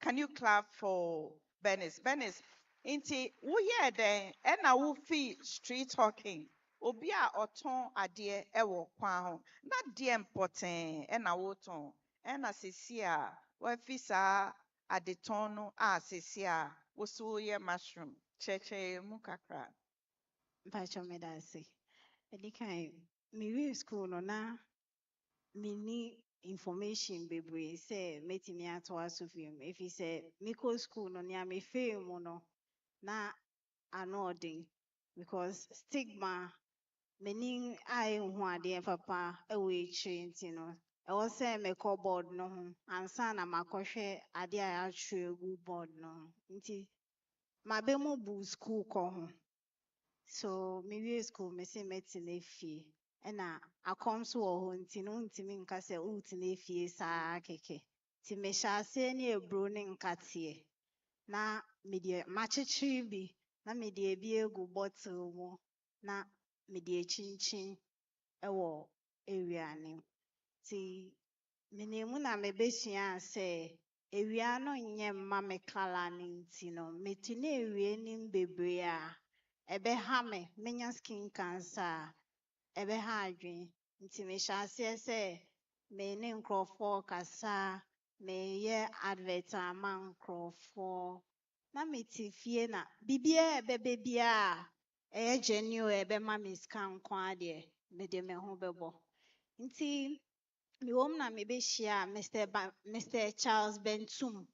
S9: Can you clap for Bernice? Bernice, inti woyɛ dɛn ɛna wofi street talking. Obi a ɔtɔn adeɛ ɛwɔ kwan ho. Na deɛ mpɔtɛn ɛna wotɔn. Ɛna sesi a wafi saa adetɔn no a sesi a woso woyɛ mushroom. Kyerɛkyerɛ mu kakra.
S8: Mpacho me da ase. Edi kan me we school no na me ni information bebree say metimi ato aso film. If he say me ko school no nia me fail mu no na ano ɔden because stigma many I hu ade papa ɛwɔ ekyir nti no ɛwɔ sɛ mekɔ board no ho ansa na makɔhwɛ ade a atwerɛ gu board no ho nti mabe mu bu school kɔ ho. So me wie school me say metena efie ɛna akɔm so wɔ hɔ nti no ntimi nka sɛ wotena efie saa kɛkɛ nti mehyɛ ase ne eburo ne nkateɛ na mede makyekyere bi na mede ebi egu bottle mu na mede ekyinkyin ɛwɔ area ne mu nti menemu na mebesua sɛ ewia no nyɛ mma me kala ne nti no metena ewia nim bebree a ɛbɛha me menya skin cancer a ɛbɛha adwen nti mehyɛ aseɛ sɛ me ne nkurɔfoɔ kasa meyɛ advert ama nkurɔfoɔ na mete fie na biribiara ɛbɛba biara ɛyɛ genuine ɛbɛma me sika nko adeɛ mede me ho bɛbɔ nti mewɔ mu na mebɛhyia Mr. Charles Bentum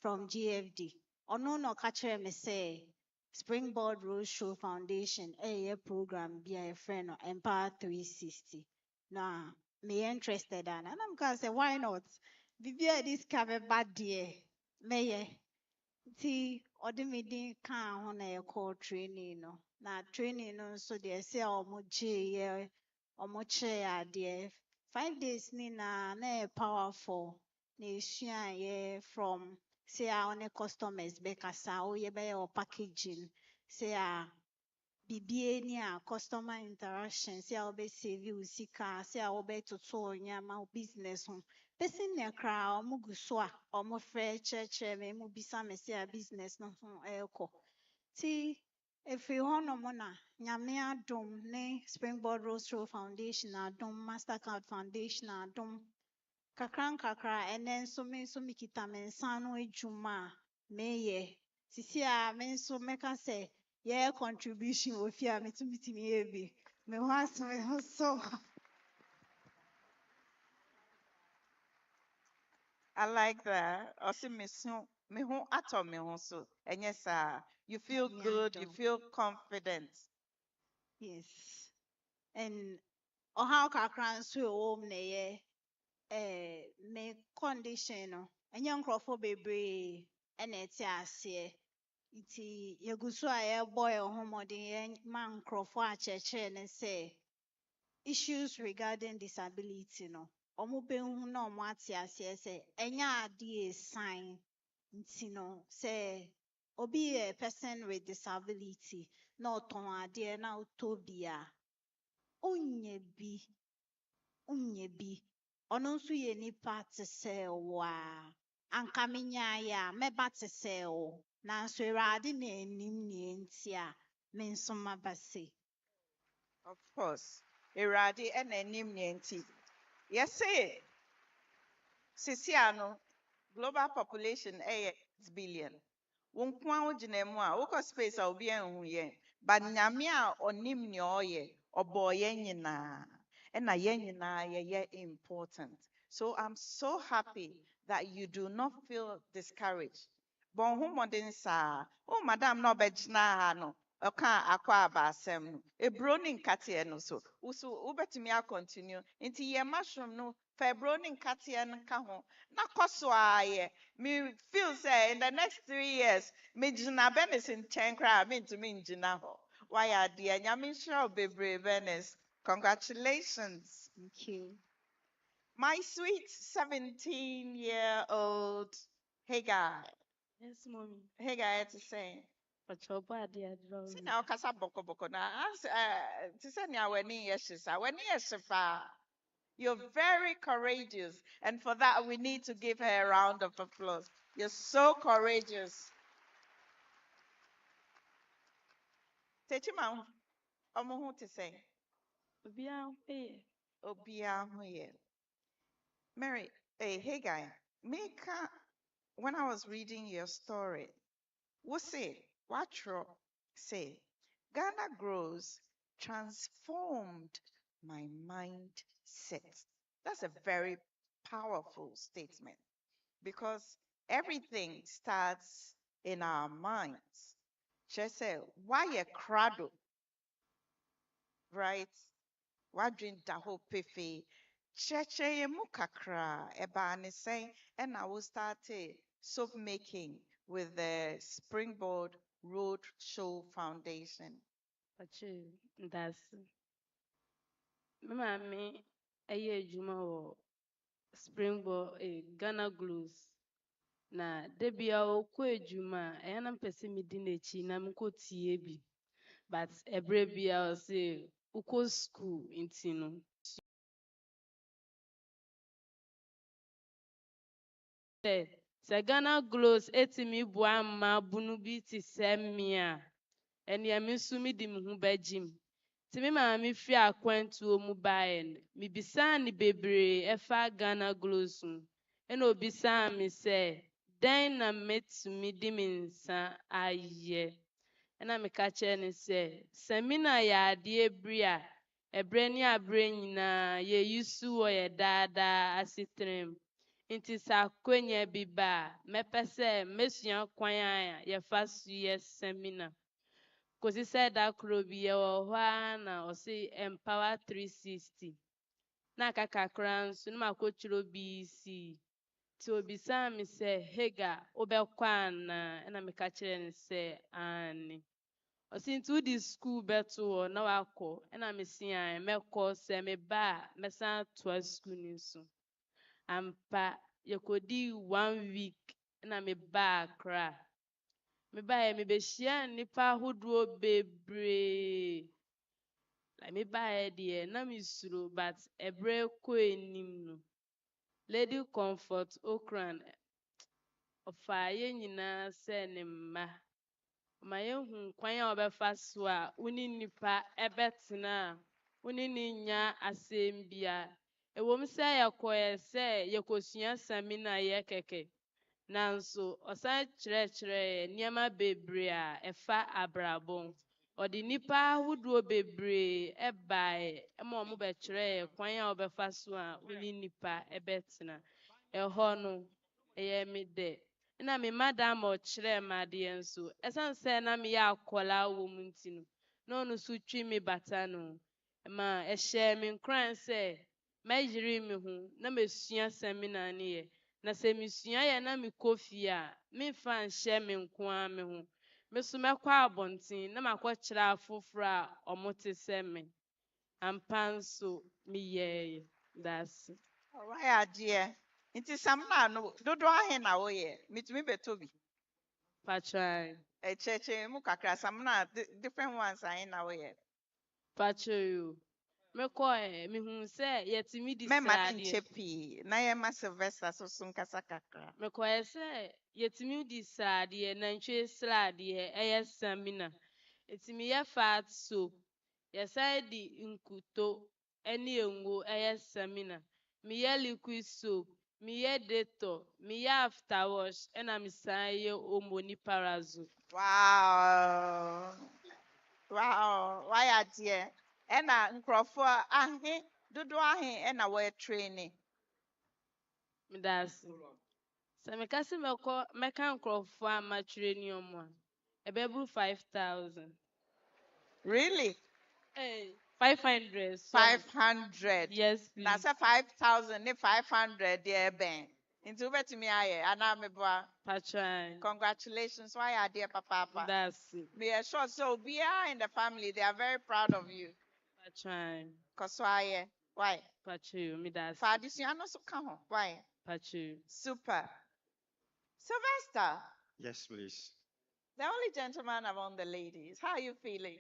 S8: from GFD ɔno na ɔka kyerɛ me sɛ Springboard Road Show Foundation ɛyɛ program bi a yɛfrɛ no Empower 360 na meyɛ interested a na meka sɛ why not biribiara de sika bɛba deɛ mɛyɛ nti ɔde me din kaa ho na yɛkɔɔ training no na training no nso deɛ ɛsɛ a ɔmo gyeeɛ ɔmo kyerɛɛ adeɛ 5 days ni na ɛyɛ powerful na esuaeɛ from say a ɔne customers bɛkasa woyɛ bɛyɛ wɔ packaging say a biribiara ni a customer interaction say a wobɛsave wo sika say a wobɛtoto wo nneɛma wo business ho bɛsi nnɛ koraa ɔmo gu so a ɔmo frɛ kyerɛkyerɛ me ɔmo bisa me say a business no ho ɛrekɔ nti efiri hɔnom na nyame adom ne Springboard Road Show Foundation adom Mastercard Foundation adom kakra nkakra ɛnɛ nso me nso mekita me nsa no adwuma a meyɛ sisi a me nso mɛka sɛ yɛyɛ contribution wɔ fie a metumi yɛ bi me ho ase me ho so.
S9: I like that. Also, me ho atɔ me ho so. Ɛnyɛ saa. You feel good, you feel confident.
S8: Yes. And ɔhaw kakra nso ɛwɔ mu na ɛyɛ me condition no ɛnyɛ nkurɔfoɔ bebree ɛna ɛte aseɛ nti yɛgu so a yɛbɔ yɛn ho mmɔden yɛma nkurɔfoɔ akyerɛkyerɛ ne sɛ issues regarding disability no ɔmo bɛhu na ɔmo ate aseɛ sɛ ɛnyɛ adeɛ esan nti no sɛ obi yɛ person with disability na ɔtɔn adeɛ na ɔtɔ bi a onyɛ bi ɔno nso yɛ nipa te sɛ wo a anka menyaeɛ a mɛba te sɛ wo nanso Awurade na anim nea nti a me nso maba se.
S9: Of course. Awurade ɛna anim nea nti. Yɛse sisi ano global population ɛyɛ 6 billion. Wo nko a wogyina mu a wokɔ space a obi anhu yɛn but nyame a ɔnim nea ɔyɛ ɔbɔɔ yɛn nyinaa ɛna yɛn nyinaa yɛyɛ important. So I'm so happy that you do not feel discouraged. Bon ho mmɔden saa o madam na ɔbɛgyina ha no ɔka akɔ aba asɛm no eburo ne nkateɛ no so wobɛtumi a continue nti yɛ mushroom no fa eburo ne nkateɛ no ka ho na kɔ so a yɛ me feel say in the next 3 years me gyina Bernice nkyɛn koraa mentumi ngyina hɔ wayɛ adeɛ nyame nhyira wo bebree Bernice. Congratulations.
S8: Thank you.
S9: My sweet 17-year-old Hagar.
S7: Yes, mommy.
S9: Hagar, to say.
S7: But your body, I don't
S9: See now, kasa boko boko na. To say ni aweni yeshisa. Aweni yeshifa. You're very courageous. And for that, we need to give her a round of applause. You're so courageous. Techima, omo to say. Obia huye. Mary, hey guy, Mika, when I was reading your story, what say, say, Ghana grows transformed my mindset. That's a very powerful statement because everything starts in our minds. She said, why a crado, right? Wadwin da ho pefe. Cheche mu kakra eba ne sen and I will start soap making with the Springboard Road Show Foundation.
S10: That's me ɛyɛ adwuma wɔ Springboard Ghana Glues na da bia ɔkɔ adwuma a ɛyɛ na mpɛ sɛ medi n'akyi na menkɔtie bi but ɛberɛ bia ɔse wokɔ school nti no sɛ Ghana Glues ɛtumi boa mma bunu bi te sɛ me a ɛnea me nso mede me ho bɛgye m. Nti me maame fi akwantuo mu baeɛ no mebisaa ne bebree ɛfa Ghana Glues ho ɛna obisaa me sɛ dɛn na metumi de me nsa ayɛ ɛna meka kyerɛ ne sɛ sɛmina yɛ adeɛ bi a ɛberɛ ne aberɛ nyinaa yɛyi so wɔ yɛ daadaa asetrɛm nti sɛ akwanya bi ba a mɛpɛ sɛ mɛsua kwan a yɛfa so yɛ sɛmina kòsi sɛ da koro bi yɛwɔ hɔ a na ɔse Empower 360 na aka kakra nso na makɔtwerɛ BC nti obisaa me sɛ Hega wobɛkɔ anaa ɛna meka kyerɛ ne sɛ ane ɔse nti wode school bɛto hɔ na wakɔ ɛna mese a mɛkɔ sɛ meba a mɛsan atoa school no so ampa yɛkɔdii 1 week ɛna mebaa Accra mebaeɛ mebɛhyia nnipa ahodoɔ bebree like mebaeɛ deɛ na mesuro but ɛberɛ kɔ anim no Lady Comfort Okran ɔfaa yɛn nyinaa sɛ ne mma ma yɛhu kwan a wɔbɛfa so a wo ne nnipa ɛbɛtena a wo ne ne nya asɛm bia ɛwom sɛ yɛkɔɛ sɛ yɛkɔsua sɛmina yɛ kɛkɛ nanso ɔsan kyerɛkyerɛ nneɛma bebree a ɛfa abrabɔ ɔde nnipa ahodoɔ bebree ɛbaeɛ ɛma ɔmo bɛkyerɛ kwan a wɔbɛfa so a wo ne nnipa ɛbɛtena ɛhɔ no ɛyɛ me dɛ ɛna me madam a ɔkyerɛɛ me adeɛ nso ɛsiane sɛ na meyɛ akɔlaa wɔ mu nti no na ɔno nso twi me bata no ma ɛhyɛɛ me nkuran sɛ mɛyere me ho na mesua sɛmina no yɛ na sɛ mesua yɛ na mekɔ fie a memfa nhyɛ me nko ara me ho me so mɛkɔ abɔnten na makɔkyerɛ afoforɔ a ɔmo te sɛ me ampa nso meyɛɛ daase.
S9: Why adeɛ nti samina no dodoɔ ahe na woyɛ metumi bɛtɔ bi
S10: patran
S9: ɛkyɛkyɛ mu kakra samina different ones ahe na woyɛ
S10: patro mekɔ mehu sɛ yɛtumi di
S9: mɛma
S10: sradeɛ
S9: ne nkyɛ pii na yɛma Sylvester so nkasa kakra
S10: mekɔɛ sɛ yɛtumi di sradeɛ nantwie sradeɛ ɛyɛ stamina nti meyɛ fat soap yɛsan di nkuto ɛne ngo ɛyɛ stamina meyɛ liquid soap meyɛ detol meyɛ after wash ɛna mesan yɛ omo ne parazo.
S9: wow wayɛ adeɛ ɛna nkurɔfoɔ ahe dodoɔ ahe ɛna wɔyɛ training
S10: medase sɛ meka sɛ mɛka nkurɔfoɔ a matwerɛ ne ɔmo a ɛbɛboro 5,000
S9: really
S10: 500
S9: 500
S10: yes
S9: na
S10: please
S9: sɛ 5,000 ne 500 deɛ ɛbɛn nti wobɛtumi ayɛ anaa meboa
S10: patran
S9: congratulations wayɛ adeɛ papaapa
S10: that's
S9: meyɛ sure sɛ obiara in the family they are very proud of you
S10: patran
S9: kɔ so ayɛ why
S10: patro medase
S9: fa adesua no so ka ho why
S10: patro
S9: super Sylvester
S11: Yes, please.
S9: the only gentleman among the ladies how are you feeling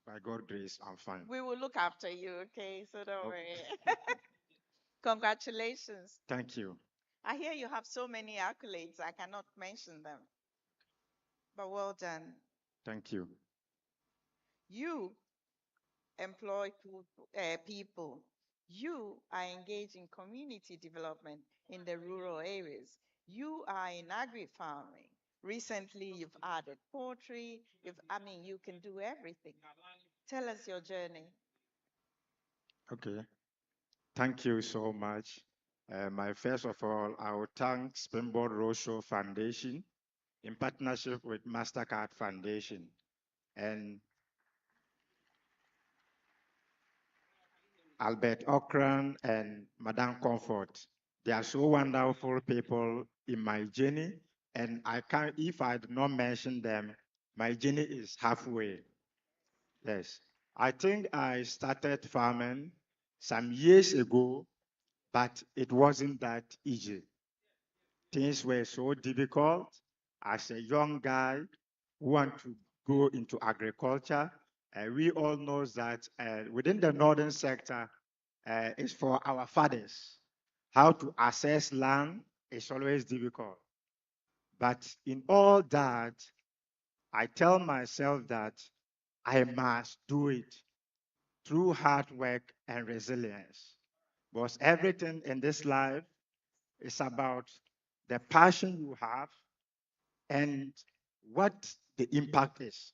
S11: By God's grace, I'm fine.
S9: we will look after you okay so don't
S11: Okay.
S9: worry Congratulations.
S1: Thank you.
S9: I hear you have so many accolades, I cannot mention them. But well done.
S1: Thank you.
S9: You employ people. You are engaged in community development in the rural areas. You are in agri-farming. Recently, you've added poultry. You can do everything. Tell us your journey.
S1: Okay. Thank you so much. First of all, I will thank Springboard Road Show Foundation in partnership with MasterCard Foundation and Albert Okran and Madame Comfort. They are so wonderful people in my journey, and if I do not mention them, my journey is halfway. Yes. I think I started farming some years ago, but it wasn't that easy. Things were so difficult. As a young guy who want to go into agriculture, we all know that within the northern sector, it's for our fathers. How to access land is always difficult. But in all that, I tell myself that I must do it through hard work and resilience. Because everything in this life is about the passion you have and what the impact is.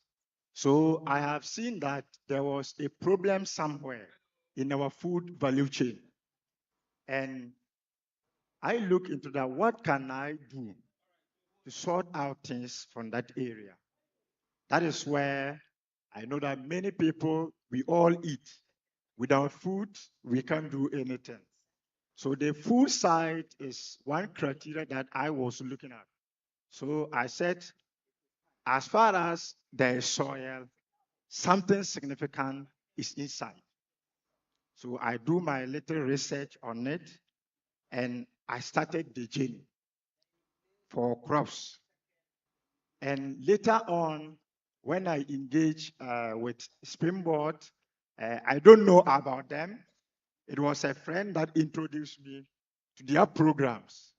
S1: So I have seen that there was a problem somewhere in our food value chain. And I look into that, what can I do to sort out things from that area? That is where I know that many people, we all eat. Without food, we can't do anything. So the food side is one criteria that I was looking at. So I said, as far as there is soil, something significant is inside. So I do my little research on it, and I started the journey for crops. And later on, when I engage with Springboard, I don't know about them. It was a friend that introduced me to their programs,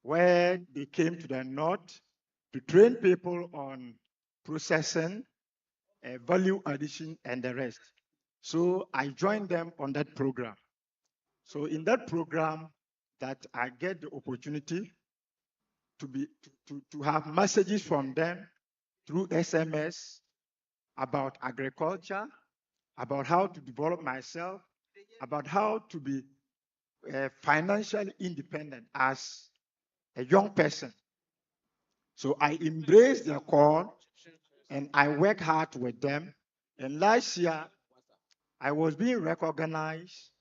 S1: where they came to the north to train people on processing, value addition, and the rest. So I joined them on that program. So in that program, that I get the opportunity to have messages from them through SMS about agriculture, about how to develop myself, about how to be financially independent as a young person. So I embrace their call and I work hard with them. And last year, I was being recognized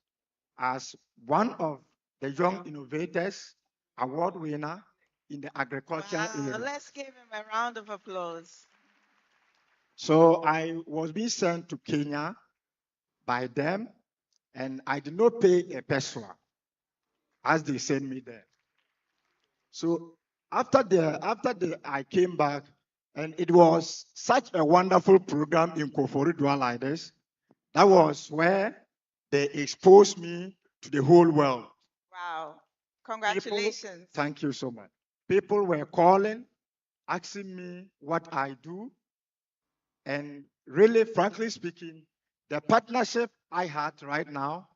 S1: as one of the young innovators award winner in the agriculture area.
S9: Let's give him a round of applause.
S1: So I was being sent to Kenya by them, and I did not pay a peso as they sent me there. So after I came back, and it was such a wonderful program in Koforidua like this. That was where they exposed me to the whole world.
S9: Wow. Congratulations.
S1: People, thank you so much. People were calling, asking me what I do. And really, frankly speaking, the partnership I had right now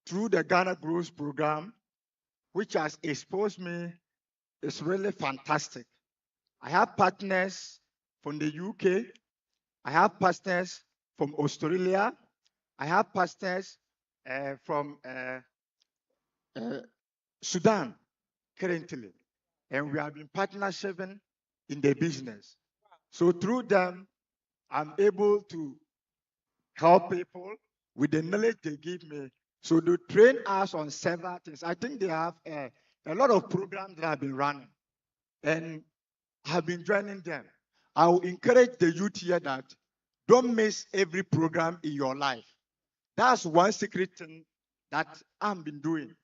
S1: through the Ghana Growth Program, which has exposed me, is really fantastic. I have partners from the UK. I have partners from Australia. I have partners from Sudan currently. And we have been partnershiping in the business. So through them, I'm able to help people with the knowledge they give me. So they train us on several things. I think they have a lot of programs that have been running. And have been joining them. I will encourage the youth here that don't miss every program in your life. That's one secret thing that I've been doing.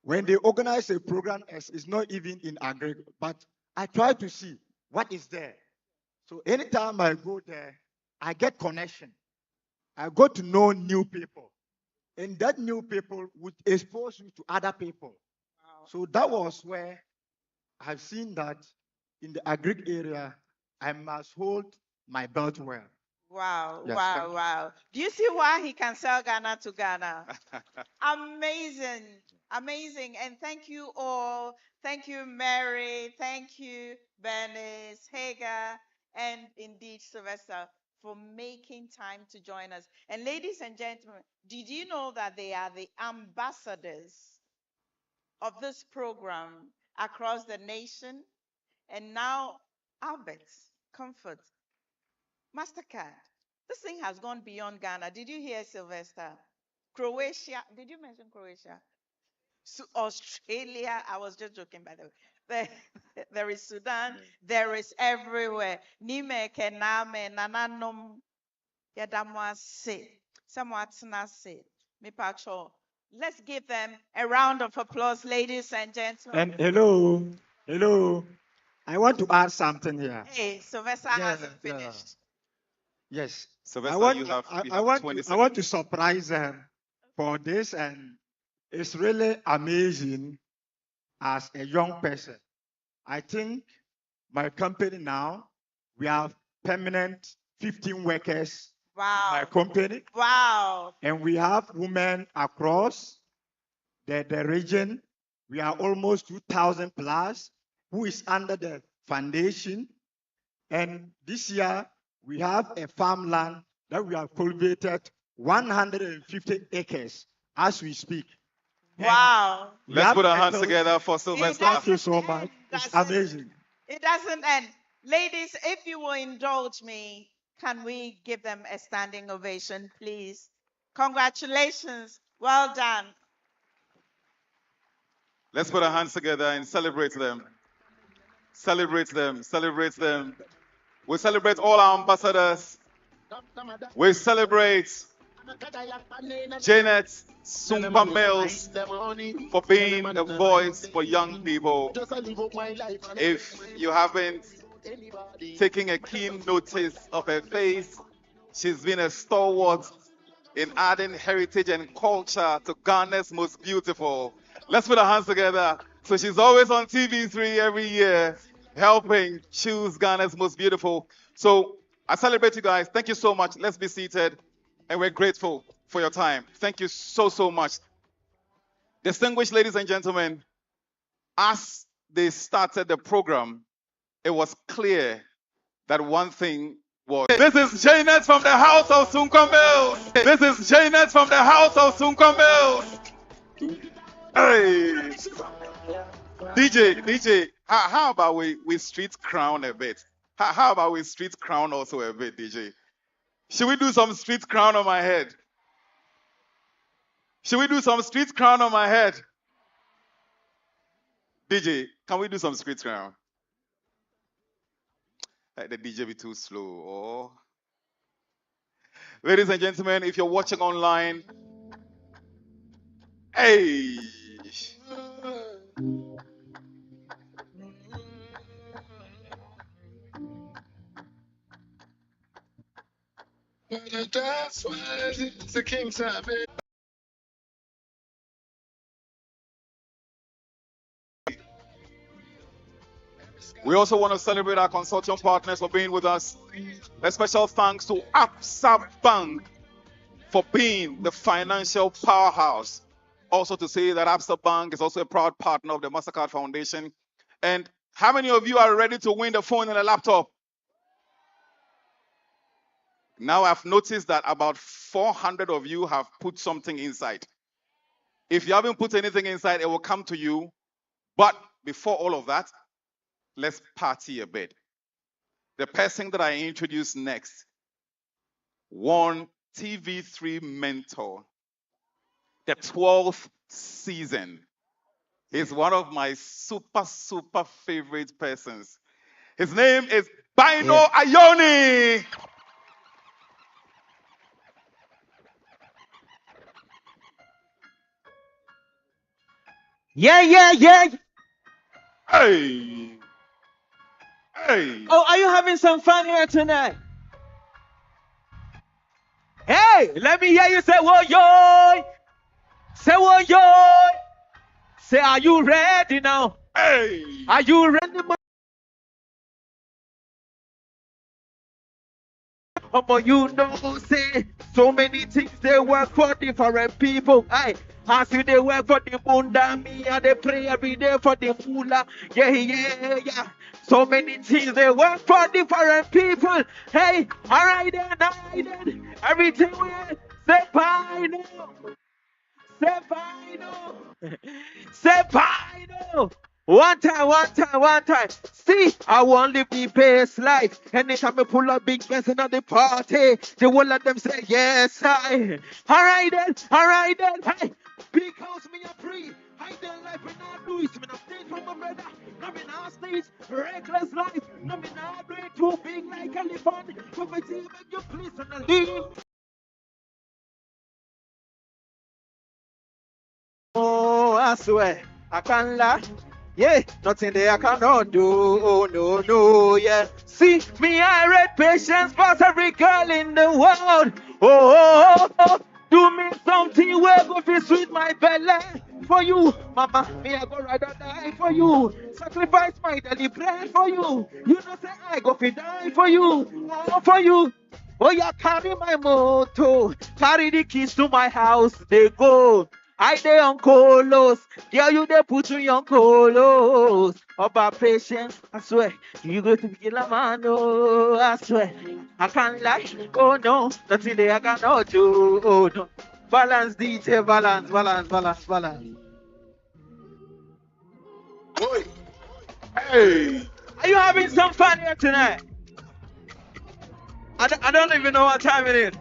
S1: When they organize a program, it's not even in agri, but I try to see what is there. So anytime I go there, I get connection. I got to know new people. and that new people would expose you to other people. So that was where I've seen that in the agric area, I must hold my belt well.
S9: Wow,
S1: Yes,
S9: wow,
S1: thank you.
S9: wow. Do you see why he can sell Ghana to Ghana? Amazing, amazing. And thank you all. Thank you, Mary. Thank you, Bernice, Hager, and indeed Sylvester for making time to join us. And ladies and gentlemen, did you know that they are the ambassadors of this program across the nation? And now, Albert, Comfort, MasterCard. This thing has gone beyond Ghana. Did you hear, Sylvester? Croatia. Did you mention Croatia? Australia. I was just joking, by the way. There is Sudan. There is everywhere. Nime kename nananom yadamwase. Samwatsnase. Mipacho. Let's give them a round of applause, ladies and gentlemen.
S1: And hello. I want to add something here.
S9: Hey, Sylvester
S1: Yeah,
S9: hasn't
S1: yeah.
S9: finished.
S1: Yes.
S12: Sylvester,
S1: I want,
S12: you have,
S1: I,
S12: you
S1: I
S12: have
S1: want
S12: 20
S1: to, I want
S12: seconds.
S1: to surprise them for this, and it's really amazing as a young person. I think my company now, we have permanent 15 workers in my
S9: Wow.
S1: company,
S9: Wow.
S1: and we have women across the region. We are almost 2,000 plus who is under the foundation. And this year, we have a farmland that we have cultivated 150 acres as we speak.
S9: Wow.
S1: We
S12: Let's
S1: have
S12: put our hands
S1: metals.
S12: together for
S9: It
S12: Sylvester.
S1: Thank you
S9: doesn't
S1: so much.
S9: end.
S1: It's
S9: Does it?
S1: amazing.
S9: It doesn't end. Ladies, if you will indulge me, can we give them a standing ovation, please? Congratulations. Well done.
S12: Let's put our hands together and celebrate them. Celebrate them. Celebrate them. We celebrate all our ambassadors. We celebrate Janet Sumpa Mills for being a voice for young people. If you haven't taken a keen notice of her face, she's been a stalwart in adding heritage and culture to Ghana's most beautiful. Let's put our hands together. So she's always on TV3 every year, helping choose Ghana's most beautiful. So I celebrate you guys. Thank you so much. Let's be seated. And we're grateful for your time. Thank you so, so much. Distinguished ladies and gentlemen, as they started the program, it was clear that one thing was. This is Janet from the house of Sunko Mills. This is Janet from the house of Sunko Mills. Hey. DJ, how about we street crown a bit? How about we street crown also a bit, DJ? Should we do some street crown on my head? Should we do some street crown on my head? DJ, can we do some street crown? Let the DJ be too slow. Oh. Ladies and gentlemen, if you're watching online, hey. That's why it's a king time. We also want to celebrate our consortium partners for being with us. A special thanks to Absa Bank for being the financial powerhouse. Also to say that Absa Bank is also a proud partner of the MasterCard Foundation. And how many of you are ready to win the phone and a laptop? Now I've noticed that about 400 of you have put something inside. If you haven't put anything inside, it will come to you. But before all of that, let's party a bit. The person that I introduce next won TV3 Mentor, the 12th season. He's one of my super favorite persons. His name is Bino Ayoni.
S11: Yeah.
S12: Hey.
S11: Oh, are you having some fun here tonight? Hey, let me hear you say, whoa, yo. Say what yo. Say, are you ready now?
S6: Hey.
S11: Are you ready? You know, say so many things they work for different people. Aye, as you they work for the bunda, me and they pray every day for the moolah. Yeah. So many things they work for different people. Hey, alright then. Everything we say bye now. Say bye now. Say bye now. One time. See, I want live the best life. Anytime I pull up big guests in the party, the whole of them say yes, I. Alright then. Hey, because me a free. I don't like when I do it. Me not stage from my brother. No me not stage. Reckless life. No me not do it too big like elephant. Poverty make you please and leave. Oh, I swear, I can't lie. Yeah, nothing there I cannot do. Oh, no, yeah. See, me, I read patience for every girl in the world. Oh. Do me something where go fi sweet my belly. For you, mama, me I go rather die for you. Sacrifice my daily bread for you. You know say I go fi die for you. Oh, for you. Oh, yeah, carry my motor. Carry the keys to my house. They go. I dey on colos. Girl, you dey put me on colos. About patience, I swear. You go to be a man, oh, I swear. I can't lie. Oh no, nothing there I cannot do. Oh no. Balance, DJ, balance.
S6: Boy. Hey.
S11: Are you having some fun here tonight? I don't even know what time it is.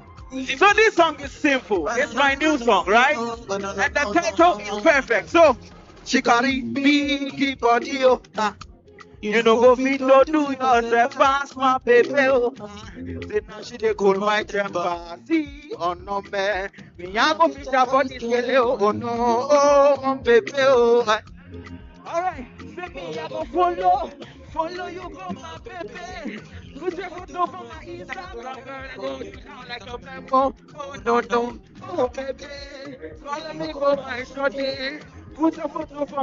S11: So this song is simple. It's my new song, right? And the title is perfect. So, Shikari, big body, oh. You know, go fit to do yourself fast, my baby. Oh. Say now she dey cool my temper. See, oh no man, me a go fit a body scale. Oh no, oh my baby. Oh. Alright, say me I go follow you go my baby. Put your photo for my Instagram, girl. Go you down like a memo. Oh no, oh baby. Follow me go my shorty. Put your photo for my